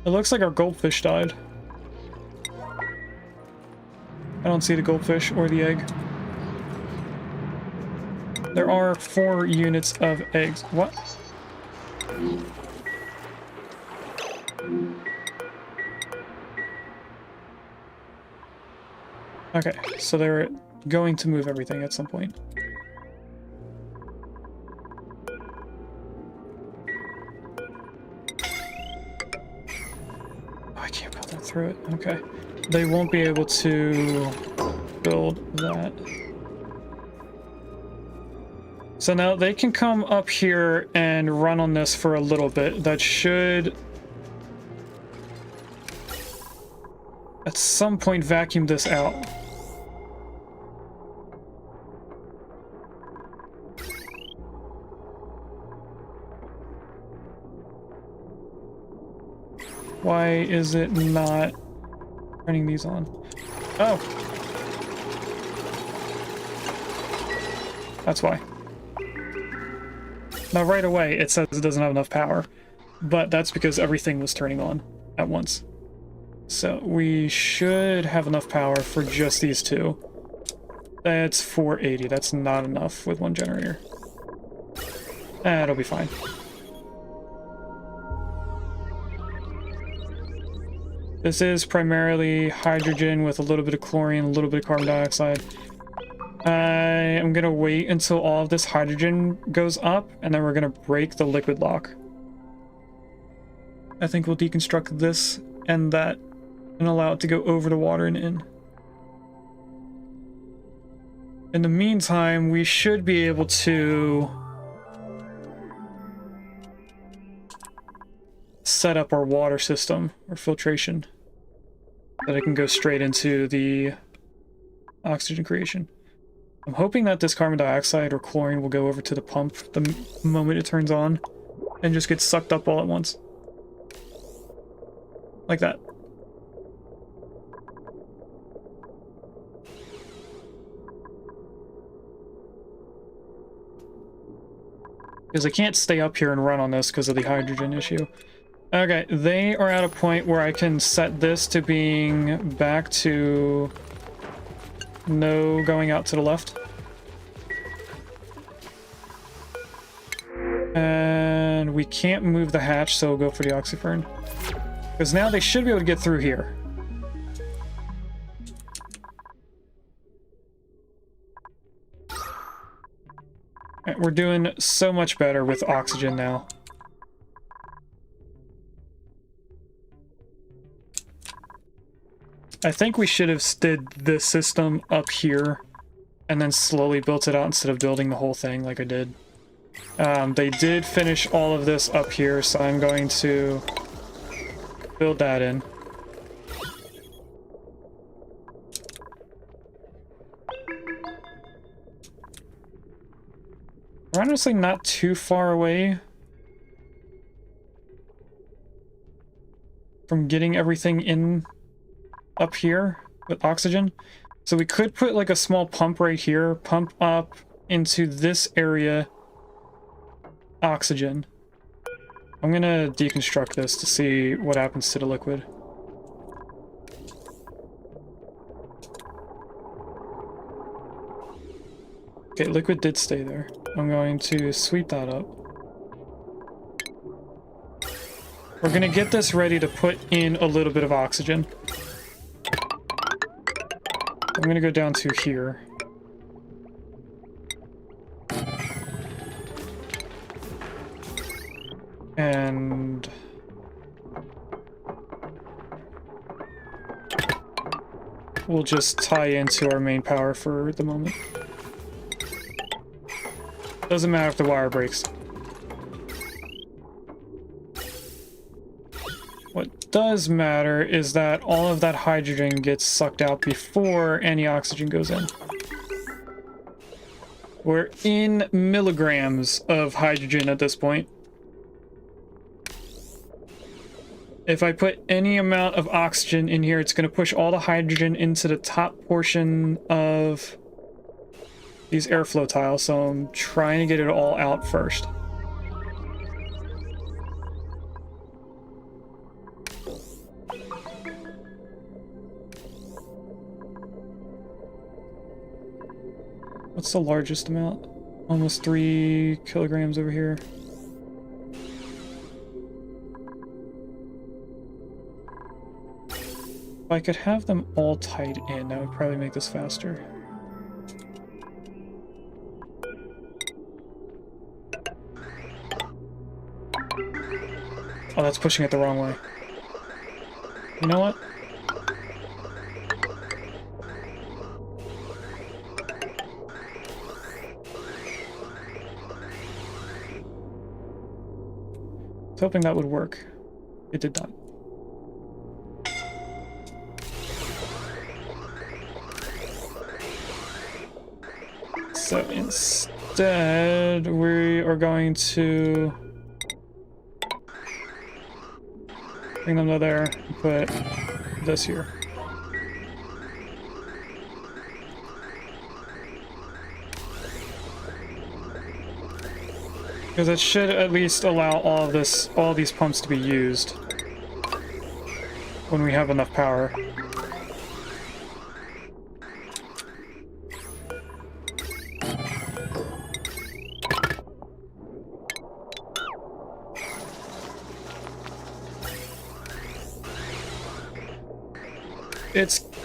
It looks like our goldfish died. I don't see the goldfish or the egg. There are 4 units of eggs. What? Okay, so they're going to move everything at some point. I can't build that through it. Okay. They won't be able to build that. So now they can come up here and run on this for a little bit. That should at some point vacuum this out. Why is it not turning these on? Oh. That's why. Now right away it says it doesn't have enough power, but that's because everything was turning on at once. So we should have enough power for just these 2. That's 480. That's not enough with one generator. It'll be fine. This is primarily hydrogen with a little bit of chlorine, a little bit of carbon dioxide. I am going to wait until all of this hydrogen goes up, and then we're going to break the liquid lock. I think we'll deconstruct this and that and allow it to go over the water and in. In the meantime, we should be able to set up our water system, or filtration, that it can go straight into the oxygen creation. I'm hoping that this carbon dioxide or chlorine will go over to the pump the moment it turns on and just get sucked up all at once. Like that. Because I can't stay up here and run on this because of the hydrogen issue. Okay, they are at a point where I can set this to being back to no going out to the left. And we can't move the hatch, so we'll go for the oxyfern. Because now they should be able to get through here. Alright, we're doing so much better with oxygen now. I think we should have did this system up here and then slowly built it out instead of building the whole thing like I did. They did finish all of this up here, so I'm going to build that in. We're honestly not too far away from getting everything in up here with oxygen. So we could put like a small pump right here, pump up into this area oxygen. I'm gonna deconstruct this to see what happens to the liquid. Okay, liquid did stay there. I'm going to sweep that up. We're gonna get this ready to put in a little bit of oxygen. I'm gonna go down to here. And we'll just tie into our main power for the moment. Doesn't matter if the wire breaks. What does matter is that all of that hydrogen gets sucked out before any oxygen goes in. We're in milligrams of hydrogen at this point. If I put any amount of oxygen in here, it's going to push all the hydrogen into the top portion of these airflow tiles, so I'm trying to get it all out first. What's the largest amount? Almost 3 kilograms over here. If I could have them all tied in, that would probably make this faster. Oh, that's pushing it the wrong way. You know what? I was hoping that would work. It did not. So instead, we are going to bring them to there and put this here. Because it should at least allow all these pumps to be used when we have enough power.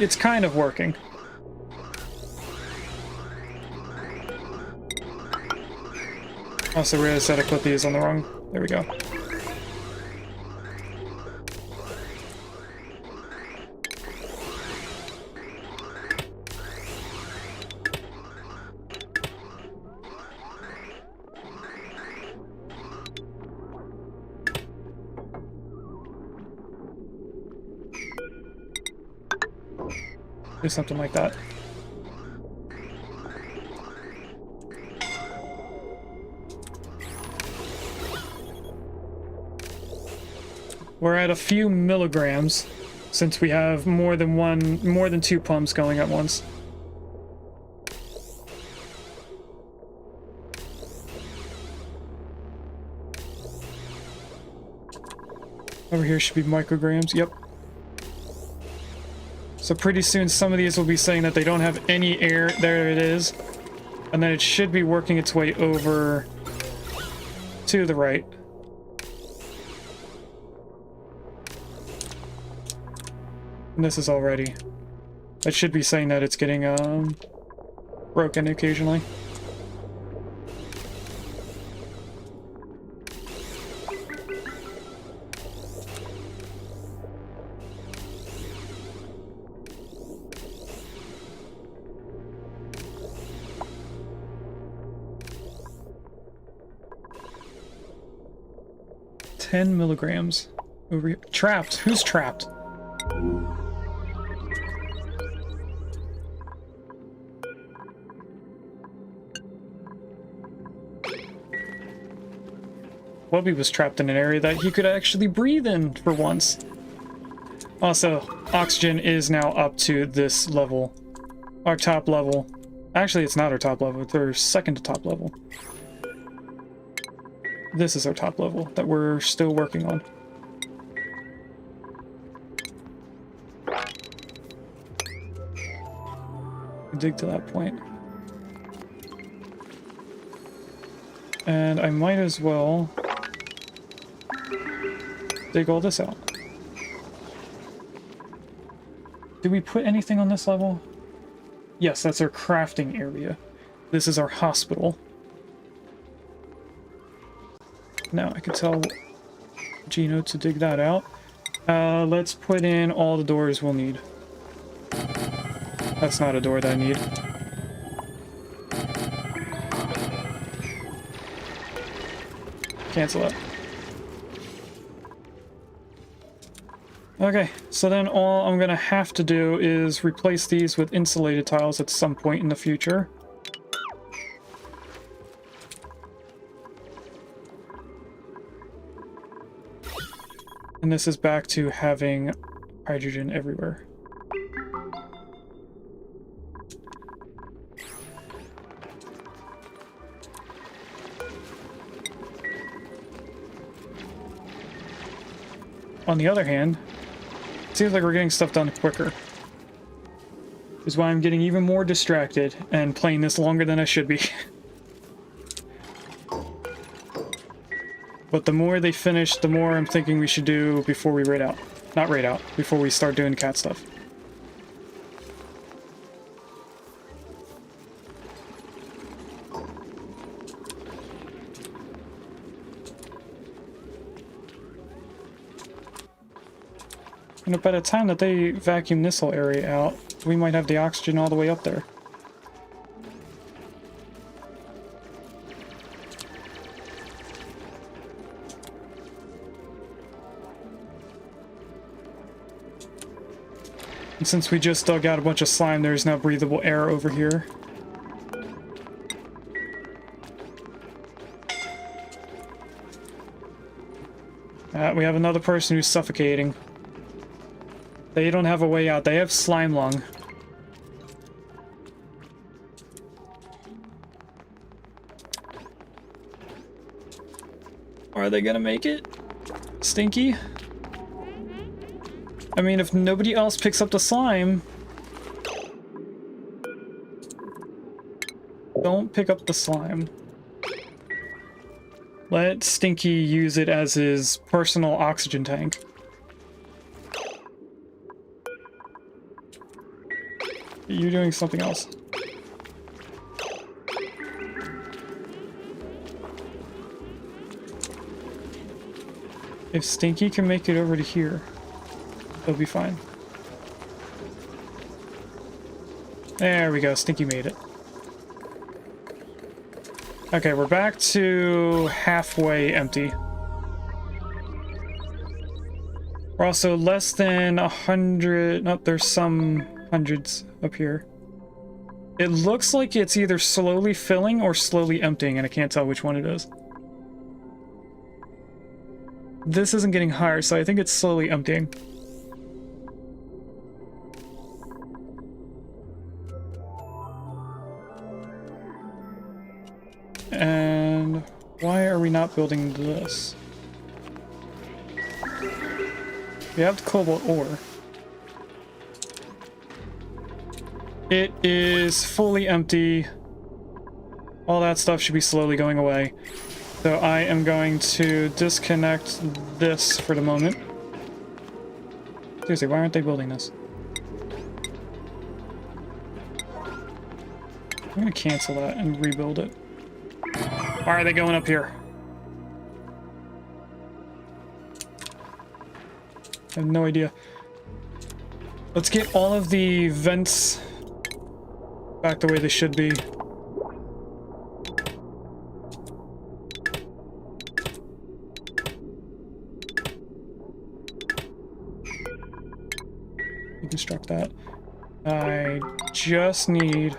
It's kind of working. Also realized that I put these on the wrong. There we go. Do something like that. We're at a few milligrams since we have more than 2 pumps going at once. Over here should be micrograms. Yep. So pretty soon some of these will be saying that they don't have any air. There it is. And then it should be working its way over to the right. And this is already. It should be saying that it's getting broken occasionally. 10 milligrams. Over here. Trapped. Who's trapped? Wubby was trapped in an area that he could actually breathe in for once. Also, oxygen is now up to this level. Our top level. Actually, it's not our top level. It's our second to top level. This is our top level that we're still working on. Dig to that point. And I might as well dig all this out. Did we put anything on this level? Yes, that's our crafting area. This is our hospital. Now I can tell Gino to dig that out. Let's put in all the doors we'll need. That's not a door that I need. Cancel that. Okay, so then all I'm gonna have to do is replace these with insulated tiles at some point in the future. And this is back to having hydrogen everywhere. On the other hand, it seems like we're getting stuff done quicker. Which is why I'm getting even more distracted and playing this longer than I should be. But the more they finish, the more I'm thinking we should do before we raid out. Not raid out, before we start doing cat stuff. And by the time that they vacuum this whole area out, we might have the oxygen all the way up there. And since we just dug out a bunch of slime, there's now breathable air over here. We have another person who's suffocating. They don't have a way out. They have slime lung. Are they gonna make it? Stinky? I mean, if nobody else picks up the slime... Don't pick up the slime. Let Stinky use it as his personal oxygen tank. You're doing something else. If Stinky can make it over to here, he'll be fine. There we go, Stinky made it. Okay, we're back to halfway empty. We're also less than 100... Nope, there's some hundreds up here. It looks like it's either slowly filling or slowly emptying, and I can't tell which one it is. This isn't getting higher, so I think it's slowly emptying. And why are we not building this? We have the cobalt ore. It is fully empty. All that stuff should be slowly going away. So I am going to disconnect this for the moment. Seriously, why aren't they building this? I'm gonna cancel that and rebuild it. Why are they going up here? I have no idea. Let's get all of the vents back the way they should be. deconstruct that. I just need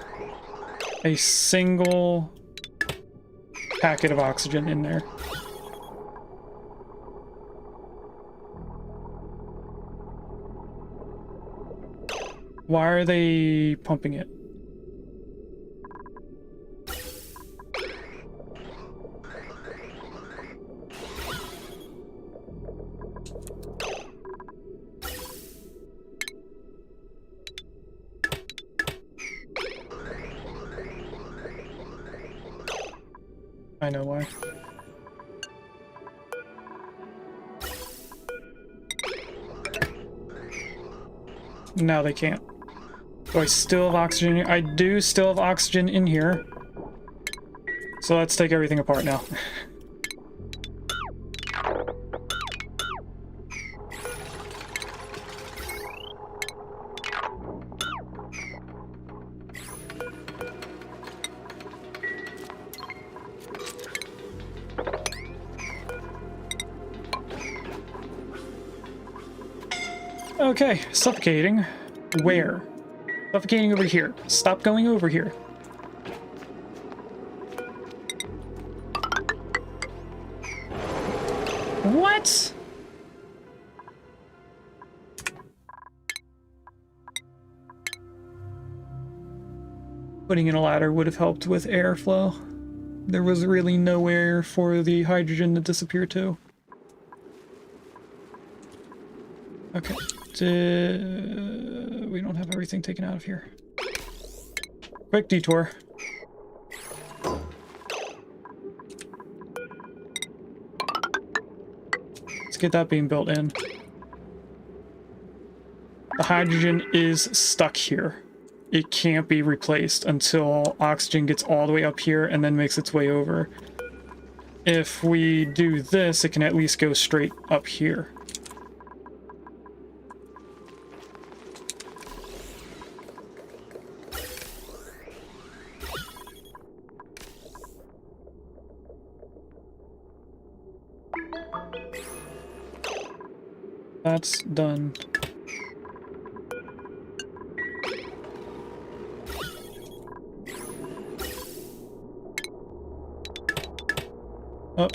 a single packet of oxygen in there. Why are they pumping it? I know why. Now they can't. Do I still have oxygen here? I do still have oxygen in here. So let's take everything apart now. Okay, suffocating. Where? Suffocating over here. Stop going over here. What? Putting in a ladder would have helped with airflow. There was really nowhere for the hydrogen to disappear to. Okay. We don't have everything taken out of here. Quick detour. Let's get that being built in. The hydrogen is stuck here. It can't be replaced until oxygen gets all the way up here and then makes its way over. If we do this, it can at least go straight up here. That's done. Oh.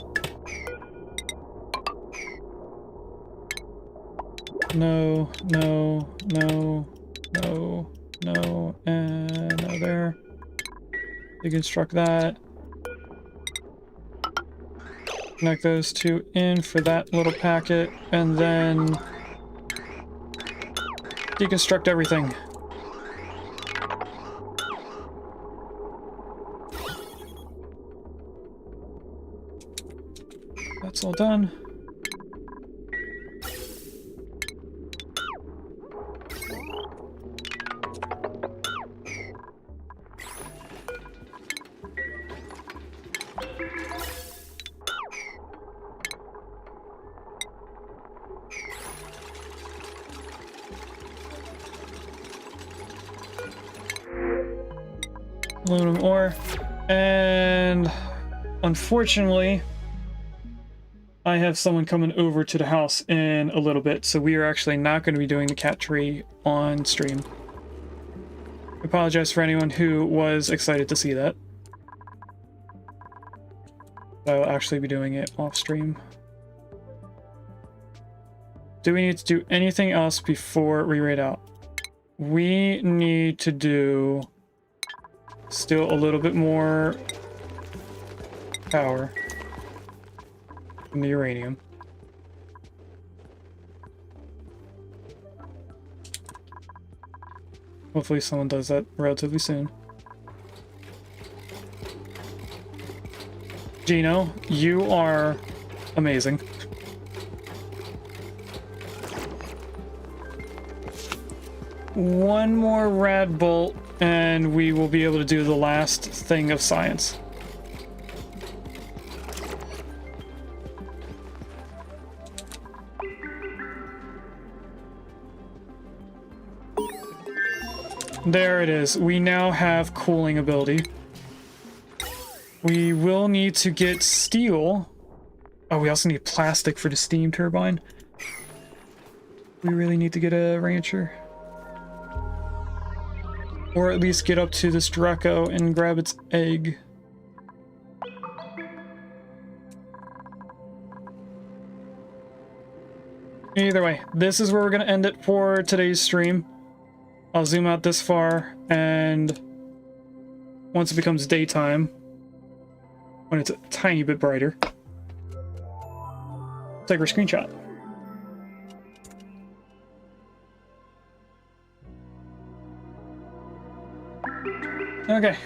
No, no, no, no, no, and no there. Deconstruct that. Connect those two in for that little packet, and then deconstruct everything. That's all done. Aluminum ore, and unfortunately I have someone coming over to the house in a little bit, so we are actually not going to be doing the cat tree on stream. I apologize for anyone who was excited to see that. I'll actually be doing it off stream. Do we need to do anything else before we raid out? We need to do still a little bit more power from the uranium. Hopefully someone does that relatively soon. Gino, you are amazing. One more rad bolt and we will be able to do the last thing of science. There it is. We now have cooling ability. We will need to get steel. Oh, we also need plastic for the steam turbine. We really need to get a rancher. Or at least get up to this Draco and grab its egg. Either way, this is where we're going to end it for today's stream. I'll zoom out this far, and once it becomes daytime, when it's a tiny bit brighter, take our screenshot. Okay.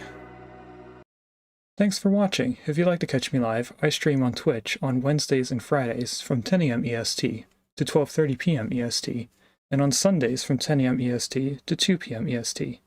Thanks for watching. If you'd like to catch me live, I stream on Twitch on Wednesdays and Fridays from 10 a.m. EST to 12:30 p.m. EST, and on Sundays from 10 a.m. EST to 2 p.m. EST.